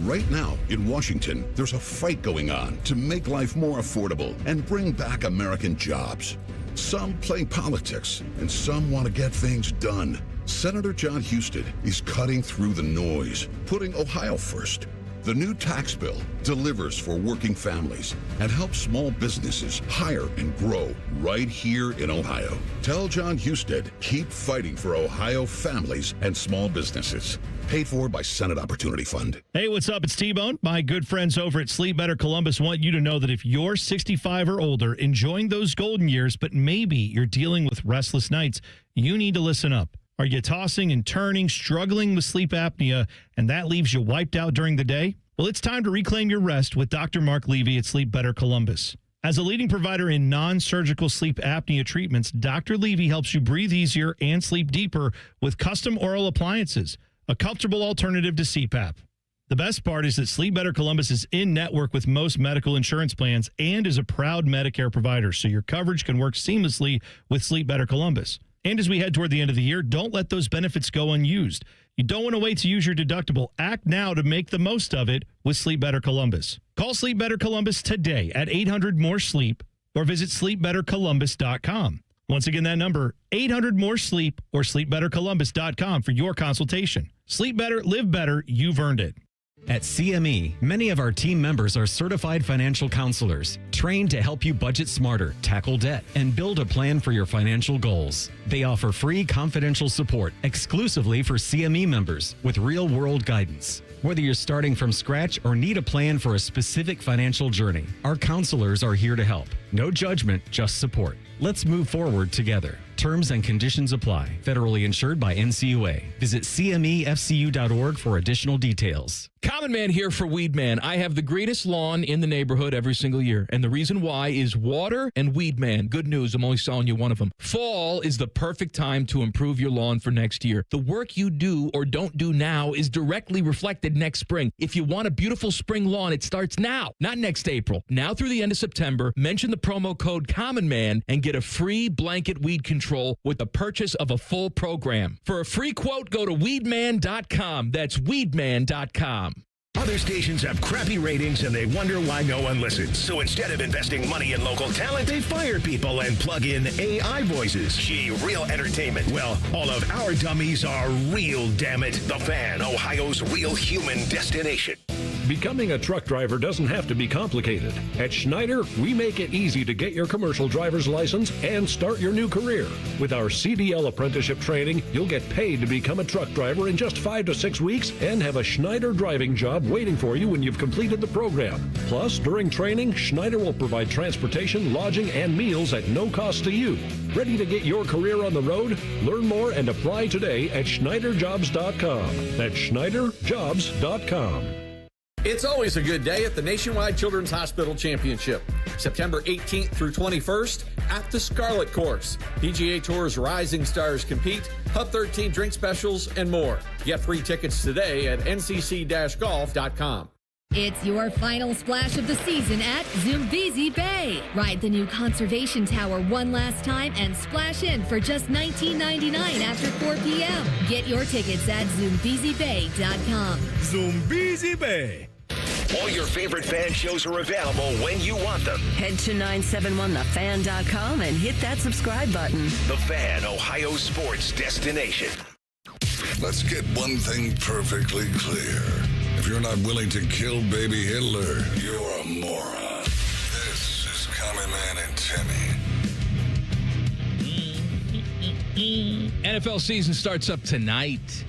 Right now in Washington, there's a fight going on to make life more affordable and bring back American jobs. Some play politics, and some want to get things done. Senator John Husted is cutting through the noise, putting Ohio first. The new tax bill delivers for working families and helps small businesses hire and grow right here in Ohio. Tell John Husted, keep fighting for Ohio families and small businesses. Paid for by Senate Opportunity Fund. Hey, what's up? It's T-Bone. My good friends over at Sleep Better Columbus want you to know that if you're 65 or older, enjoying those golden years, but maybe you're dealing with restless nights, you need to listen up. Are you tossing and turning, struggling with sleep apnea, and that leaves you wiped out during the day? Well, it's time to reclaim your rest with Dr. Mark Levy at Sleep Better Columbus. As a leading provider in non-surgical sleep apnea treatments, Dr. Levy helps you breathe easier and sleep deeper with custom oral appliances, a comfortable alternative to CPAP. The best part is that Sleep Better Columbus is in network with most medical insurance plans and is a proud Medicare provider, so your coverage can work seamlessly with Sleep Better Columbus. And as we head toward the end of the year, don't let those benefits go unused. You don't want to wait to use your deductible. Act now to make the most of it with Sleep Better Columbus. Call Sleep Better Columbus today at 800-MORE-SLEEP or visit sleepbettercolumbus.com. Once again, that number, 800-MORE-SLEEP or sleepbettercolumbus.com for your consultation. Sleep better, live better, you've earned it. At CME, many of our team members are certified financial counselors, trained to help you budget smarter, tackle debt, and build a plan for your financial goals. They offer free confidential support exclusively for CME members with real-world guidance. Whether you're starting from scratch or need a plan for a specific financial journey, our counselors are here to help. No judgment, just support. Let's move forward together. Terms and conditions apply. Federally insured by NCUA. Visit CMEFCU.org for additional details. Common Man here for Weed Man. I have the greenest lawn in the neighborhood every single year. And the reason why is water and Weed Man. Good news, I'm only selling you one of them. Fall is the perfect time to improve your lawn for next year. The work you do or don't do now is directly reflected next spring. If you want a beautiful spring lawn, it starts now, not next April. Now through the end of September, mention the promo code Common Man and get a free blanket weed control with the purchase of a full program. For a free quote, go to weedman.com. That's weedman.com. Other stations have crappy ratings and they wonder why no one listens. So instead of investing money in local talent, they fire people and plug in AI voices. Gee, real entertainment. Well, all of our dummies are real, damn it. The Fan, Ohio's real human destination. Becoming a truck driver doesn't have to be complicated. At Schneider, we make it easy to get your commercial driver's license and start your new career. With our CDL apprenticeship training, you'll get paid to become a truck driver in just 5 to 6 weeks and have a Schneider driving job waiting for you when you've completed the program. Plus, during training, Schneider will provide transportation, lodging, and meals at no cost to you. Ready to get your career on the road? Learn more and apply today at SchneiderJobs.com. That's SchneiderJobs.com. It's always a good day at the Nationwide Children's Hospital Championship. September 18th through 21st at the Scarlet Course. PGA Tour's rising stars compete, Hub 13 drink specials, and more. Get free tickets today at ncc-golf.com. It's your final splash of the season at Zumbizi Bay. Ride the new conservation tower one last time and splash in for just $19.99 after 4 p.m. Get your tickets at zumbizibay.com. Zumbizi Bay. All your favorite fan shows are available when you want them. Head to 971thefan.com and hit that subscribe button. The Fan, Ohio sports destination. Let's get one thing perfectly clear. If you're not willing to kill baby Hitler, you're a moron. This is Common Man and Timmy. NFL season starts up tonight.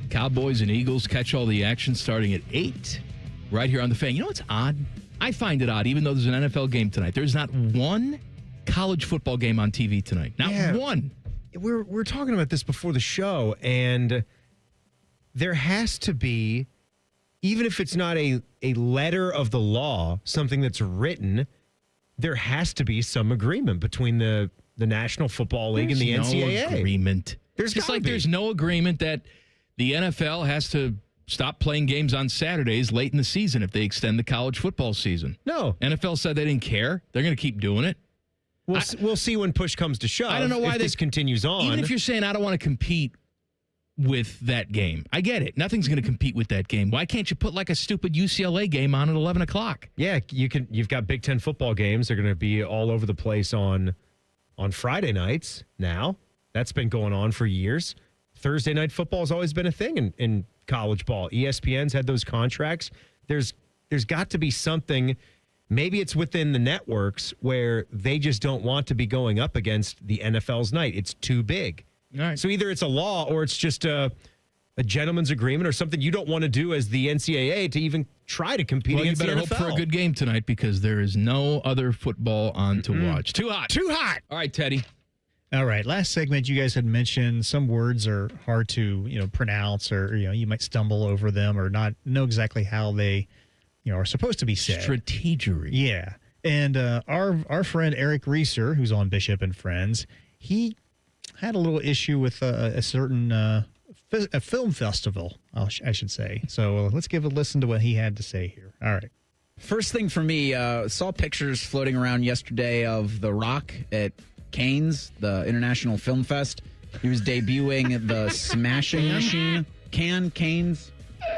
Cowboys and Eagles catch all the action starting at 8 right here on the Fan. You know what's odd? I find it odd, even though there's an NFL game tonight. There's not one college football game on TV tonight. Not one. We're talking about this before the show, and there has to be, even if it's not a letter of the law, something that's written, there has to be some agreement between the National Football League and the NCAA. No agreement. There's just like be. There's no agreement that the NFL has to stop playing games on Saturdays late in the season if they extend the college football season. No. NFL said they didn't care. They're going to keep doing it. We'll see when push comes to shove. I don't know why this continues on. Even if you're saying I don't want to compete with that game, I get it. Nothing's going to compete with that game. Why can't you put like a stupid UCLA game on at 11 o'clock? Yeah, you can. You've got Big Ten football games. They're going to be all over the place on Friday nights now. That's been going on for years. Thursday night football has always been a thing in college ball. ESPN's had those contracts. There's got to be something. Maybe it's within the networks where they just don't want to be going up against the NFL's night. It's too big. All right. So either it's a law or it's just a gentleman's agreement or something you don't want to do as the NCAA to even try to compete against the NFL. You better hope for a good game tonight because there is no other football on to watch. Too hot. Too hot. All right, Teddy. All right. Last segment, you guys had mentioned some words are hard to, pronounce, or you might stumble over them or not know exactly how they, are supposed to be said. Strategery. Yeah. And our friend Eric Reeser, who's on Bishop and Friends, he had a little issue with a certain a film festival, I should say. So let's give a listen to what he had to say here. All right. First thing for me, saw pictures floating around yesterday of The Rock at Cannes, the International Film Fest. He was debuting the Smashing Machine. Cannes.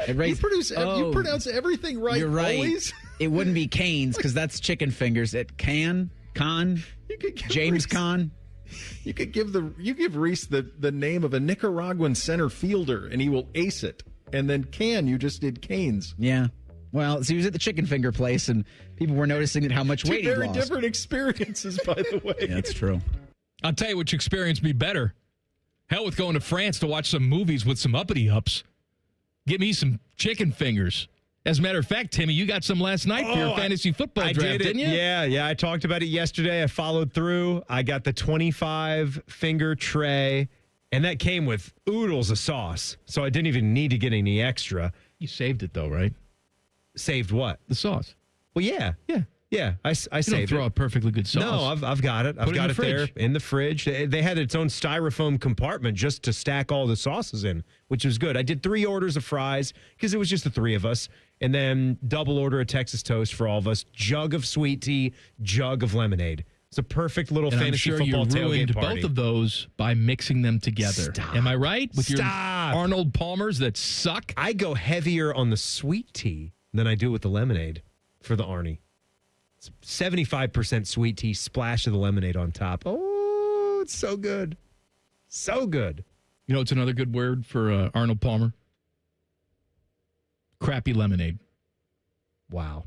You pronounce everything right. You're right. Always. It wouldn't be Canes because that's chicken fingers. At James Caan. You could give Reese the name of a Nicaraguan center fielder and he will ace it. And then you just did Canes. Yeah. Well, so he was at the chicken finger place and people were noticing how much weight he lost. Two very different experiences, by the way. Yeah, that's true. I'll tell you which experience be better. Hell with going to France to watch some movies with some uppity-ups. Give me some chicken fingers. As a matter of fact, Timmy, you got some last night for your fantasy football draft, didn't you? Yeah. I talked about it yesterday. I followed through. I got the 25-finger tray, and that came with oodles of sauce, so I didn't even need to get any extra. You saved it, though, right? Saved what? The sauce. Well, yeah. Yeah, I saved don't throw it. a perfectly good sauce. No, I've got it. I've got it there in the fridge. They had its own styrofoam compartment just to stack all the sauces in, which was good. I did 3 orders of fries because it was just the 3 of us, and then double order of Texas toast for all of us, jug of sweet tea, jug of lemonade. It's a perfect little And fantasy I'm sure football you ruined tailgate party. both of those by mixing them together. Am I right? With your Arnold Palmers that suck? I go heavier on the sweet tea than I do with the lemonade for the Arnie. 75% sweet tea, splash of the lemonade on top. Oh, it's so good. So good. You know, it's another good word for Arnold Palmer. Crappy lemonade. Wow.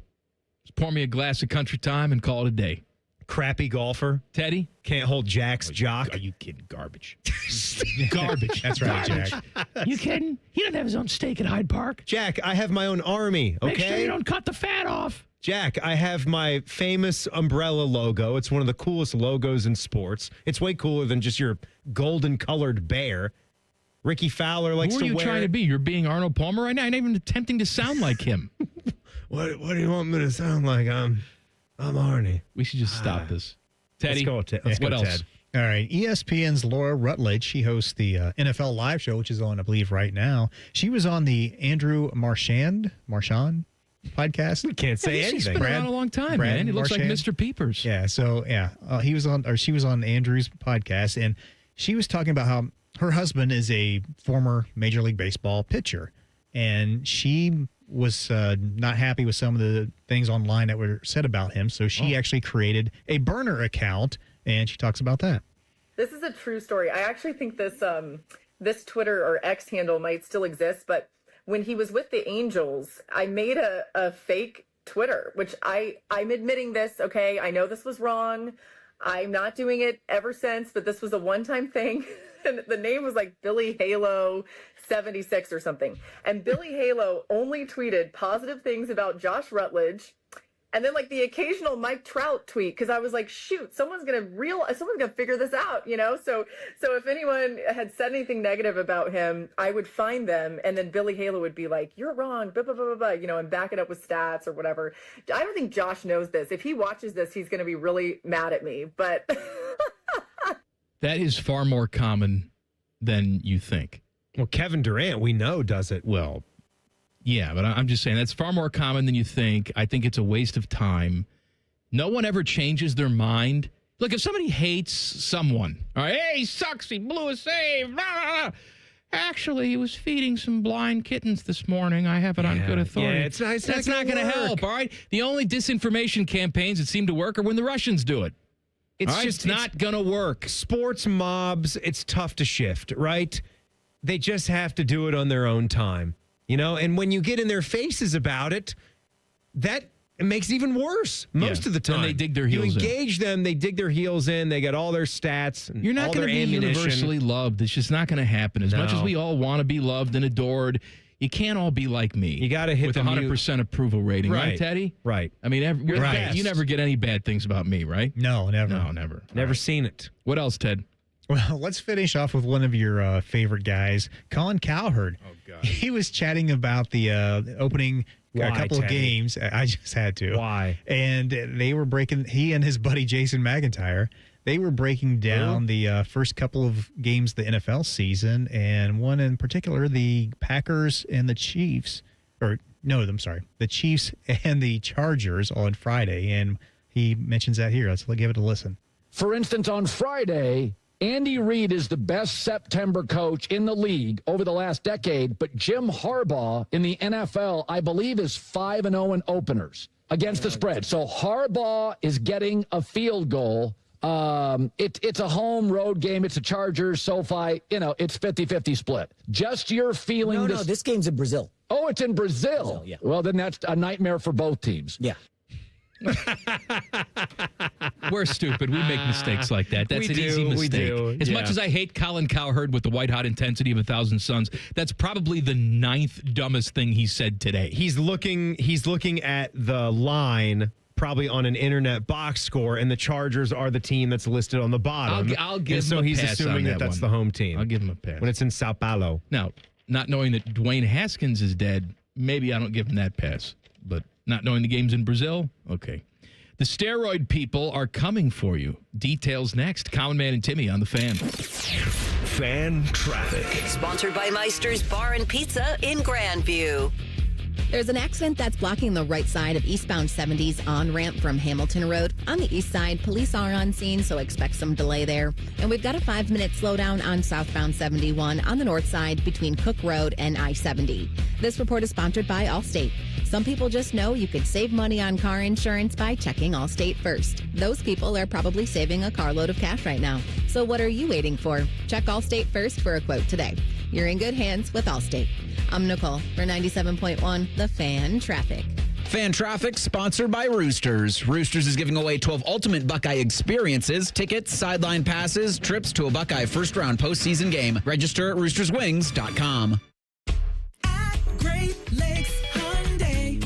Just pour me a glass of country time and call it a day. Crappy golfer. Teddy? Can't hold Jack's jock. Are you kidding? Garbage. Garbage. That's right, Garbage. Jack. You kidding? He doesn't have his own steak at Hyde Park. Jack, I have my own army, okay? Make sure you don't cut the fat off. Jack, I have my famous umbrella logo. It's one of the coolest logos in sports. It's way cooler than just your golden-colored bear. Ricky Fowler likes to wear... Who are you trying to be? You're being Arnold Palmer right now? I'm not even attempting to sound like him. What do you want me to sound like? I'm Arnie. We should just stop this. Teddy, let's go, what else? Ted. All right. ESPN's Laura Rutledge, she hosts the NFL Live Show, which is on, I believe, right now. She was on the Andrew Marchand podcast. We can't say anything. She's been around a long time, man. He looks like Mr. Peepers. Yeah. So, she was on Andrew's podcast, and she was talking about how her husband is a former Major League Baseball pitcher, and she was not happy with some of the things online that were said about him. So she actually created a burner account, and she talks about that. This is a true story. I actually think this this Twitter or X handle might still exist, but when he was with the Angels, I made a fake Twitter, which I'm admitting this, okay? I know this was wrong. I'm not doing it ever since, but this was a one-time thing. And the name was like Billy Halo 76 or something. And Billy Halo only tweeted positive things about Josh Rutledge. And then like the occasional Mike Trout tweet, because I was like, shoot, someone's gonna figure this out, you know? So if anyone had said anything negative about him, I would find them, and then Billy Halo would be like, you're wrong, blah, blah, blah, blah, blah, you know, and back it up with stats or whatever. I don't think Josh knows this. If he watches this, he's gonna be really mad at me. But that is far more common than you think. Well, Kevin Durant, we know, does it. Well, yeah, but I'm just saying that's far more common than you think. I think it's a waste of time. No one ever changes their mind. Look, if somebody hates someone, all right, hey, he sucks, he blew a save, blah, blah, blah. Actually, he was feeding some blind kittens this morning. I have it on good authority. Yeah, it's nice. That's not going to help, all right? The only disinformation campaigns that seem to work are when the Russians do it. It's not going to work. Sports mobs, it's tough to shift, right? They just have to do it on their own time. You know, and when you get in their faces about it, that makes it even worse most of the time. And they dig their heels in. You engage them, they dig their heels in, they got all their stats and You're not going to be universally loved. It's just not going to happen. As much as we all want to be loved and adored, you can't all be like me. You got to hit with the 100% approval rating, right, Teddy? Right. I mean, you never get any bad things about me, right? No, never. No, never. Never seen it. What else, Ted? Well, let's finish off with one of your favorite guys, Colin Cowherd. Oh, God. He was chatting about the opening a couple of Teddy? games. I just had to. Why? And they were he and his buddy Jason McIntyre, they were breaking down the first couple of games of the NFL season, and one in particular, the Packers and the Chiefs. The Chiefs and the Chargers on Friday. And he mentions that here. Let's give it a listen. For instance, on Friday, Andy Reid is the best September coach in the league over the last decade, but Jim Harbaugh in the NFL, I believe, is 5-0 in openers against the spread. So Harbaugh is getting a field goal. It's a home road game. It's a Chargers, SoFi. You know, it's 50-50 split. Just your feeling. No, this game's in Brazil. Oh, it's in Brazil. Yeah. Well, then that's a nightmare for both teams. Yeah. We're stupid. We make mistakes like that. That's easy mistake. We do. As much as I hate Colin Cowherd with the white-hot intensity of 1,000 suns, that's probably the 9th dumbest thing he said today. He's looking at the line probably on an internet box score, and the Chargers are the team that's listed on the bottom. I'll give him so a he's pass assuming on that that's one. the home team. I'll give him a pass. When it's in Sao Paulo. Now, not knowing that Dwayne Haskins is dead maybe I don't give him that pass. But not knowing the games in Brazil, okay. The steroid people are coming for you. Details next. Common Man and Timmy on the Fan. Fan traffic. Sponsored by Meister's Bar and Pizza in Grandview. There's an accident that's blocking the right side of eastbound 70's on-ramp from Hamilton Road. On the east side, police are on scene, so expect some delay there. And we've got a 5-minute slowdown on southbound 71 on the north side between Cook Road and I-70. This report is sponsored by Allstate. Some people just know you could save money on car insurance by checking Allstate first. Those people are probably saving a carload of cash right now. So what are you waiting for? Check Allstate first for a quote today. You're in good hands with Allstate. I'm Nicole for 97.1 The Fan Traffic. Fan Traffic, sponsored by Roosters. Roosters is giving away 12 ultimate Buckeye experiences, tickets, sideline passes, trips to a Buckeye first-round postseason game. Register at roosterswings.com. Great Lakes Hyundai.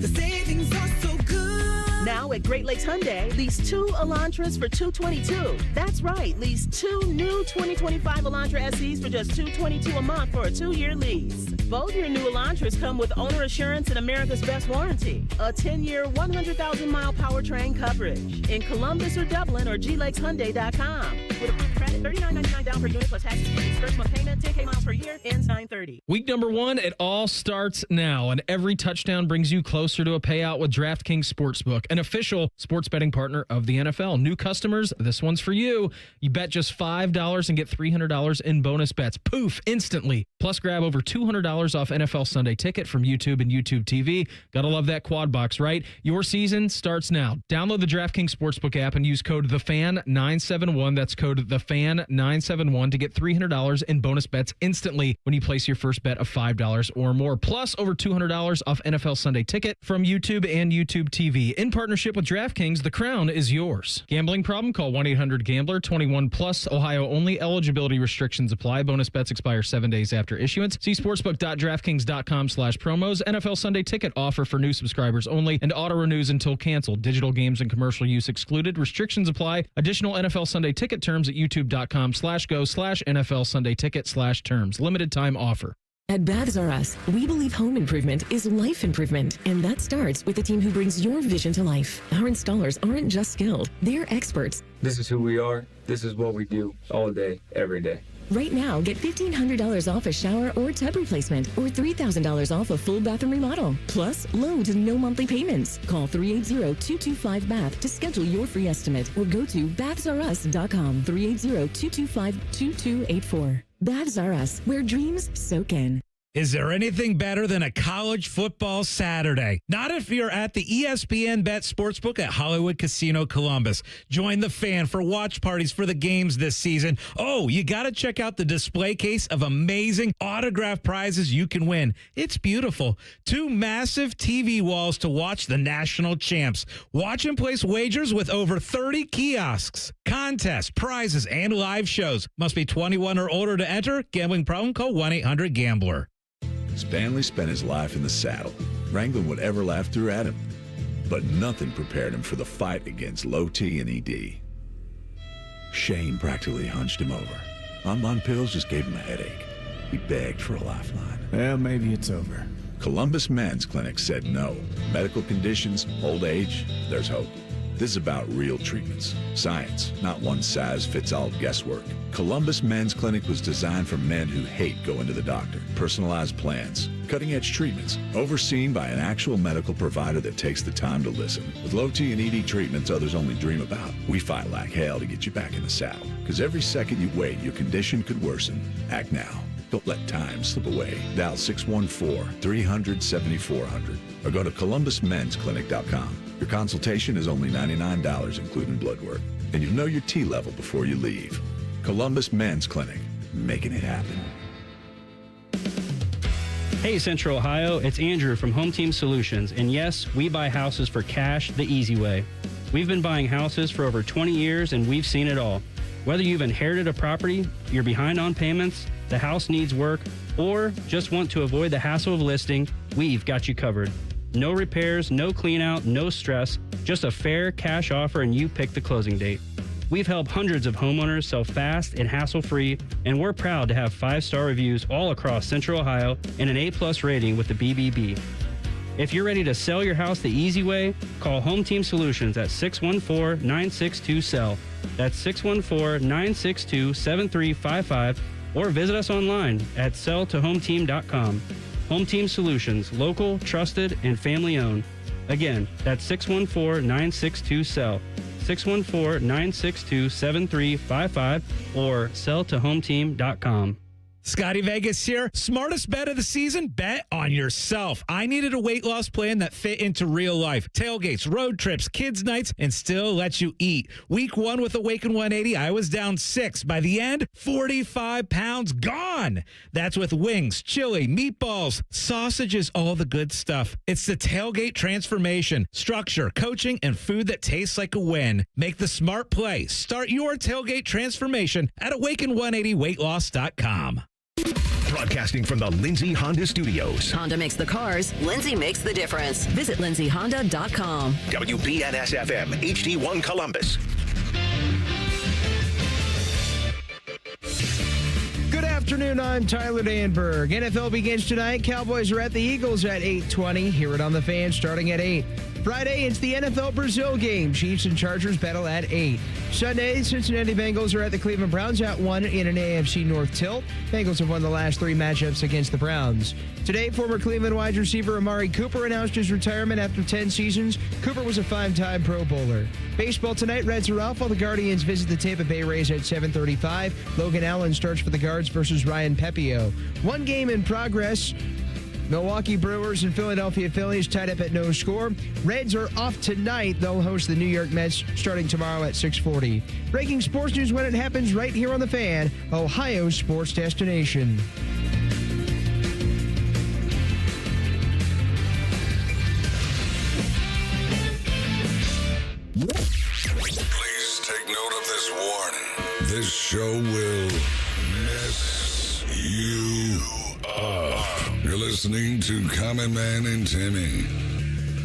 The savings are so good. Now at Great Lakes Hyundai, lease 2 Elantras for $222. That's right, lease 2 new 2025 Elantra SEs for just $222 a month for a 2-year lease. Both your new Elantras come with owner assurance and America's Best Warranty. A 10-year, 100,000-mile powertrain coverage. In Columbus or Dublin or glakeshyundai.com. With approved credit, $39.99 down per unit plus taxes. First month payment, 10K miles per year, ends 9/30. Week number 1, it all starts now, and every touchdown brings you closer to a payout with DraftKings Sportsbook, an official sports betting partner of the NFL. New customers, this one's for you. You bet just $5 and get $300 in bonus bets. Poof, instantly. Plus, grab over $200 off NFL Sunday Ticket from YouTube and YouTube TV. Gotta love that quad box, right? Your season starts now. Download the DraftKings Sportsbook app and use code THEFAN971. That's code THEFAN971 to get $300 in bonus bets instantly when you place your first bet of $5 or more. Plus, over $200 off NFL Sunday Ticket from YouTube and YouTube TV. In partnership with DraftKings, the crown is yours. Gambling problem? Call 1-800-GAMBLER. 21 plus. Ohio only. Eligibility restrictions apply. Bonus bets expire 7 days after issuance. See sportsbook.draftkings.com/promos. NFL Sunday Ticket offer for new subscribers only and auto renews until canceled. Digital games and commercial use excluded. Restrictions apply. Additional NFL Sunday Ticket terms at youtube.com/go/NFL Sunday Ticket/terms. Limited time offer. At Baths R Us, we believe home improvement is life improvement, and that starts with a team who brings your vision to life. Our installers aren't just skilled, they're experts. This is who we are. This is what we do all day, every day. Right now, get $1,500 off a shower or tub replacement, or $3,000 off a full bathroom remodel. Plus, low to no monthly payments. Call 380-225-BATH to schedule your free estimate, or go to bathsrus.com. 380-225-2284. Baths R Us, where dreams soak in. Is there anything better than a college football Saturday? Not if you're at the ESPN Bet Sportsbook at Hollywood Casino Columbus. Join the Fan for watch parties for the games this season. Oh, you got to check out the display case of amazing autographed prizes you can win. It's beautiful. 2 massive TV walls to watch the national champs. Watch and place wagers with over 30 kiosks, contests, prizes, and live shows. Must be 21 or older to enter. Gambling problem? Call 1-800-GAMBLER. Stanley spent his life in the saddle, wrangling whatever life threw at him. But nothing prepared him for the fight against low T and ED. Shane practically hunched him over. Online pills just gave him a headache. He begged for a lifeline. Well, maybe it's over. Columbus Men's Clinic said no. Medical conditions, old age, there's hope. This is about real treatments. Science, not one-size-fits-all guesswork. Columbus Men's Clinic was designed for men who hate going to the doctor. Personalized plans, cutting-edge treatments, overseen by an actual medical provider that takes the time to listen. With low T and ED treatments others only dream about, we fight like hell to get you back in the saddle. Because every second you wait, your condition could worsen. Act now. Don't let time slip away. Dial 614-300-7400 or go to columbusmensclinic.com. Your consultation is only $99, including blood work. And you'll know your T level before you leave. Columbus Men's Clinic, making it happen. Hey Central Ohio, it's Andrew from Home Team Solutions. And yes, we buy houses for cash the easy way. We've been buying houses for over 20 years and we've seen it all. Whether you've inherited a property, you're behind on payments, the house needs work, or just want to avoid the hassle of listing, we've got you covered. No repairs, no clean out, no stress, just a fair cash offer and you pick the closing date. We've helped hundreds of homeowners sell fast and hassle-free, and we're proud to have 5-star reviews all across Central Ohio and an A+ rating with the BBB. If you're ready to sell your house the easy way, call Home Team Solutions at 614-962-SELL. That's 614-962-7355, or visit us online at selltohometeam.com. Home Team Solutions, local, trusted, and family-owned. Again, that's 614-962-SELL. 614-962-7355 or selltohometeam.com. Scotty Vegas here. Smartest bet of the season? Bet on yourself. I needed a weight loss plan that fit into real life. Tailgates, road trips, kids' nights, and still lets you eat. Week 1 with Awaken 180, I was down 6. By the end, 45 pounds gone. That's with wings, chili, meatballs, sausages, all the good stuff. It's the tailgate transformation. Structure, coaching, and food that tastes like a win. Make the smart play. Start your tailgate transformation at awaken180weightloss.com. Broadcasting from the Lindsay Honda Studios. Honda makes the cars. Lindsay makes the difference. Visit lindsayhonda.com. WBNS FM, HD1 Columbus. Good afternoon, I'm Tyler Danberg. NFL begins tonight. Cowboys are at the Eagles at 8:20. Hear it on the Fan starting at 8. Friday, it's the NFL Brazil game. Chiefs and Chargers battle at 8. Sunday, Cincinnati Bengals are at the Cleveland Browns at 1 in an AFC North tilt. Bengals have won the last 3 matchups against the Browns. Today, former Cleveland wide receiver Amari Cooper announced his retirement after 10 seasons. Cooper was a 5-time Pro Bowler. Baseball tonight, Reds are off while the Guardians visit the Tampa Bay Rays at 7:35. Logan Allen starts for the Guards versus Ryan Pepio. One game in progress. Milwaukee Brewers and Philadelphia Phillies tied up at no score. Reds are off tonight. They'll host the New York Mets starting tomorrow at 6:40. Breaking sports news when it happens right here on The Fan, Ohio's sports destination. Please take note of this warning. This show will mess you up. You're listening to Common Man and Timmy.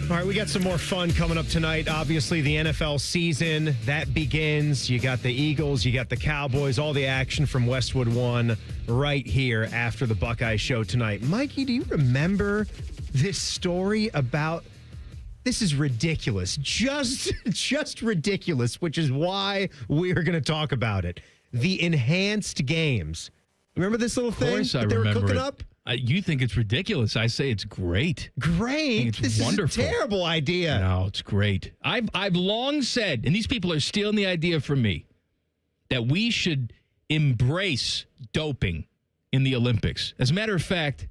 All right, we got some more fun coming up tonight. Obviously, the NFL season, that begins. You got the Eagles, you got the Cowboys, all the action from Westwood One right here after the Buckeye show tonight. Mikey, do you remember this story about... This is ridiculous. Just ridiculous, which is why we're going to talk about it. The enhanced games. Remember this little thing that they were cooking up? You think it's ridiculous. I say it's great. Great. It's wonderful. Is a terrible idea. No, it's great. I've long said, and these people are stealing the idea from me, that we should embrace doping in the Olympics. As a matter of fact, it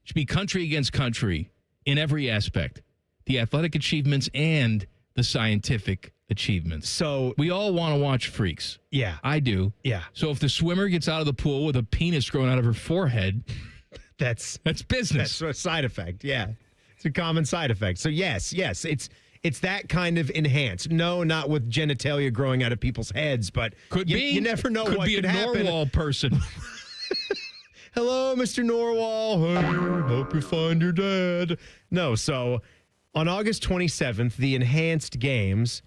should be country against country in every aspect. The athletic achievements and the scientific achievements. So we all want to watch freaks. Yeah. I do. Yeah. So if the swimmer gets out of the pool with a penis growing out of her forehead, that's business. That's a side effect. Yeah. It's a common side effect. So yes, it's that kind of enhanced. No, not with genitalia growing out of people's heads, but could be. You never know what could happen. Could be a Norwal person. Hello, Mr. Norwal. Hey, hope you find your dad. No, so on August 27th, the Enhanced Games,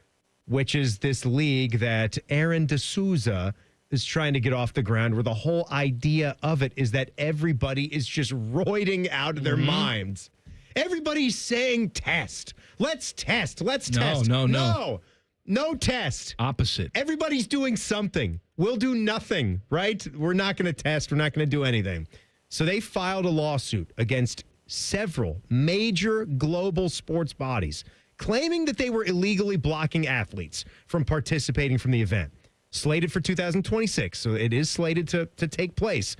which is this league that Aaron D'Souza is trying to get off the ground, where the whole idea of it is that everybody is just roiding out of their minds. Everybody's saying test. Let's test. Let's test. No. No test. Opposite. Everybody's doing something. We'll do nothing, right? We're not going to test. We're not going to do anything. So they filed a lawsuit against several major global sports bodies, claiming that they were illegally blocking athletes from participating from the event. Slated for 2026, so it is slated to take place.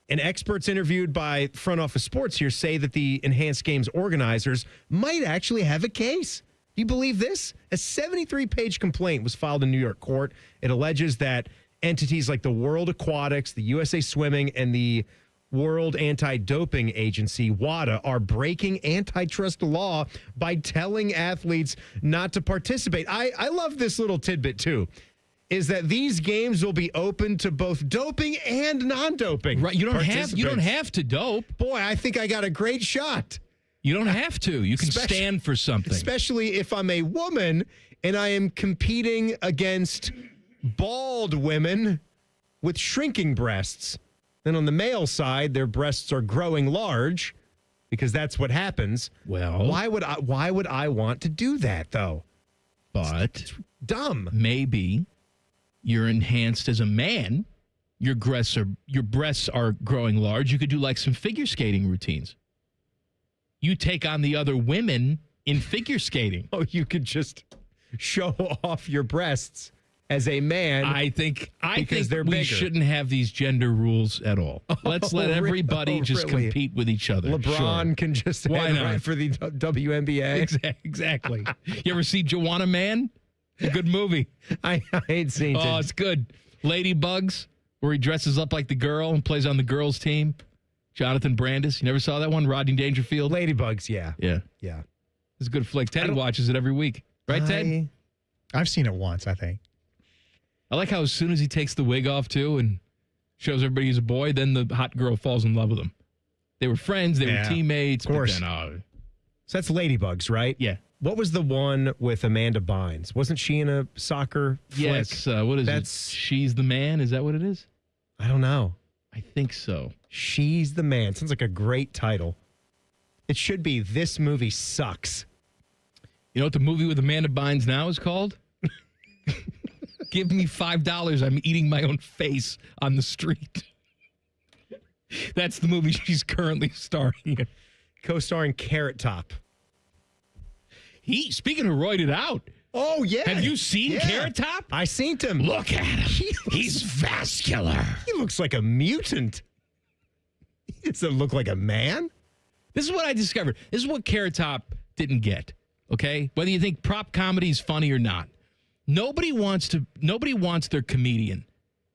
And experts interviewed by Front Office Sports here say that the Enhanced Games organizers might actually have a case. Do you believe this? A 73-page complaint was filed in New York court. It alleges that entities like the World Aquatics, the USA Swimming, and the World Anti-Doping Agency, WADA, are breaking antitrust law by telling athletes not to participate. I love this little tidbit, too, is that these games will be open to both doping and non-doping. Right, you don't have to dope. Boy, I think I got a great shot. You don't have to. You can stand for something. Especially if I'm a woman and I am competing against bald women with shrinking breasts. Then on the male side, their breasts are growing large because that's what happens. Well, why would I want to do that though? But it's dumb. Maybe you're enhanced as a man. Your breasts are growing large. You could do like some figure skating routines. You take on the other women in figure skating. Oh, you could just show off your breasts as a man. I think they're we bigger. shouldn't have these gender rules at all. Let's let everybody just compete with each other. LeBron can just Why not? right for the WNBA. Exactly. You ever see Joanna Man? A good movie. I ain't seen it. Oh, it's good. Ladybugs, where he dresses up like the girl and plays on the girls' team. Jonathan Brandis. You never saw that one? Rodney Dangerfield? Ladybugs, yeah. Yeah. It's a good flick. Teddy watches it every week. Right, Ted? I've seen it once, I think. I like how as soon as he takes the wig off, too, and shows everybody he's a boy, then the hot girl falls in love with him. They were friends. They were teammates. Of course. But then, So that's Ladybugs, right? Yeah. What was the one with Amanda Bynes? Wasn't she in a soccer flick? Yes. What is it? She's the Man? Is that what it is? I don't know. I think so. She's the Man. Sounds like a great title. It should be This Movie Sucks. You know what the movie with Amanda Bynes now is called? Give me $5. I'm eating my own face on the street. That's the movie she's currently starring in. Co-starring Carrot Top. Speaking of roided out. Oh, yeah. Have you seen Carrot Top? I seen him. Look at him. He's vascular. He looks like a mutant. He doesn't look like a man. This is what I discovered. This is what Carrot Top didn't get. Okay? Whether you think prop comedy is funny or not. Nobody wants their comedian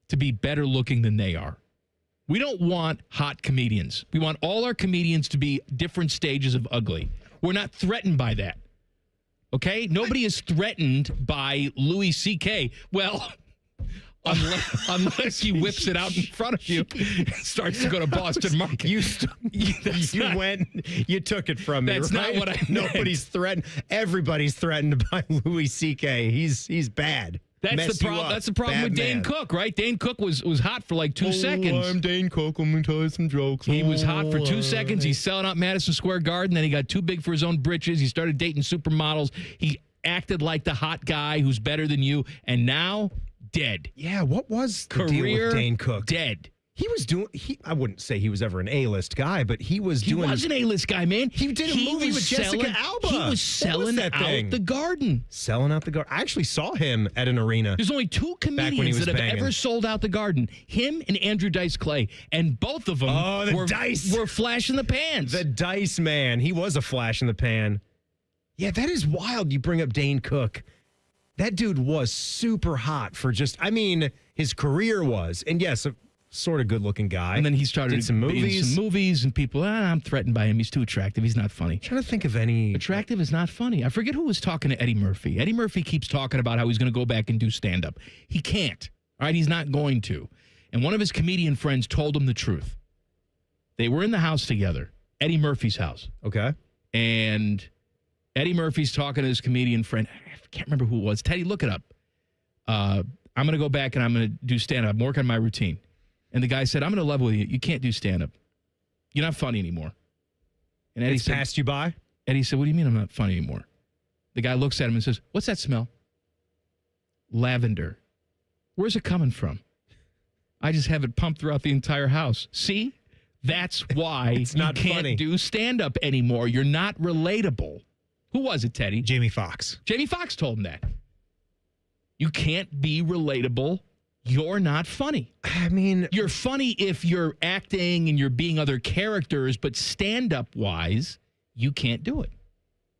to be better looking than they are. We don't want hot comedians. We want all our comedians to be different stages of ugly. We're not threatened by that. Okay? Nobody is threatened by Louis C.K. Well, unless he whips it out in front of you and starts to go to Boston Market. You took it from me. That's right? not what I meant. Nobody's threatened. Everybody's threatened by Louis C.K. He's bad. That's the problem. That's the problem with Dane Cook, right? Dane Cook was hot for like 2 seconds. I'm Dane Cook. I'm going to tell you some jokes. He was hot for 2 seconds. He's selling out Madison Square Garden. Then he got too big for his own britches. He started dating supermodels. He acted like the hot guy who's better than you. And now, dead. Yeah, what was the Career deal with Dane Cook? Dead. He was doing, I wouldn't say he was ever an A-list guy, but he was He was an A-list guy, man. He did a movie with Jessica Alba. He was selling out the Garden. Selling out the Garden. I actually saw him at an arena. There's only 2 comedians that have ever sold out the Garden. Him and Andrew Dice Clay. And both of them were flash in the pans. The Dice Man. He was a flash in the pan. Yeah, that is wild you bring up Dane Cook. That dude was super hot for his career was. And yes, sort of good-looking guy. And then he started did some movies. And people, I'm threatened by him. He's too attractive. He's not funny. I'm trying to think of any. Attractive is not funny. I forget who was talking to Eddie Murphy. Eddie Murphy keeps talking about how he's going to go back and do stand-up. He can't. All right, he's not going to. And one of his comedian friends told him the truth. They were in the house together, Eddie Murphy's house. Okay. And Eddie Murphy's talking to his comedian friend. I can't remember who it was. Teddy, look it up. I'm going to go back and I'm going to do stand-up. I'm working on my routine. And the guy said, I'm going to level with you. You can't do stand-up. You're not funny anymore. And Eddie said, passed you by? Eddie said, what do you mean I'm not funny anymore? The guy looks at him and says, what's that smell? Lavender. Where's it coming from? I just have it pumped throughout the entire house. See? That's why It's not you can't funny. do stand-up anymore. You're not relatable. Who was it, Teddy? Jamie Foxx. Jamie Foxx told him that. You can't be relatable. You're not funny. I mean, you're funny if you're acting and you're being other characters, but stand-up wise, you can't do it.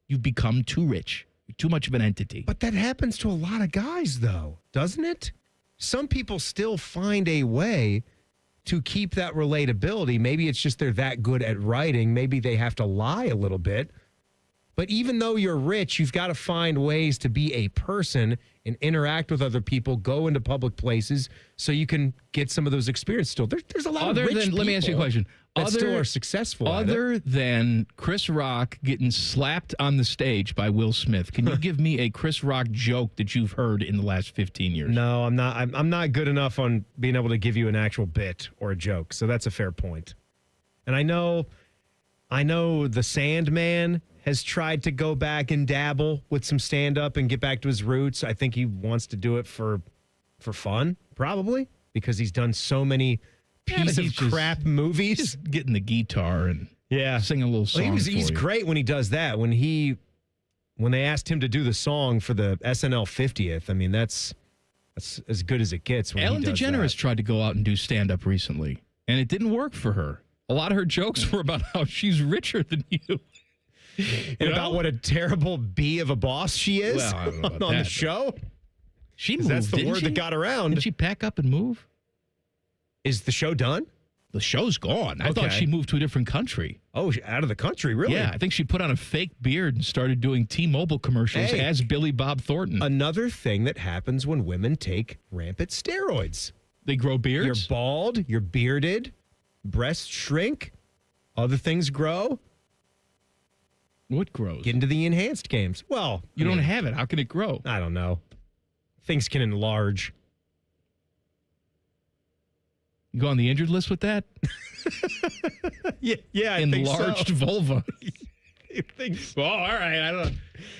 You've become too rich. You're too much of an entity. But that happens to a lot of guys, though, doesn't it? Some people still find a way to keep that relatability. Maybe it's just they're that good at writing. Maybe they have to lie a little bit. But even though you're rich, you've got to find ways to be a person and interact with other people, go into public places so you can get some of those experiences still. There's a lot of rich people. Let me ask you a question. That still are successful. Other than Chris Rock getting slapped on the stage by Will Smith, can you give me a Chris Rock joke that you've heard in the last 15 years? No, I'm not. I'm not good enough on being able to give you an actual bit or a joke. So that's a fair point. And I know the Sandman has tried to go back and dabble with some stand-up and get back to his roots. I think he wants to do it for fun, probably, because he's done so many piece of crap movies. Just getting the guitar and sing a little song. He's great when he does that. When they asked him to do the song for the SNL 50th, I mean, that's as good as it gets. When Ellen he does DeGeneres that. tried to go out and do stand-up recently, and it didn't work for her. A lot of her jokes were about how she's richer than you. And about what a terrible bee of a boss she is Well, I don't know about on that, the show. She moved, That's the didn't word she? that got around. Did she pack up and move? Is the show done? The show's gone. I thought she moved to a different country. Oh, out of the country, really? Yeah, I think she put on a fake beard and started doing T-Mobile commercials as Billy Bob Thornton. Another thing that happens when women take rampant steroids. They grow beards? You're bald, you're bearded, breasts shrink, other things grow. What grows? Get into the enhanced games. Well, you don't have it. How can it grow? I don't know. Things can enlarge. You go on the injured list with that? Yeah, I enlarged think so. vulva. Things, well, all right.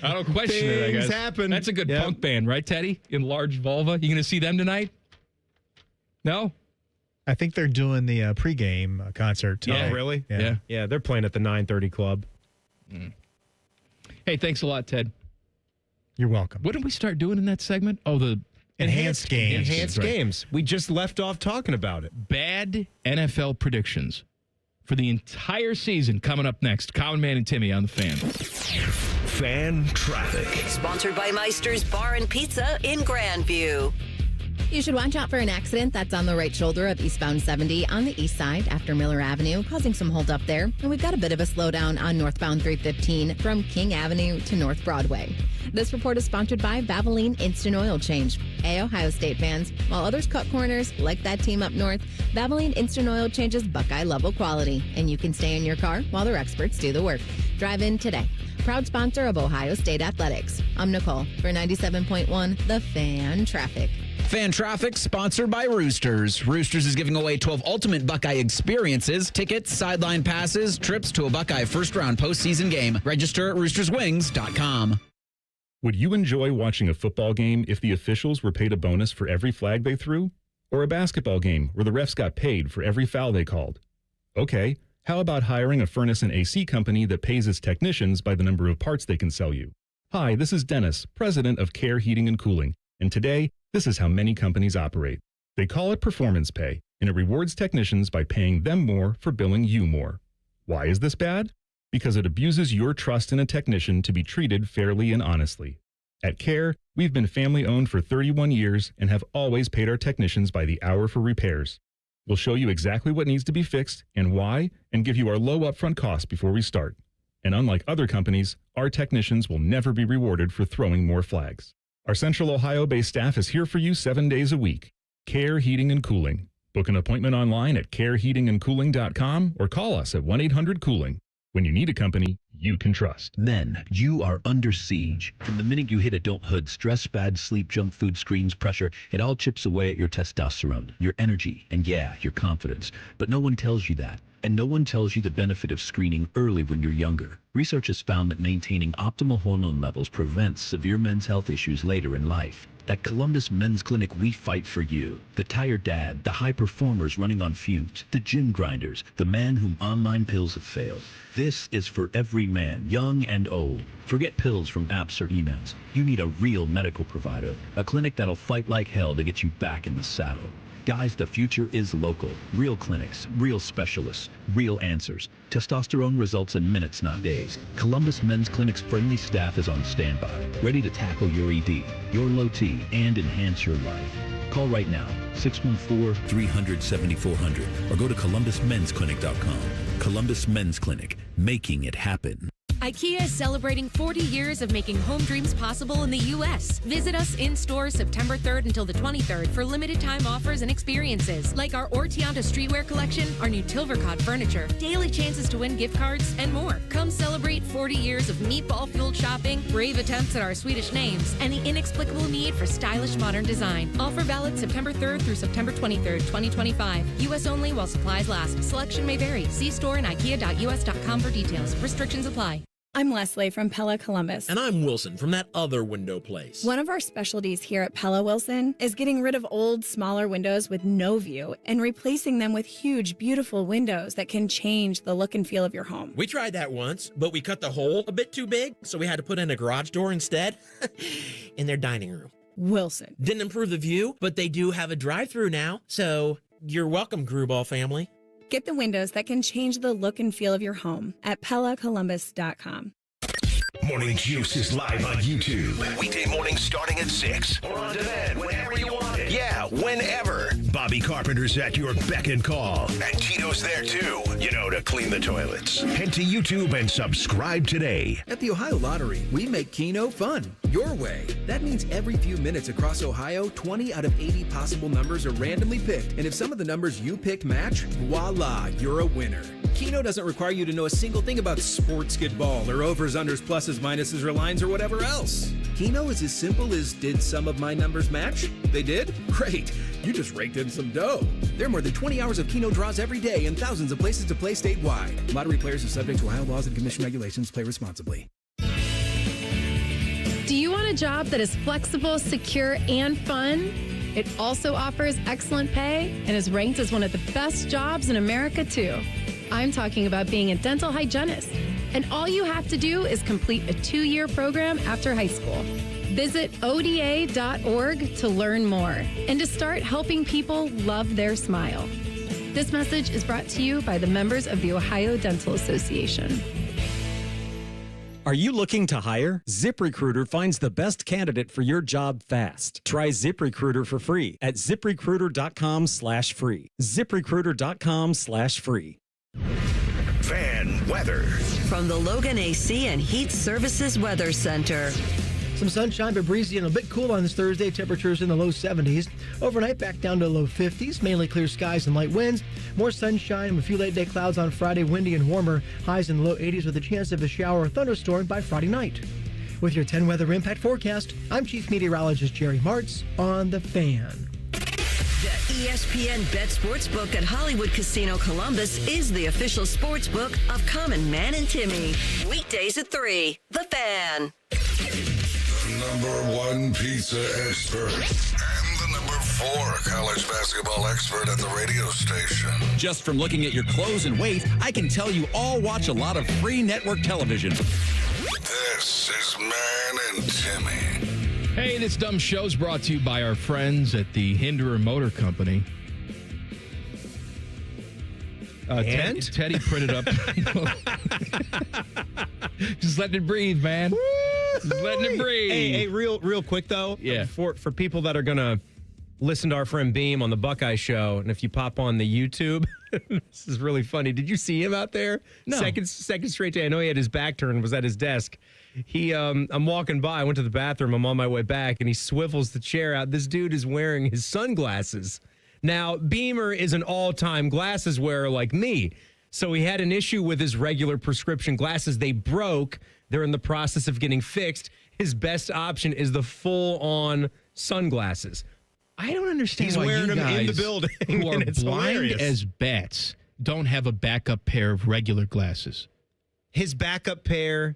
I don't question it. I guess Things happen. That's a good punk band, right, Teddy? Enlarged vulva. You going to see them tonight? No. I think they're doing the pregame concert tonight. Oh, really? Yeah. They're playing at the 9:30 Club. Hey, thanks a lot, Ted. You're welcome. What did we start doing in that segment? Oh, the Enhanced games. Enhanced games. We just left off talking about it. Bad NFL predictions for the entire season coming up next. Common Man and Timmy on the Fan. Fan traffic. Sponsored by Meister's Bar and Pizza in Grandview. You should watch out for an accident that's on the right shoulder of eastbound 70 on the east side after Miller Avenue, causing some hold up there. And we've got a bit of a slowdown on northbound 315 from King Avenue to North Broadway. This report is sponsored by Valvoline Instant Oil Change. Hey, Ohio State fans, while others cut corners like that team up north, Valvoline Instant Oil Change is Buckeye level quality, and you can stay in your car while their experts do the work. Drive in today. Proud sponsor of Ohio State Athletics. I'm Nicole for 97.1 The Fan Traffic. Fan Traffic, sponsored by Roosters. Roosters is giving away 12 ultimate Buckeye experiences, tickets, sideline passes, trips to a Buckeye first-round postseason game. Register at roosterswings.com. Would you enjoy watching a football game if the officials were paid a bonus for every flag they threw? Or a basketball game where the refs got paid for every foul they called? Okay, how about hiring a furnace and AC company that pays its technicians by the number of parts they can sell you? Hi, this is Dennis, president of Care Heating and Cooling, and today, this is how many companies operate. They call it performance pay, and it rewards technicians by paying them more for billing you more. Why is this bad? Because it abuses your trust in a technician to be treated fairly and honestly. At Care, we've been family-owned for 31 years and have always paid our technicians by the hour for repairs. We'll show you exactly what needs to be fixed and why, and give you our low upfront costs before we start. And unlike other companies, our technicians will never be rewarded for throwing more flags. Our Central Ohio-based staff is here for you 7 days a week. Care Heating and Cooling. Book an appointment online at careheatingandcooling.com or call us at 1-800-COOLING. When you need a company you can trust. Then you are under siege. From the minute you hit adulthood, stress, bad sleep, junk food, screens, pressure, it all chips away at your testosterone, your energy, and your confidence. But no one tells you that. And no one tells you the benefit of screening early when you're younger. Research has found that maintaining optimal hormone levels prevents severe men's health issues later in life. At Columbus Men's Clinic, we fight for you. The tired dad, the high performers running on fumes, the gym grinders, the man whom online pills have failed. This is for every man, young and old. Forget pills from apps or emails. You need a real medical provider, a clinic that'll fight like hell to get you back in the saddle. Guys, the future is local. Real clinics, real specialists, real answers. Testosterone results in minutes, not days. Columbus Men's Clinic's friendly staff is on standby, ready to tackle your ED, your low T, and enhance your life. Call right now, 614-300-7400, or go to columbusmensclinic.com. Columbus Men's Clinic, making it happen. IKEA is celebrating 40 years of making home dreams possible in the U.S. Visit us in store September 3rd until the 23rd for limited time offers and experiences like our Ortianta streetwear collection, our new Tilvercott furniture, daily chances to win gift cards, and more. Come celebrate 40 years of meatball-fueled shopping, brave attempts at our Swedish names, and the inexplicable need for stylish modern design. Offer valid September 3rd through September 23rd, 2025. U.S. only while supplies last. Selection may vary. See store and ikea.us.com for details. Restrictions apply. I'm Leslie from Pella Columbus. And I'm Wilson from that other window place. One of our specialties here at Pella Wilson is getting rid of old, smaller windows with no view and replacing them with huge, beautiful windows that can change the look and feel of your home. We tried that once, but we cut the hole a bit too big, so we had to put in a garage door instead in their dining room. Wilson. Didn't improve the view, but they do have a drive-through now, so you're welcome, Gruball family. Get the windows that can change the look and feel of your home at PellaColumbus.com. Morning Juice is live on YouTube. Weekday mornings starting at 6. Or on demand whenever you want it. Yeah, whenever. Bobby Carpenter's at your beck and call. And Tito's there too, you know, to clean the toilets. Head to YouTube and subscribe today. At the Ohio Lottery, we make Keno fun. Your way. That means every few minutes across Ohio, 20 out of 80 possible numbers are randomly picked. And if some of the numbers you picked match, voila, you're a winner. Keno doesn't require you to know a single thing about sports ball or overs, unders, pluses, minuses, or lines, or whatever else. Keno is as simple as, did some of my numbers match? They did? Great. You just raked in some dough. There are more than 20 hours of Keno draws every day and thousands of places to play statewide. Lottery players are subject to Ohio laws and commission regulations. Play responsibly. Do you want a job that is flexible, secure, and fun? It also offers excellent pay and is ranked as one of the best jobs in America, too. I'm talking about being a dental hygienist. And all you have to do is complete a 2-year program after high school. Visit ODA.org to learn more and to start helping people love their smile. This message is brought to you by the members of the Ohio Dental Association. Are you looking to hire? ZipRecruiter finds the best candidate for your job fast. Try ZipRecruiter for free at ZipRecruiter.com/free. ZipRecruiter.com/free. Fan weather. From the Logan AC and Heat Services Weather Center. Some sunshine, but breezy and a bit cool on this Thursday. Temperatures in the low 70s. Overnight, back down to low 50s. Mainly clear skies and light winds. More sunshine and a few late-day clouds on Friday. Windy and warmer. Highs in the low 80s with a chance of a shower or thunderstorm by Friday night. With your 10 weather impact forecast, I'm Chief Meteorologist Jerry Martz on The Fan. The ESPN Bet Sportsbook at Hollywood Casino Columbus is the official sportsbook of Common Man and Timmy. Weekdays at 3. The Fan. Number 1 pizza expert and the number 4 college basketball expert at the radio station. Just from looking at your clothes and weight, I can tell you all watch a lot of free network television. This is Man and Timmy. Hey, this dumb show's brought to you by our friends at the Hinderer Motor Company. Teddy printed up. Just letting it breathe, man. Just letting it breathe. Hey, real quick though. Yeah. For people that are gonna listen to our friend Beam on the Buckeye show, and if you pop on the YouTube, this is really funny. Did you see him out there? No. Second straight day. I know he had his back turned, was at his desk. I'm walking by. I went to the bathroom. I'm on my way back, and he swivels the chair out. This dude is wearing his sunglasses. Now, Beamer is an all-time glasses wearer like me, so he had an issue with his regular prescription glasses. They broke. They're in the process of getting fixed. His best option is the full-on sunglasses. I don't understand He's why wearing you them guys in the building. who are and it's blind hilarious. as bats don't have a backup pair of regular glasses. His backup pair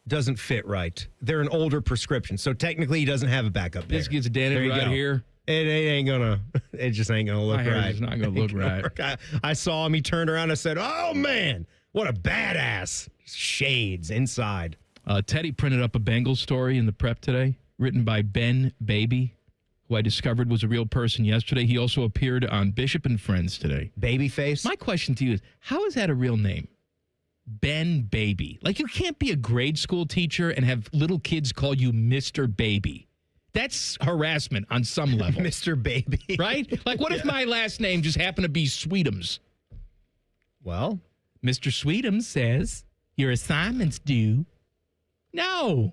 doesn't fit right. They're an older prescription, so technically he doesn't have a backup pair. This gets Danny There you right go. here. It just ain't gonna look My hair right. is not gonna look right. I saw him. He turned around. I said, "Oh man, what a badass!" Shades inside. Teddy printed up a Bengals story in the prep today, written by Ben Baby, who I discovered was a real person yesterday. He also appeared on Bishop and Friends today. Babyface. My question to you is, how is that a real name? Ben Baby. Like, you can't be a grade school teacher and have little kids call you Mr. Baby. That's harassment on some level. Mr. Baby. Right? Like, what if my last name just happened to be Sweetums? Well, Mr. Sweetums says Your assignment's due. No,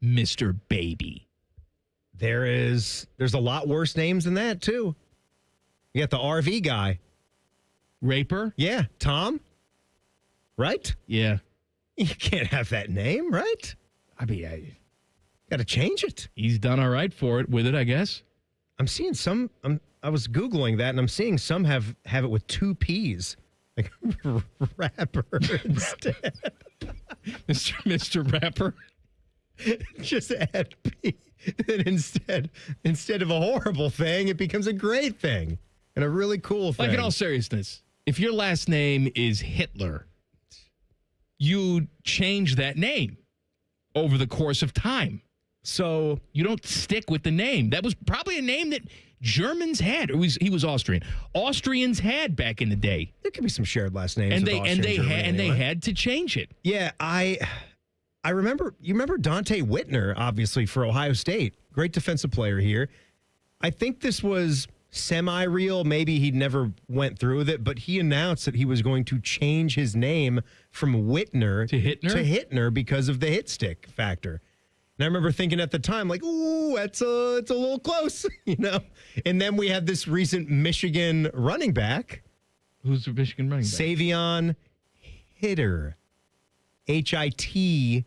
Mr. Baby. There's a lot worse names than that, too. You got the RV guy. Raper? Yeah, Tom. Right? Yeah. You can't have that name, right? I mean, got to change it. He's done all right for it with it, I guess. I'm seeing some. I was Googling that, and I'm seeing some have it with 2 P's. Like rapper instead. Mr. Rapper. Just add P. And instead of a horrible thing, it becomes a great thing and a really cool thing. Like, in all seriousness, if your last name is Hitler, you change that name over the course of time. So you don't stick with the name. That was probably a name that Germans had. He was Austrian. Austrians had back in the day. There could be some shared last names. And they they had to change it. Yeah, I remember. You remember Dante Whitner, obviously, for Ohio State. Great defensive player here. I think this was semi-real. Maybe he never went through with it, but he announced that he was going to change his name from Whitner to Hittner because of the hit stick factor. And I remember thinking at the time, like, ooh, it's a little close, you know? And then we have this recent Michigan running back. Who's the Michigan running back? Savion Hitter. Hitter.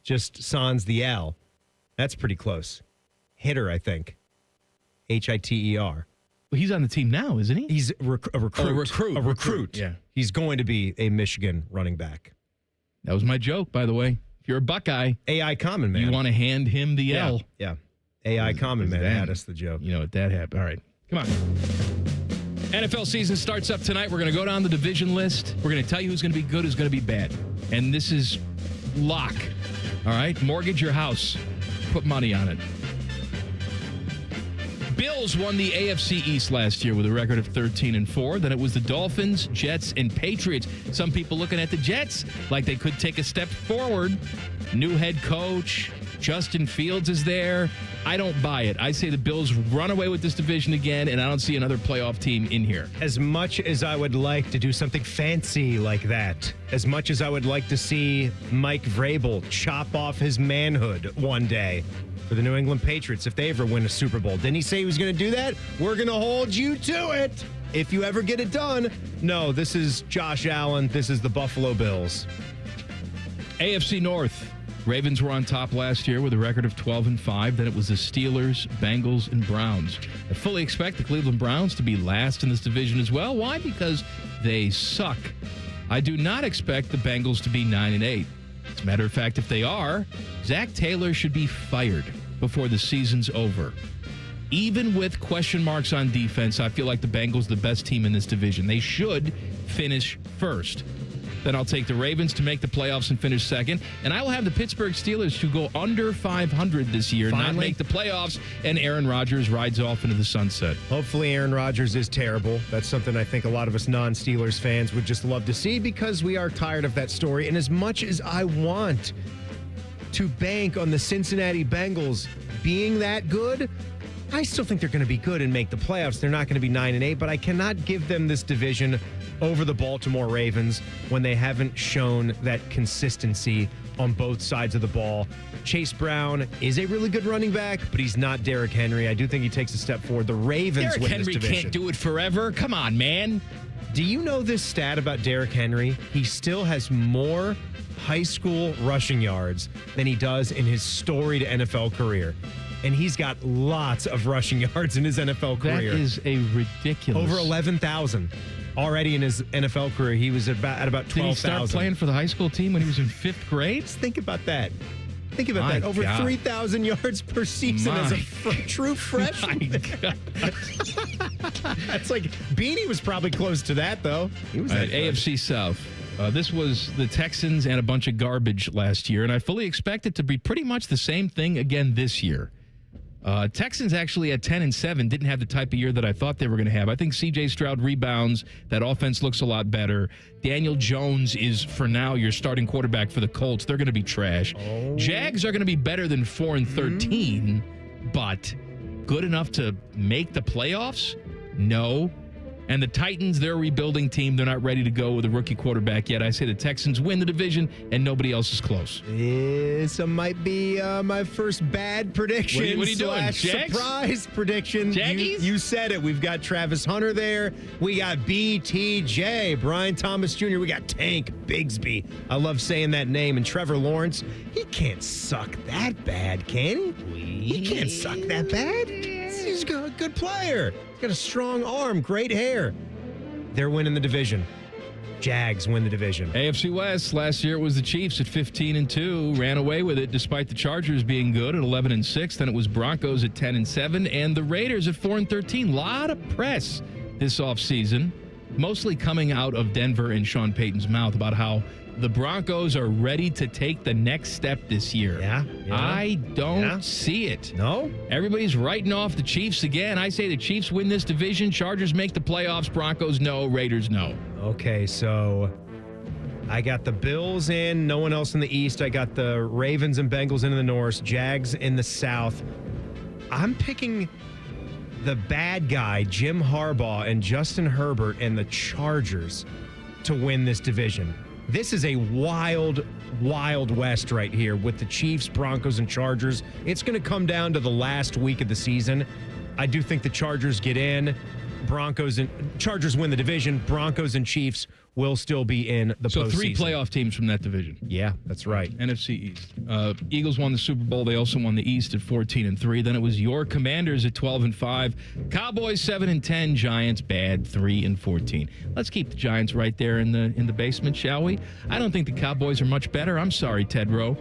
Just sans the L. That's pretty close. Hitter, I think. Hiter. Well, he's on the team now, isn't he? He's a recruit. A recruit. Yeah. He's going to be a Michigan running back. That was my joke, by the way. If you're a Buckeye, AI Common Man. You want to hand him the L. Yeah. AI Common Man had us the joke. You know what that happened. All right. Come on. NFL season starts up tonight. We're going to go down the division list. We're going to tell you who's going to be good, who's going to be bad. And this is lock. All right? Mortgage your house. Put money on it. Bills won the AFC East last year with a record of 13-4. Then it was the Dolphins, Jets, and Patriots. Some people looking at the Jets like they could take a step forward. New head coach, Justin Fields is there. I don't buy it. I say the Bills run away with this division again, and I don't see another playoff team in here. As much as I would like to do something fancy like that, as much as I would like to see Mike Vrabel chop off his manhood one day for the New England Patriots if they ever win a Super Bowl. Didn't he say he was going to do that? We're going to hold you to it if you ever get it done. No, this is Josh Allen. This is the Buffalo Bills. AFC North. Ravens were on top last year with a record of 12-5. Then it was the Steelers, Bengals, and Browns. I fully expect the Cleveland Browns to be last in this division as well. Why? Because they suck. I do not expect the Bengals to be 9-8. As a matter of fact, if they are, Zach Taylor should be fired before the season's over. Even with question marks on defense, I feel like the Bengals are the best team in this division. They should finish first. Then I'll take the Ravens to make the playoffs and finish second. And I will have the Pittsburgh Steelers to go under 500 this year, not make the playoffs, and Aaron Rodgers rides off into the sunset. Hopefully Aaron Rodgers is terrible. That's something I think a lot of us non-Steelers fans would just love to see because we are tired of that story. And as much as I want to bank on the Cincinnati Bengals being that good, I still think they're going to be good and make the playoffs. They're not going to be 9-8, but I cannot give them this division over the Baltimore Ravens when they haven't shown that consistency on both sides of the ball. Chase Brown is a really good running back, but he's not Derrick Henry. I do think he takes a step forward. The Ravens win this division. Derrick Henry can't do it forever. Come on, man. Do you know this stat about Derrick Henry? He still has more high school rushing yards than he does in his storied NFL career. And he's got lots of rushing yards in his NFL career. That is a ridiculous. Over 11,000 already in his NFL career. He was at about 12,000. Did he start playing for the high school team when he was in 5th grade? Just think about that. Think about that. Over 3,000 yards per season as a true freshman. That's like, Beanie was probably close to that, though. He was AFC South. This was the Texans and a bunch of garbage last year, and I fully expect it to be pretty much the same thing again this year. Texans actually at 10-7 didn't have the type of year that I thought they were going to have. I think C.J. Stroud rebounds. That offense looks a lot better. Daniel Jones is, for now, your starting quarterback for the Colts. They're going to be trash. Jags are going to be better than 4-13, but good enough to make the playoffs? No. And the Titans, they're a rebuilding team. They're not ready to go with a rookie quarterback yet. I say the Texans win the division, and nobody else is close. This might be my first bad prediction. What are you doing, Jags? Surprise prediction. Jaggies? You said it. We've got Travis Hunter there. We got BTJ, Brian Thomas Jr. We got Tank Bigsby. I love saying that name. And Trevor Lawrence, he can't suck that bad, can he? He can't suck that bad. He's a good player. He's got a strong arm, great hair. They're winning the division. Jags win the division. AFC West, last year it was the Chiefs at 15-2, ran away with it despite the Chargers being good at 11-6. Then it was Broncos at 10-7, and the Raiders at 4-13. A lot of press this offseason, mostly coming out of Denver and Sean Payton's mouth about how the Broncos are ready to take the next step this year. Yeah. I don't see it. No? Everybody's writing off the Chiefs again. I say the Chiefs win this division. Chargers make the playoffs. Broncos no. Raiders no. Okay, so I got the Bills in. No one else in the East. I got the Ravens and Bengals in the North. Jags in the South. I'm picking the bad guy, Jim Harbaugh and Justin Herbert and the Chargers to win this division. This is a wild, wild west right here with the Chiefs, Broncos, and Chargers. It's going to come down to the last week of the season. I do think the Chargers get in. Chargers win the division. Broncos and Chiefs will still be in the postseason. So 3 playoff teams from that division. Yeah, that's right. NFC East. Eagles won the Super Bowl. They also won the East at 14-3. Then it was your Commanders at 12-5. Cowboys 7-10. Giants bad 3-14. Let's keep the Giants right there in the basement, shall we? I don't think the Cowboys are much better. I'm sorry, Ted Rowe.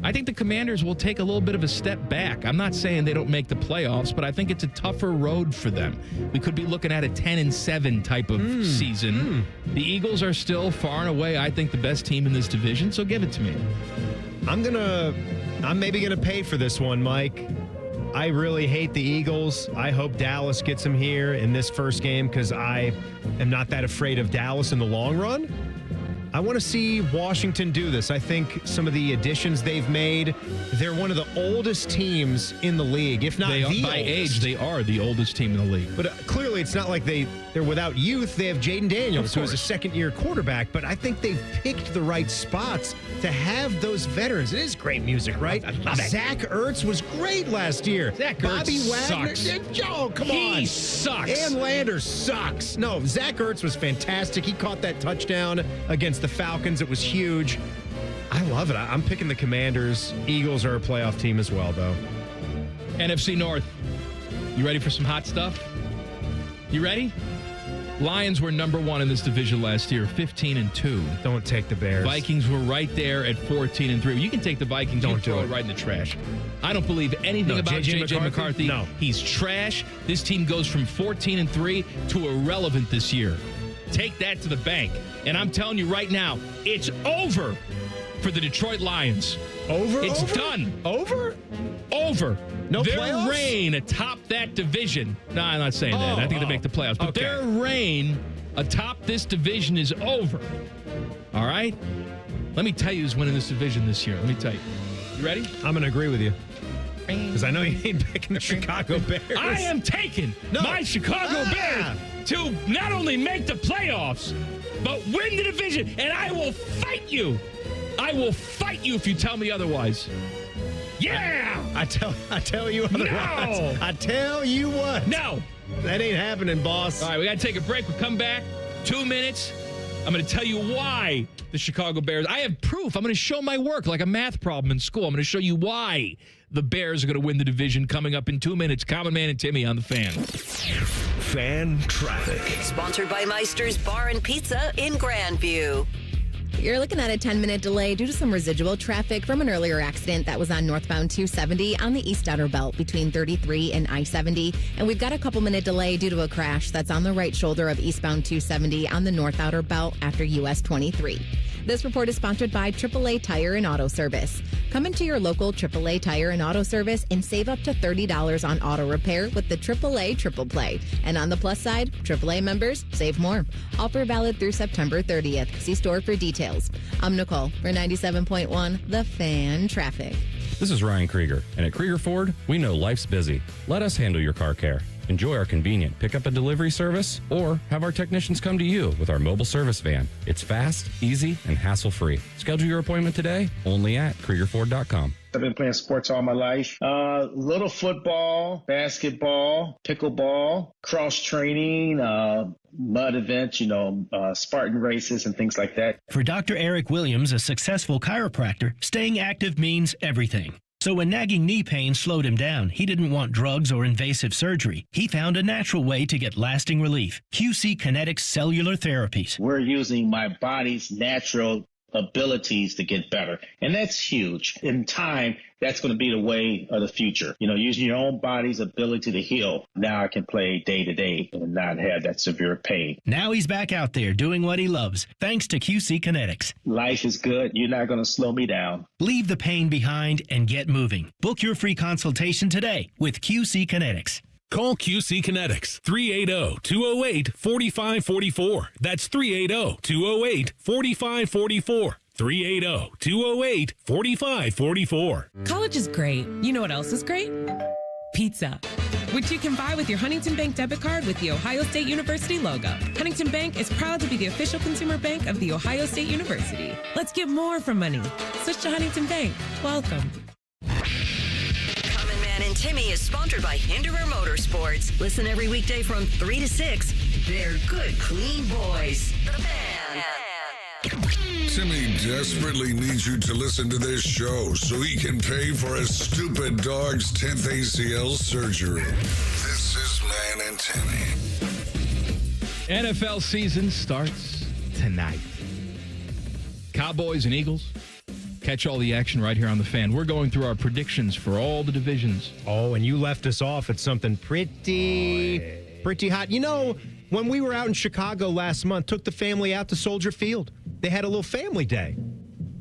I think the Commanders will take a little bit of a step back. I'm not saying they don't make the playoffs, but I think it's a tougher road for them. We could be looking at a 10-7 type of season. The Eagles are still far and away, I think, the best team in this division, so give it to me. I'm maybe gonna pay for this one, Mike. I really hate the Eagles. I hope Dallas gets them here in this first game because I am not that afraid of Dallas in the long run. I want to see Washington do this. I think some of the additions they've made, they're one of the oldest teams in the league, if not by oldest. age, they are the oldest team in the league. But clearly it's not like they're without youth. They have Jaden Daniels, who is a second-year quarterback, but I think they've picked the right spots to have those veterans. It is great music, right? Zach Ertz was great last year. Bobby Wagner sucks. Oh, come on. He sucks. And Landers sucks. No, Zach Ertz was fantastic. He caught that touchdown against the Falcons. It was huge. I love it. I'm picking the Commanders. Eagles are a playoff team as well, though. NFC North. You ready for some hot stuff? You ready? Lions were number 1 in this division last year, 15-2. Don't take the Bears. Vikings were right there at 14-3. You can take the Vikings. Don't throw do it right in the trash. I don't believe anything about J.J. McCarthy. No. He's trash. This team goes from 14-3 to irrelevant this year. Take that to the bank. And I'm telling you right now, it's over for the Detroit Lions. It's done. Over? No their playoffs? reign atop that division. No, I'm not saying that. I think they make the playoffs. But their reign atop this division is over. All right? Let me tell you who's winning this division this year. Let me tell you. You ready? I'm going to agree with you. Because I know you ain't picking the Chicago Bears. I am taking my Chicago Bears to not only make the playoffs, but win the division. And I will fight you. I will fight you if you tell me otherwise. Yeah! I tell you otherwise. No! I tell you what. No! That ain't happening, boss. All right, we got to take a break. We'll come back. 2 minutes. I'm going to tell you why the Chicago Bears. I have proof. I'm going to show my work like a math problem in school. I'm going to show you why the Bears are going to win the division coming up in 2 minutes. Common Man and Timmy on the Fan. Fan Traffic. Sponsored by Meister's Bar and Pizza in Grandview. You're looking at a 10-minute delay due to some residual traffic from an earlier accident that was on northbound 270 on the East Outer Belt between 33 and I-70. And we've got a couple-minute delay due to a crash that's on the right shoulder of eastbound 270 on the North Outer Belt after US 23. This report is sponsored by AAA Tire and Auto Service. Come into your local AAA Tire and Auto Service and save up to $30 on auto repair with the AAA Triple Play. And on the plus side, AAA members save more. Offer valid through September 30th. See store for details. I'm Nicole for 97.1 The Fan Traffic. This is Ryan Krieger, and at Krieger Ford, we know life's busy. Let us handle your car care. Enjoy our convenient pickup and delivery service, or have our technicians come to you with our mobile service van. It's fast, easy, and hassle-free. Schedule your appointment today only at KriegerFord.com. I've been playing sports all my life. Little football, basketball, pickleball, cross training, mud events, Spartan races and things like that. For Dr. Eric Williams, a successful chiropractor, staying active means everything. So when nagging knee pain slowed him down, he didn't want drugs or invasive surgery. He found a natural way to get lasting relief. QC Kinetics Cellular Therapies. We're using my body's natural abilities to get better. And that's huge. In time, that's going to be the way of the future. Using your own body's ability to heal. Now I can play day to day and not have that severe pain. Now he's back out there doing what he loves, thanks to QC Kinetics. Life is good. You're not going to slow me down. Leave the pain behind and get moving. Book your free consultation today with QC Kinetics. Call QC Kinetics, 380-208-4544. That's 380-208-4544. 380-208-4544. College is great. You know what else is great? Pizza, which you can buy with your Huntington Bank debit card with the Ohio State University logo. Huntington Bank is proud to be the official consumer bank of the Ohio State University. Let's get more for money. Switch to Huntington Bank. Welcome. Common Man and Timmy is sponsored by Hinderer Motorsports. Listen every weekday from 3 to 6. They're good, clean boys. The Fan. Timmy desperately needs you to listen to this show so he can pay for his stupid dog's 10th ACL surgery. This is Man and Timmy. NFL season starts tonight. Cowboys and Eagles. Catch all the action right here on The Fan. We're going through our predictions for all the divisions. Oh, and you left us off at something pretty hot. When we were out in Chicago last month, took the family out to Soldier Field. They had a little family day.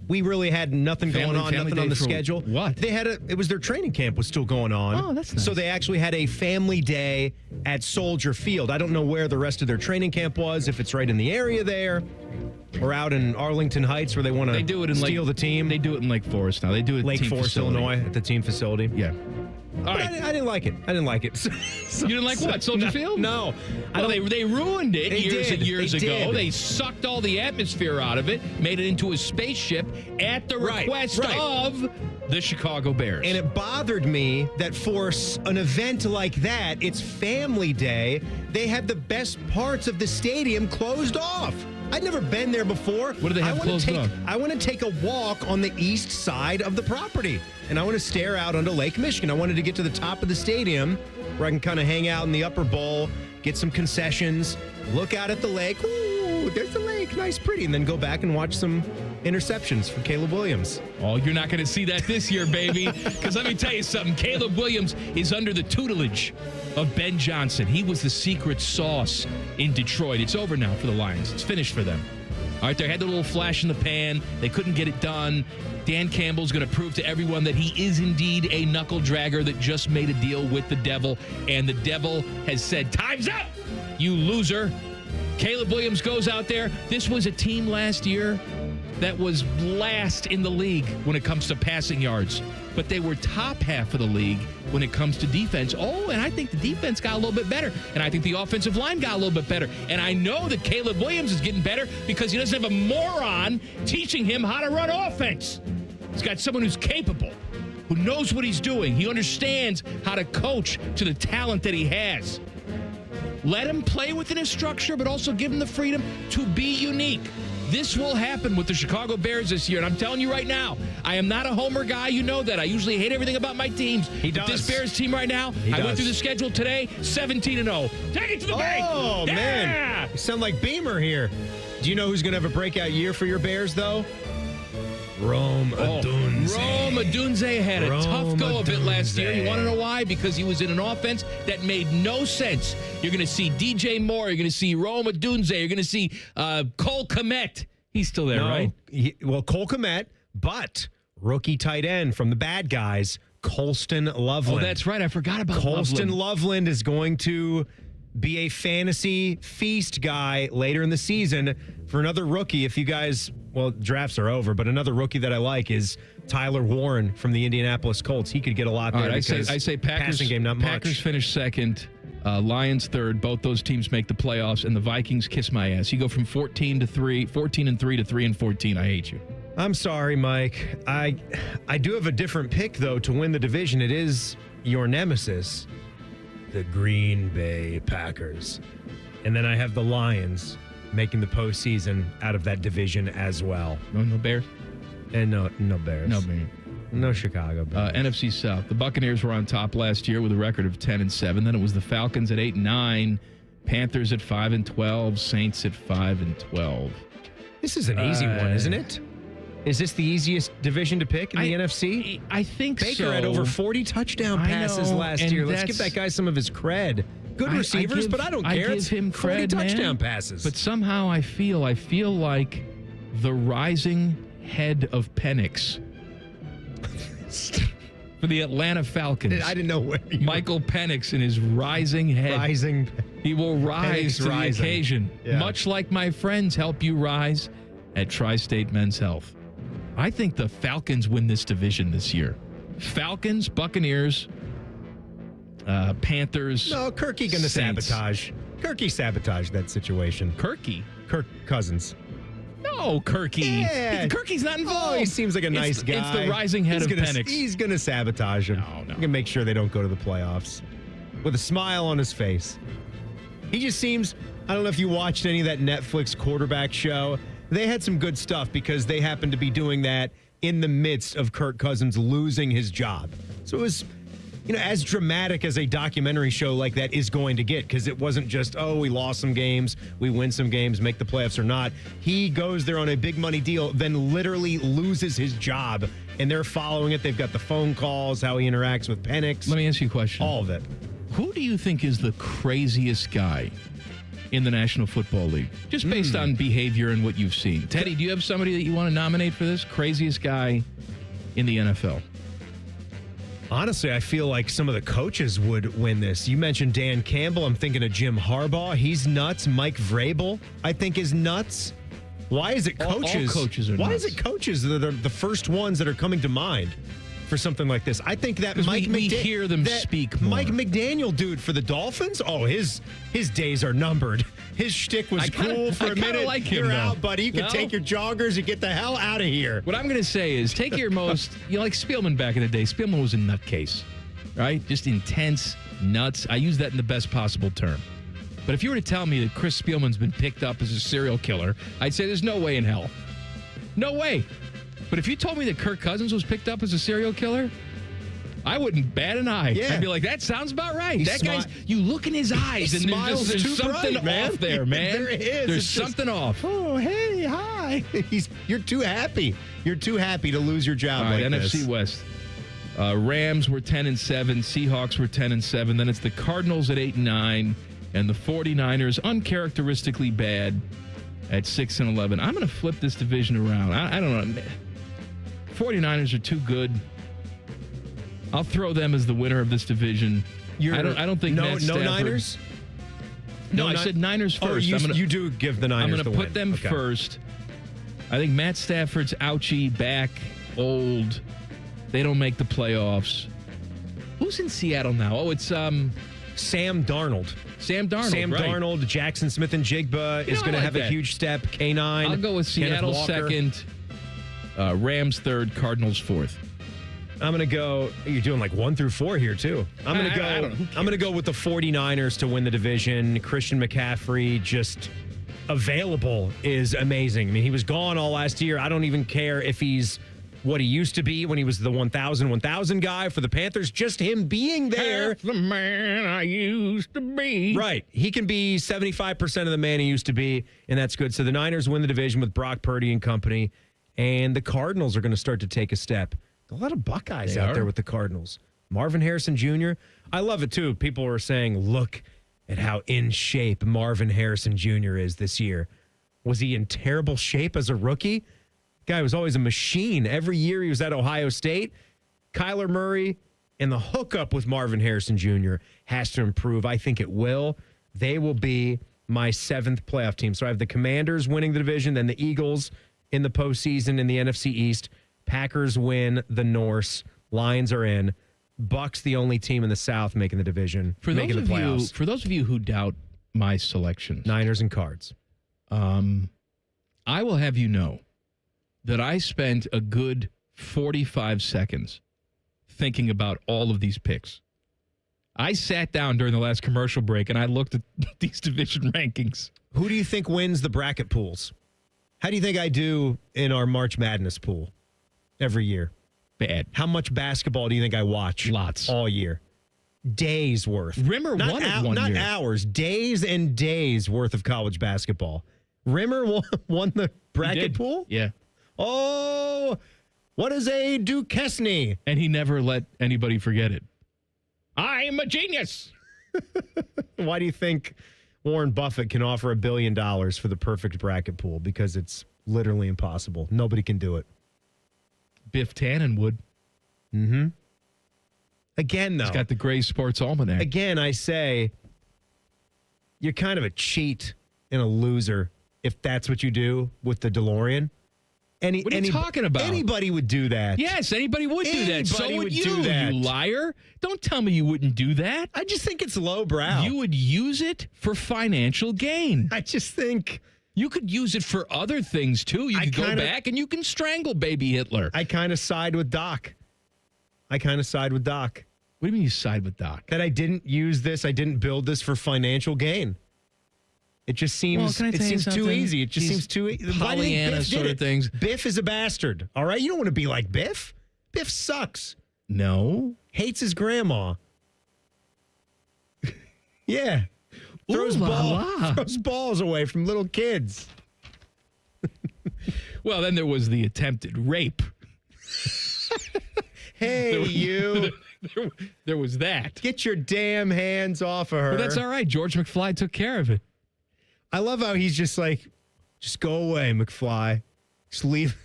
We really had nothing going on, nothing on the schedule. What? They had it was their training camp was still going on. Oh, that's nice. So they actually had a family day at Soldier Field. I don't know where the rest of their training camp was, if it's right in the area there or out in Arlington Heights where they want to steal the team. They do it in Lake Forest now. They do it at Lake Forest, Illinois, at the team facility. Yeah. All right. I didn't like it. You didn't like what? Soldier Field? No. Well, they ruined it years and years ago. Did. They sucked all the atmosphere out of it, made it into a spaceship at the request of the Chicago Bears. And it bothered me that for an event like that, it's family day, they had the best parts of the stadium closed off. I'd never been there before. What do they have closed off? I want to take a walk on the east side of the property, and I want to stare out onto Lake Michigan. I wanted to get to the top of the stadium where I can kind of hang out in the upper bowl, get some concessions, look out at the lake. Ooh, there's the lake. Nice, pretty. And then go back and watch some interceptions from Caleb Williams. Oh, you're not going to see that this year, baby. Because let me tell you something. Caleb Williams is under the tutelage of Ben Johnson. He was the secret sauce in Detroit. It's over now for the Lions. It's finished for them. All right, they had the little flash in the pan. They couldn't get it done. Dan Campbell's going to prove to everyone that he is indeed a knuckle dragger that just made a deal with the devil. And the devil has said, time's up, you loser. Caleb Williams goes out there. This was a team last year that was last in the league when it comes to passing yards. But they were top half of the league when it comes to defense. Oh, and I think the defense got a little bit better. And I think the offensive line got a little bit better. And I know that Caleb Williams is getting better because he doesn't have a moron teaching him how to run offense. He's got someone who's capable, who knows what he's doing. He understands how to coach to the talent that he has. Let him play within his structure, but also give him the freedom to be unique. This will happen with the Chicago Bears this year, and I'm telling you right now, I am not a homer guy. You know that. I usually hate everything about my teams. He does. But this Bears team right now, I went through the schedule today, 17-0. Take it to the bank. Oh, yeah! man. You sound like Beamer here. Do you know who's going to have a breakout year for your Bears, though? Rome Odunze. Rome Odunze had a tough go of it last year. You want to know why? Because he was in an offense that made no sense. You're going to see DJ Moore. You're going to see Rome Odunze. You're going to see Cole Kmet. He's still there, right? Cole Kmet, but rookie tight end from the bad guys, Colston Loveland. Oh, that's right. I forgot about Colston Loveland is going to be a fantasy feast guy later in the season for another rookie. If you guys, drafts are over, but another rookie that I like is Tyler Warren from the Indianapolis Colts. He could get a lot there. Right, I say Packers, passing game, not much. Packers finished second. Lions third. Both those teams make the playoffs, and the Vikings kiss my ass. You go from 14 and 3 to 3-14. I hate you. I'm sorry, Mike. I do have a different pick, though, to win the division. It is your nemesis, the Green Bay Packers. And then I have the Lions making the postseason out of that division as well. No Bears? And no Bears. No Bears. No Chicago Bears. NFC South. The Buccaneers were on top last year with a record of 10-7. Then it was the Falcons at 8-9, Panthers at 5-12, Saints at 5-12. This is an easy one, isn't it? Is this the easiest division to pick in the NFC? I think Baker so. had over 40 touchdown passes last year. Let's give that guy some of his cred. Good receivers, but I don't care. I give him cred, 40 touchdown man. passes. But somehow I feel like the rising head of Penix for the Atlanta Falcons. I didn't know where Michael Penix and his rising head. He will rise to the occasion, much like my friends help you rise at Tri-State Men's Health. I think the Falcons win this division this year. Falcons, Buccaneers, Panthers. No, Kirky going to sabotage. Kirky sabotaged that situation. Kirk Cousins. No, Kirky. Yeah. Kirky's not involved. Oh, he seems like a nice guy. It's the rising head of Penix. He's going to sabotage him. No. He's going to make sure they don't go to the playoffs. With a smile on his face. He just seems, I don't know if you watched any of that Netflix quarterback show. They had some good stuff because they happened to be doing that in the midst of Kirk Cousins losing his job. So it was, as dramatic as a documentary show like that is going to get, because it wasn't just, we lost some games, we win some games, make the playoffs or not. He goes there on a big money deal, then literally loses his job, and they're following it. They've got the phone calls, how he interacts with Penix. Let me ask you a question. All of it. Who do you think is the craziest guy in the National Football League? Just based on behavior and what you've seen. Teddy, do you have somebody that you want to nominate for this? Craziest guy in the NFL? Honestly, I feel like some of the coaches would win this. You mentioned Dan Campbell. I'm thinking of Jim Harbaugh. He's nuts. Mike Vrabel, I think, is nuts. Why is it coaches? All coaches are Why nuts. is it coaches that are the first ones that are coming to mind for something like this? I think that Mike we hear them speak more. Mike McDaniel dude for the Dolphins, his days are numbered. His shtick was cool for a minute. Like him, You're though. out, buddy. You can take your joggers and get the hell out of here. What I'm going to say is take your most, like Spielman back in the day. Spielman was a nutcase, right? Just intense nuts. I use that in the best possible term. But if you were to tell me that Chris Spielman's been picked up as a serial killer, I'd say there's no way in hell. No way. But if you told me that Kirk Cousins was picked up as a serial killer, I wouldn't bat an eye. Yeah. I'd be like, that sounds about right. That guy's, you look in his eyes and there's something off there, man. There is. There's something off. Oh, hey, hi. You're too happy. You're too happy to lose your job All right, like NFC this. West. Rams were 10-7. Seahawks were 10-7. Then it's the Cardinals at 8-9. And the 49ers, uncharacteristically bad, at 6-11. I'm going to flip this division around. I don't know. 49ers are too good. I'll throw them as the winner of this division. I don't think Matt Stafford. No Niners? No, I said Niners first. You do give the Niners I'm going to the put win. them Okay. first. I think Matt Stafford's ouchy, back, old. They don't make the playoffs. Who's in Seattle now? Oh, it's Sam Darnold. Sam Darnold, right. Darnold, Jackson Smith and Jigba is going to have a huge step. K9. I'll go with Seattle second, Rams third, Cardinals fourth. I'm going to go. You're doing like 1 through 4 here too. I'm going to go with the 49ers to win the division. Christian McCaffrey just available is amazing. I mean, he was gone all last year. I don't even care if he's what he used to be when he was the 1,000 guy for the Panthers. Just him being there. Half the man I used to be. Right. He can be 75% of the man he used to be, and that's good. So the Niners win the division with Brock Purdy and company, and the Cardinals are going to start to take a step. A lot of Buckeyes out there with the Cardinals. Marvin Harrison Jr. I love it, too. People are saying, look at how in shape Marvin Harrison Jr. is this year. Was he in terrible shape as a rookie? Guy was always a machine. Every year he was at Ohio State. Kyler Murray and the hookup with Marvin Harrison Jr. has to improve. I think it will. They will be my 7th playoff team. So I have the Commanders winning the division, then the Eagles in the postseason in the NFC East. Packers win the Norse. Lions are in. Bucks the only team in the South making the division, For making those the of playoffs. for those of you who doubt my selections, Niners and Cards. I will have you know that I spent a good 45 seconds thinking about all of these picks. I sat down during the last commercial break and I looked at these division rankings. Who do you think wins the bracket pools? How do you think I do in our March Madness pool every year? Bad. How much basketball do you think I watch? Lots. All year. Days worth. Rimmer not won it one not year. hours. Days and days worth of college basketball. Rimmer won the bracket pool? Yeah. Oh, what is a Duquesne? And he never let anybody forget it. I am a genius. Why do you think Warren Buffett can offer $1 billion for the perfect bracket pool? Because it's literally impossible. Nobody can do it. Biff Tannen would. Mm-hmm. Again, though. He's got the Gray Sports Almanac. Again, I say you're kind of a cheat and a loser if that's what you do with the DeLorean. What are you talking about? Anybody would do that. Yes, anybody would do that. So Anybody would would you, do that. you liar. Don't tell me you wouldn't do that. I just think it's lowbrow. You would use it for financial gain. I just think you could use it for other things, too. You could go back and you can strangle baby Hitler. I kind of side with Doc. What do you mean you side with Doc? That I didn't use this, I didn't build this for financial gain. It just seems Well, can I tell you too something? easy. It just These seems too easy. Pollyanna sort of things. Biff is a bastard. All right, you don't want to be like Biff. Biff sucks. No, hates his grandma. Yeah, throws balls away from little kids. Well, then there was the attempted rape. Hey, you. There was that. Get your damn hands off of her. But that's all right. George McFly took care of it. I love how he's just like, just go away, McFly. Just leave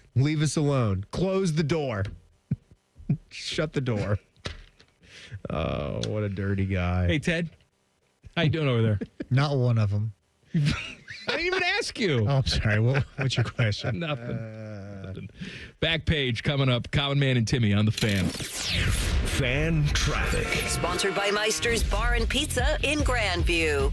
us alone. Close the door. Shut the door. Oh, what a dirty guy. Hey, Ted. How you doing over there? Not one of them. I didn't even ask you. Oh, I'm sorry. What's your question? Nothing. Back page coming up. Common Man and Timmy on the Fan. Fan traffic. Sponsored by Meister's Bar and Pizza in Grandview.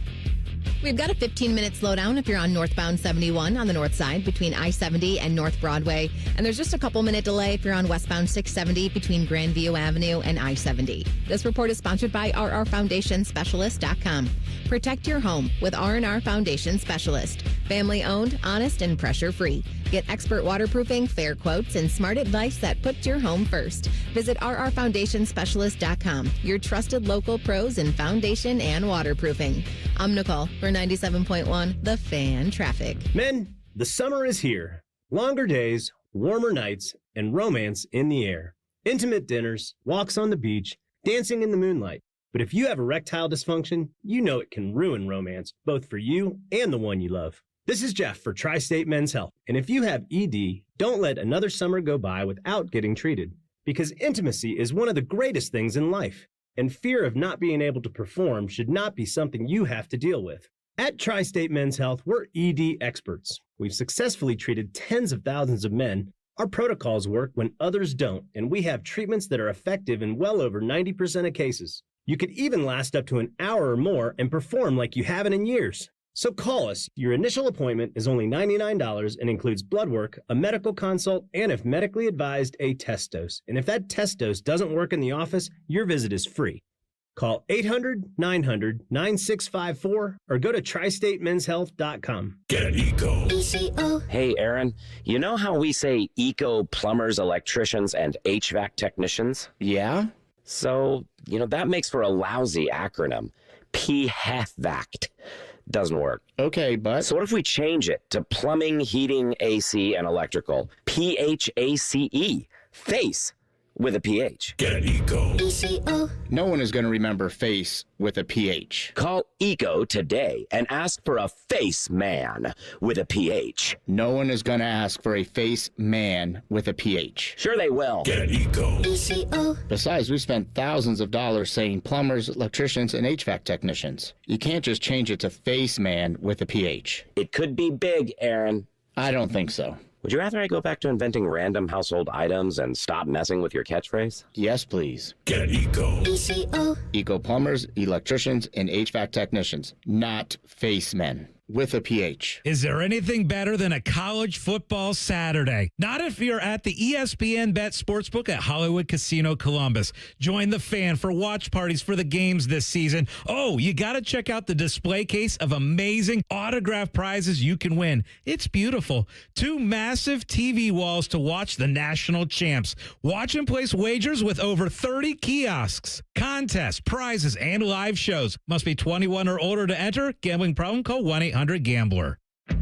We've got a 15-minute slowdown if you're on northbound 71 on the north side between I-70 and North Broadway. And there's just a couple-minute delay if you're on westbound 670 between Grandview Avenue and I-70. This report is sponsored by RRFoundationSpecialist.com. Protect your home with R&R Foundation Specialist. Family-owned, honest, and pressure-free. Get expert waterproofing, fair quotes, and smart advice that puts your home first. Visit RRFoundationSpecialist.com, your trusted local pros in foundation and waterproofing. I'm Nicole for 97.1 The Fan Traffic. Men, the summer is here. Longer days, warmer nights, and romance in the air. Intimate dinners, walks on the beach, dancing in the moonlight. But if you have erectile dysfunction, you know it can ruin romance, both for you and the one you love. This is Jeff for Tri-State Men's Health. And if you have ED, don't let another summer go by without getting treated. Because intimacy is one of the greatest things in life. And fear of not being able to perform should not be something you have to deal with. At Tri-State Men's Health, we're ED experts. We've successfully treated tens of thousands of men. Our protocols work when others don't, and we have treatments that are effective in well over 90% of cases. You could even last up to an hour or more and perform like you haven't in years. So call us. Your initial appointment is only $99 and includes blood work, a medical consult, and if medically advised, a test dose. And if that test dose doesn't work in the office, your visit is free. Call 800-900-9654 or go to tristatemenshealth.com. Get Eco. Hey, Aaron, you know how we say eco plumbers, electricians, and HVAC technicians? Yeah? So, that makes for a lousy acronym. PHVAC. Doesn't work. Okay, but... So what if we change it to plumbing, heating, AC, and electrical? PHACE. Face. With a PH. Get Eco. No one is going to remember face with a PH. Call ECO today and ask for a face man with a PH. No one is going to ask for a face man with a PH. Sure they will. Get Eco. Besides, we spent thousands of dollars saying plumbers, electricians, and HVAC technicians. You can't just change it to face man with a PH. It could be big, Aaron. I don't think so. Would you rather I go back to inventing random household items and stop messing with your catchphrase? Yes, please. Get Eco. Eco plumbers, electricians, and HVAC technicians, not face men. With a PH. Is there anything better than a college football Saturday? Not if you're at the ESPN Bet Sportsbook at Hollywood Casino Columbus. Join the Fan for watch parties for the games this season. Oh, you got to check out the display case of amazing autographed prizes you can win. It's beautiful. 2 massive TV walls to watch the national champs. Watch and place wagers with over 30 kiosks, contests, prizes, and live shows. Must be 21 or older to enter. Gambling problem? Call 1-800-GAMBLER.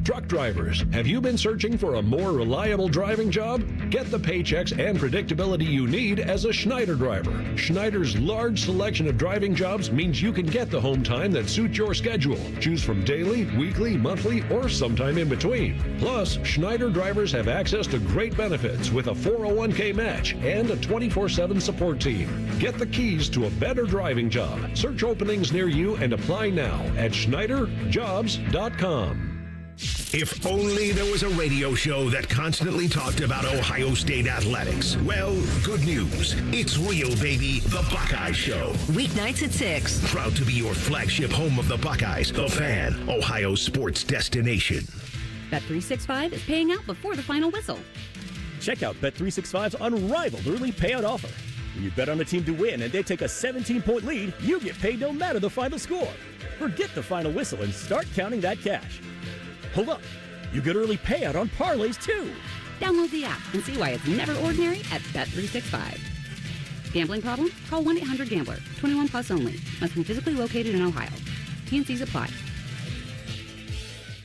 Truck drivers, have you been searching for a more reliable driving job? Get the paychecks and predictability you need as a Schneider driver. Schneider's large selection of driving jobs means you can get the home time that suits your schedule. Choose from daily, weekly, monthly, or sometime in between. Plus, Schneider drivers have access to great benefits with a 401k match and a 24/7 support team. Get the keys to a better driving job. Search openings near you and apply now at SchneiderJobs.com. If only there was a radio show that constantly talked about Ohio State athletics. Well, good news. It's real, baby. The Buckeye Show. Weeknights at 6. Proud to be your flagship home of the Buckeyes, the Fan, Ohio sports destination. Bet365 is paying out before the final whistle. Check out Bet365's unrivaled early payout offer. When you bet on a team to win and they take a 17-point lead, you get paid no matter the final score. Forget the final whistle and start counting that cash. Hold up. You get early payout on parlays, too. Download the app and see why it's never ordinary at Bet365. Gambling problem? Call 1-800-GAMBLER. 21 plus only. Must be physically located in Ohio. T&Cs apply.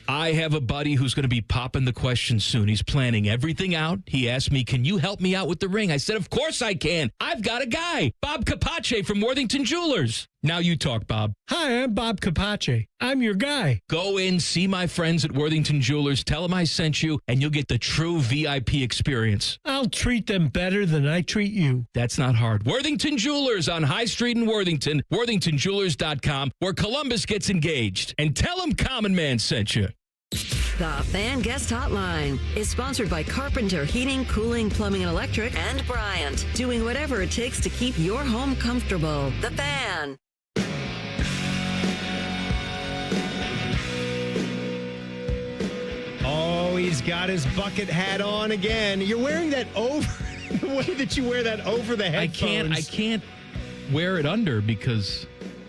I have a buddy who's going to be popping the question soon. He's planning everything out. He asked me, can you help me out with the ring? I said, of course I can. I've got a guy, Bob Capace from Worthington Jewelers. Now you talk, Bob. Hi, I'm Bob Capace. I'm your guy. Go in, see my friends at Worthington Jewelers, tell them I sent you, and you'll get the true VIP experience. I'll treat them better than I treat you. That's not hard. Worthington Jewelers on High Street in Worthington, worthingtonjewelers.com, where Columbus gets engaged. And tell them Common Man sent you. The Fan Guest Hotline is sponsored by Carpenter Heating, Cooling, Plumbing, and Electric, and Bryant, doing whatever it takes to keep your home comfortable. The Fan. Oh, he's got his bucket hat on again. You're wearing that over the way that you wear that over the headphones. I can't wear it under because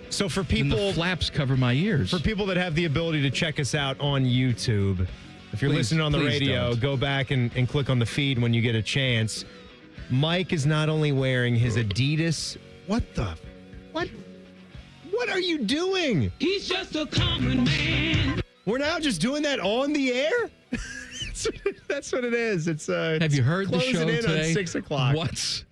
so for people, the flaps cover my ears. For people that have the ability to check us out on YouTube, if you're listening on the radio, go back and click on the feed when you get a chance. Mike is not only wearing his Adidas. What are you doing? He's just a common man. We're now just doing that on the air? That's what it is. It's have you heard the show today? On 6 o'clock. What's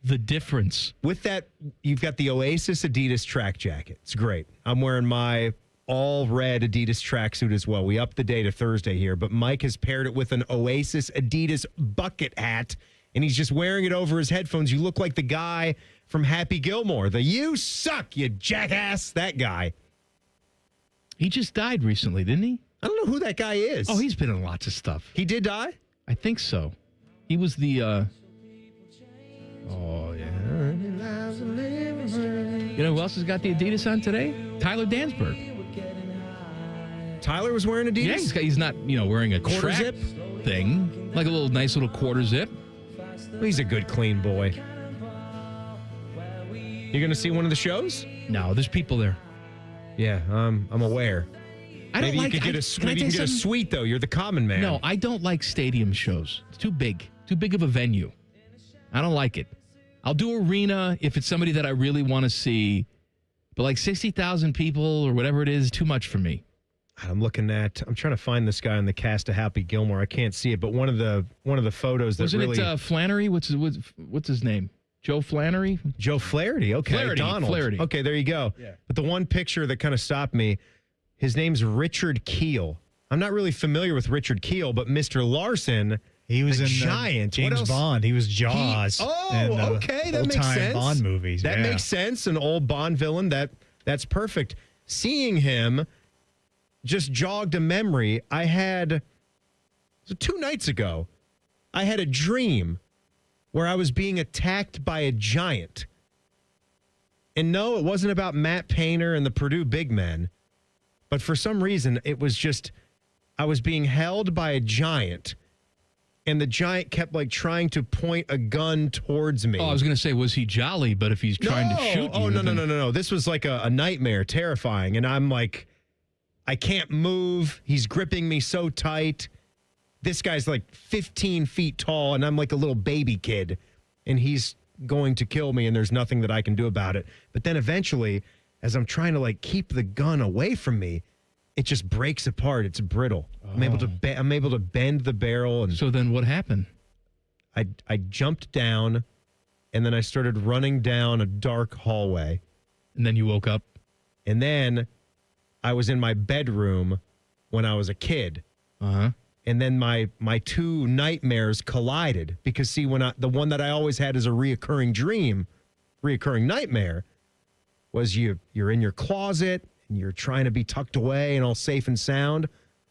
the difference? With that, you've got the Oasis Adidas track jacket. It's great. I'm wearing my all red Adidas tracksuit as well. We upped the day to Thursday here, but Mike has paired it with an Oasis Adidas bucket hat, and he's just wearing it over his headphones. You look like the guy from Happy Gilmore. The "You suck, you jackass," that guy. He just died recently, didn't he? I don't know who that guy is. Oh, he's been in lots of stuff. He did die? I think so. He was the Oh, yeah. You know who else has got the Adidas on today? Tyler Dansberg. Tyler was wearing Adidas? Yeah, he's not, wearing a quarter track zip thing. Like a nice little quarter zip. Well, he's a good, clean boy. You going to see one of the shows? No, there's people there. Yeah, I'm aware. Maybe you could get a suite, though. You're the common man. No, I don't like stadium shows. It's too big. Too big of a venue. I don't like it. I'll do arena if it's somebody that I really want to see. But like 60,000 people or whatever it is, too much for me. I'm trying to find this guy on the cast of Happy Gilmore. I can't see it, but one of the photos that Wasn't really... it Flannery? What's his name? Joe Flannery? Joe Flaherty. Okay. Donald. Flaherty. Okay, there you go. Yeah. But the one picture that kind of stopped me, his name's Richard Keel. I'm not really familiar with Richard Keel, but Mr. Larson, he was in giant. James Bond. He was Jaws. Okay. That makes sense. Bond movies. That makes sense. An old Bond villain. That's perfect. Seeing him just jogged a memory. I had 2 nights ago. I had a dream where I was being attacked by a giant. And no, it wasn't about Matt Painter and the Purdue big men. But for some reason, it was just, I was being held by a giant. And the giant kept like trying to point a gun towards me. Oh, I was going to say, was he jolly? But if he's trying to shoot you. Oh, no. This was like a nightmare, terrifying. And I'm like, I can't move. He's gripping me so tight. This guy's like 15 feet tall, and I'm like a little baby kid. And he's going to kill me, and there's nothing that I can do about it. But then eventually, as I'm trying to like keep the gun away from me, it just breaks apart. It's brittle. I'm able to bend the barrel. And so then what happened? I jumped down, and then I started running down a dark hallway. And then you woke up? And then I was in my bedroom when I was a kid. Uh-huh. And then my two nightmares collided because, see, the one that I always had as a reoccurring nightmare was you're in your closet and you're trying to be tucked away and all safe and sound,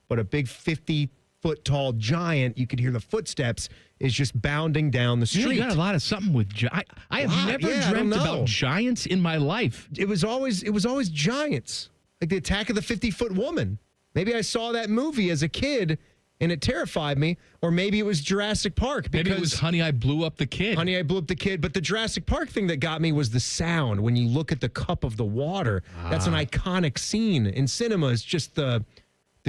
but a big 50-foot tall giant, you could hear the footsteps, is just bounding down the street. Yeah, you got a lot of something with I have never dreamt about giants in my life. It was always giants, like the Attack of the 50-Foot Woman. Maybe I saw that movie as a kid and it terrified me. Or maybe it was Jurassic Park. Maybe it was Honey, I Blew Up the Kid. Honey, I Blew Up the Kid. But the Jurassic Park thing that got me was the sound when you look at the cup of the water. That's an iconic scene in cinema. It's just the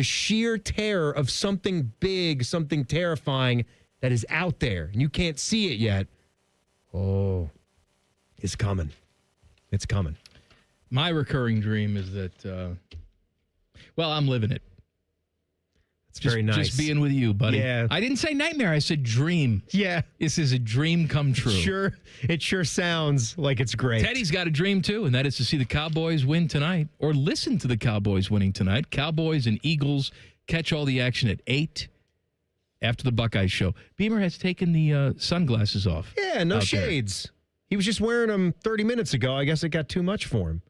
sheer terror of something big, something terrifying that is out there. And you can't see it yet. Oh, it's coming. It's coming. My recurring dream is that, I'm living it. It's very nice. Just being with you, buddy. Yeah. I didn't say nightmare. I said dream. Yeah. This is a dream come true. Sure. It sure sounds like it's great. Teddy's got a dream, too, and that is to see the Cowboys win tonight or listen to the Cowboys winning tonight. Cowboys and Eagles catch all the action at 8 after the Buckeyes show. Beamer has taken the sunglasses off. Yeah, no shades. He was just wearing them 30 minutes ago. I guess it got too much for him.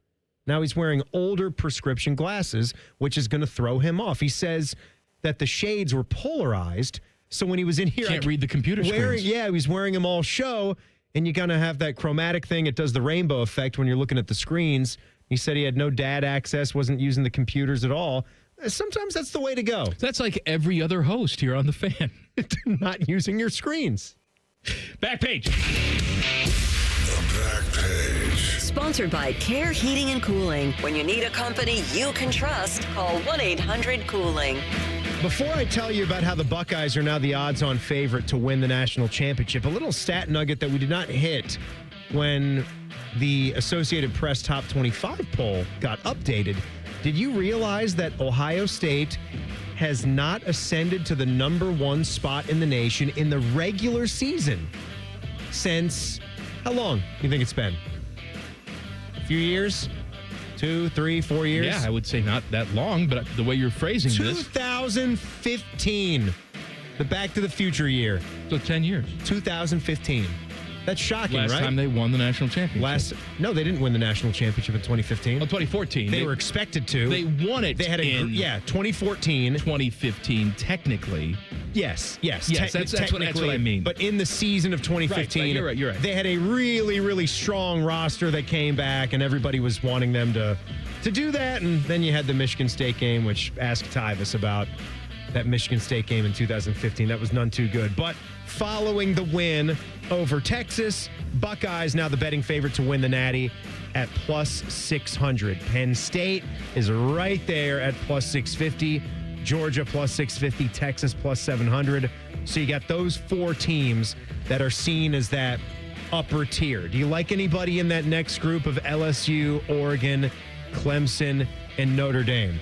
Now he's wearing older prescription glasses, which is going to throw him off. He says that the shades were polarized, so when he was in here, can't read the computer screens. Yeah, he was wearing them all show, and you kind of have that chromatic thing. It does the rainbow effect when you're looking at the screens. He said he had no dad access, wasn't using the computers at all. Sometimes that's the way to go. That's like every other host here on The Fan. Not using your screens. Back page. The back page. Sponsored by Care Heating and Cooling. When you need a company you can trust, call 1-800-COOLING. Before I tell you about how the Buckeyes are now the odds-on favorite to win the national championship, a little stat nugget that we did not hit when the Associated Press Top 25 poll got updated. Did you realize that Ohio State has not ascended to the number one spot in the nation in the regular season since, how long do you think it's been? A few years? 2, 3, 4 years? Yeah, I would say not that long, but the way you're phrasing this. 2015, the Back to the Future year. So 10 years. 2015. That's shocking, right? Last time they won the national championship. No, they didn't win the national championship in 2015. Oh, 2014. They were expected to. They won it. They had 2014. 2015, technically. Yes. That's what I mean. But in the season of 2015, right, you're right. They had a really, really strong roster that came back, and everybody was wanting them to do that. And then you had the Michigan State game, which ask Tyvis about that Michigan State game in 2015. That was none too good. But following the win over Texas, Buckeyes now the betting favorite to win the Natty at plus 600. Penn State is right there at plus 650. Georgia plus 650, Texas plus 700. So you got those four teams that are seen as that upper tier. Do you like anybody in that next group of LSU, Oregon, Clemson, and Notre Dame?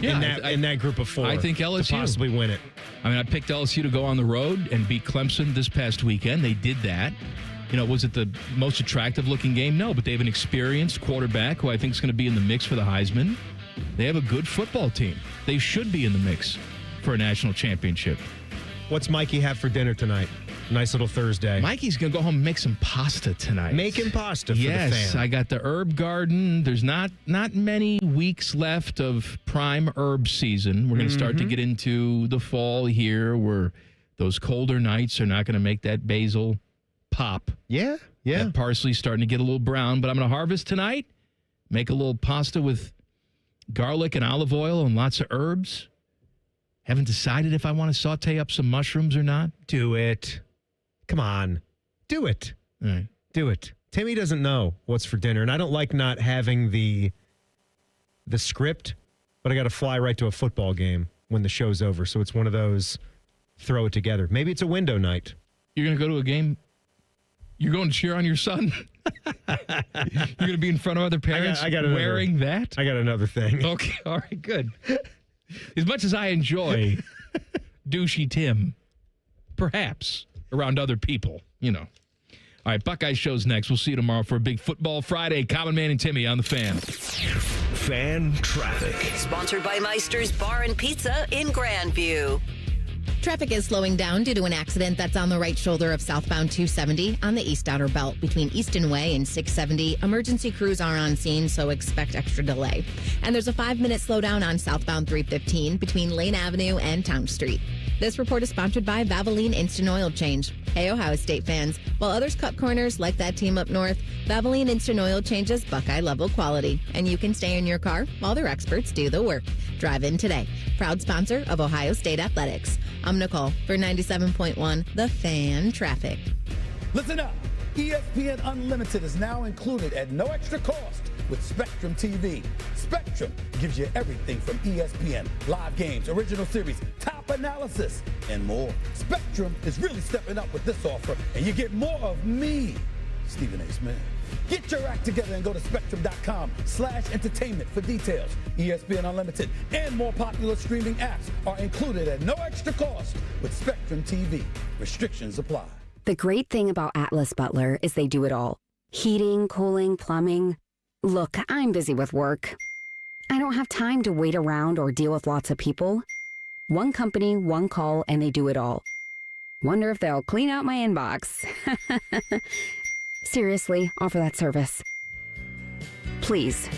Yeah, in that group of four. I think LSU to possibly win it. I mean, I picked LSU to go on the road and beat Clemson this past weekend. They did that. You know, was it the most attractive looking game? No, but they have an experienced quarterback who I think is going to be in the mix for the Heisman. They have a good football team. They should be in the mix for a national championship. What's Mikey have for dinner tonight? Nice little Thursday. Mikey's going to go home and make some pasta tonight. Making pasta for the fan. Yes, I got the herb garden. There's not many weeks left of prime herb season. We're going to start to get into the fall here. We're Those colder nights are not going to make that basil pop. Yeah. That parsley's starting to get a little brown, but I'm going to harvest tonight, make a little pasta with garlic and olive oil and lots of herbs. Haven't decided if I want to saute up some mushrooms or not. Do it. Come on. Do it. All right. Do it. Timmy doesn't know what's for dinner, and I don't like not having the script, but I got to fly right to a football game when the show's over. So it's one of those, throw it together. Maybe it's a window night. You're going to go to a game? You're going to cheer on your son? You're going to be in front of other parents wearing that? I got another thing. Okay. All right, good. As much as I enjoy douchey Tim, perhaps around other people, you know. All right, Buckeyes show's next. We'll see you tomorrow for a big Football Friday. Common Man and Timmy on the Fan. Fan traffic. Sponsored by Meister's Bar and Pizza in Grandview. Traffic is slowing down due to an accident that's on the right shoulder of southbound 270 on the East Outer Belt between Easton Way and 670. Emergency crews are on scene, so expect extra delay. And there's a 5-minute slowdown on southbound 315 between Lane Avenue and Town Street. This report is sponsored by Valvoline Instant Oil Change. Hey, Ohio State fans, while others cut corners like that team up north, Valvoline Instant Oil changes Buckeye-level quality. And you can stay in your car while their experts do the work. Drive in today. Proud sponsor of Ohio State Athletics. I'm Nicole for 97.1 The Fan Traffic. Listen up. ESPN Unlimited is now included at no extra cost with Spectrum TV. Spectrum gives you everything from ESPN, live games, original series, top analysis, and more. Spectrum is really stepping up with this offer, and you get more of me, Stephen A. Smith. Get your act together and go to spectrum.com/entertainment for details. ESPN Unlimited and more popular streaming apps are included at no extra cost with Spectrum TV. Restrictions apply. The great thing about Atlas Butler is they do it all. Heating, cooling, plumbing. Look, I'm busy with work. I don't have time to wait around or deal with lots of people. One company, one call, and they do it all. Wonder if they'll clean out my inbox. Seriously, offer that service. Please.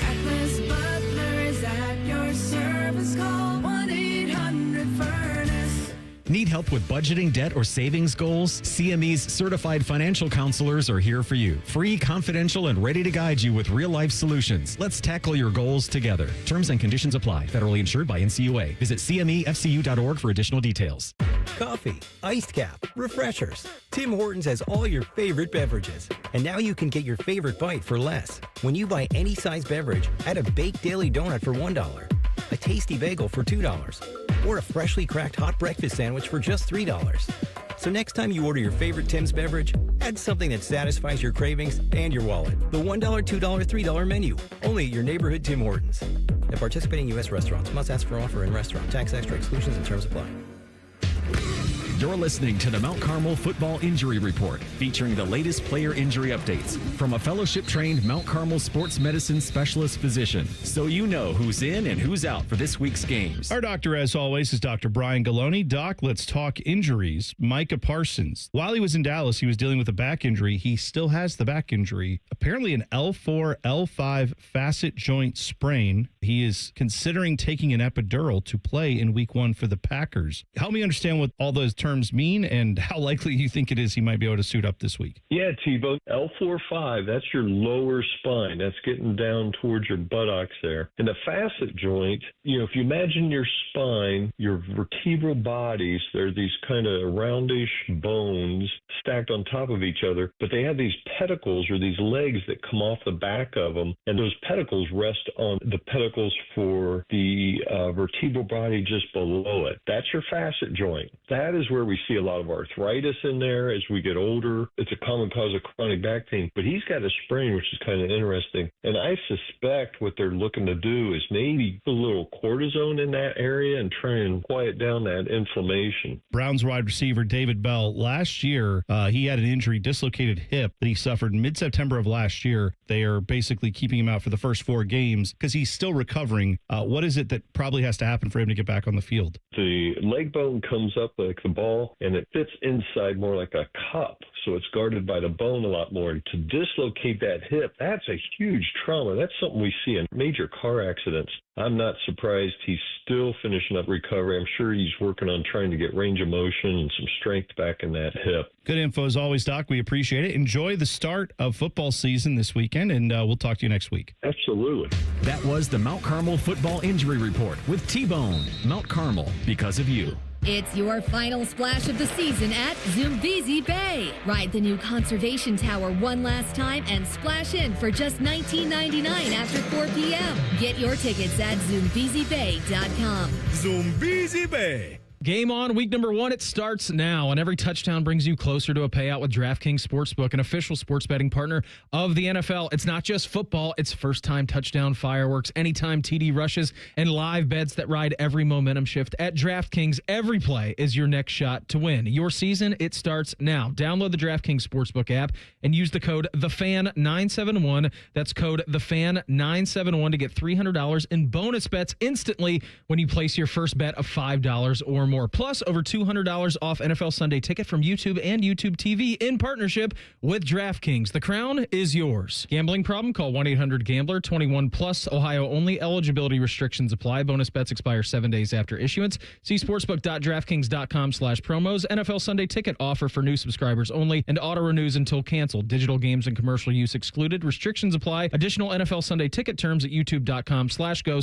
Atlas Butler is at your service. Call 1-800-FURNACE. Need help with budgeting, debt, or savings goals? CME's certified financial counselors are here for you. Free, confidential, and ready to guide you with real-life solutions. Let's tackle your goals together. Terms and conditions apply. Federally insured by NCUA. Visit CMEFCU.org for additional details. Coffee, iced cap, refreshers. Tim Hortons has all your favorite beverages. And now you can get your favorite bite for less. When you buy any size beverage, add a baked daily donut for $1, a tasty bagel for $2, or a freshly cracked hot breakfast sandwich for just $3. So next time you order your favorite Tim's beverage, add something that satisfies your cravings and your wallet. The $1, $2, $3 menu. Only at your neighborhood Tim Hortons. At participating U.S. restaurants, must ask for offer in restaurant. Tax extra exclusions and terms apply. You're listening to the Mount Carmel Football Injury Report, featuring the latest player injury updates from a fellowship-trained Mount Carmel sports medicine specialist physician, so you know who's in and who's out for this week's games. Our doctor, as always, is Dr. Brian Galoni. Doc, let's talk injuries. Micah Parsons. While he was in Dallas, he was dealing with a back injury. He still has the back injury. Apparently an L4, L5 facet joint sprain. He is considering taking an epidural to play in week 1 for the Packers. Help me understand what all those terms mean and how likely you think it is he might be able to suit up this week. Yeah, Tebow, L4-5, that's your lower spine. That's getting down towards your buttocks there. And the facet joint, if you imagine your spine, your vertebral bodies, they're these kind of roundish bones stacked on top of each other, but they have these pedicles or these legs that come off the back of them, and those pedicles rest on the pedicles for the vertebral body just below it. That's your facet joint. That is where we see a lot of arthritis in there as we get older. It's a common cause of chronic back pain, but he's got a sprain, which is kind of interesting. And I suspect what they're looking to do is maybe put a little cortisone in that area and try and quiet down that inflammation. Browns wide receiver David Bell, last year, he had an injury, dislocated hip that he suffered in mid-September of last year. They are basically keeping him out for the first 4 games because he's still recovering. What is it that probably has to happen for him to get back on the field? The leg bone comes up like the ball skull, and it fits inside more like a cup. So it's guarded by the bone a lot more. And to dislocate that hip, that's a huge trauma. That's something we see in major car accidents. I'm not surprised he's still finishing up recovery. I'm sure he's working on trying to get range of motion and some strength back in that hip. Good info as always, Doc. We appreciate it. Enjoy the start of football season this weekend, and we'll talk to you next week. Absolutely. That was the Mount Carmel Football Injury Report with T-Bone. Mount Carmel, because of you. It's your final splash of the season at Zumbizi Bay. Ride the new conservation tower one last time and splash in for just $19.99 after 4 p.m. Get your tickets at ZumbiziBay.com. Zumbizi Bay. Game on, week number 1. It starts now, and every touchdown brings you closer to a payout with DraftKings Sportsbook, an official sports betting partner of the NFL. It's not just football, it's first-time touchdown fireworks, anytime TD rushes, and live bets that ride every momentum shift. At DraftKings, every play is your next shot to win. Your season, it starts now. Download the DraftKings Sportsbook app and use the code THEFAN971. That's code THEFAN971 to get $300 in bonus bets instantly when you place your first bet of $5 or more. Plus, over $200 off NFL Sunday Ticket from YouTube and YouTube TV in partnership with DraftKings. The crown is yours. Gambling problem? Call 1-800-GAMBLER. 21 plus. Ohio only. Eligibility restrictions apply. Bonus bets expire 7 days after issuance. See sportsbook.draftkings.com/promos. NFL Sunday Ticket offer for new subscribers only and auto renews until canceled. Digital games and commercial use excluded. Restrictions apply. Additional NFL Sunday Ticket terms at youtube.com/go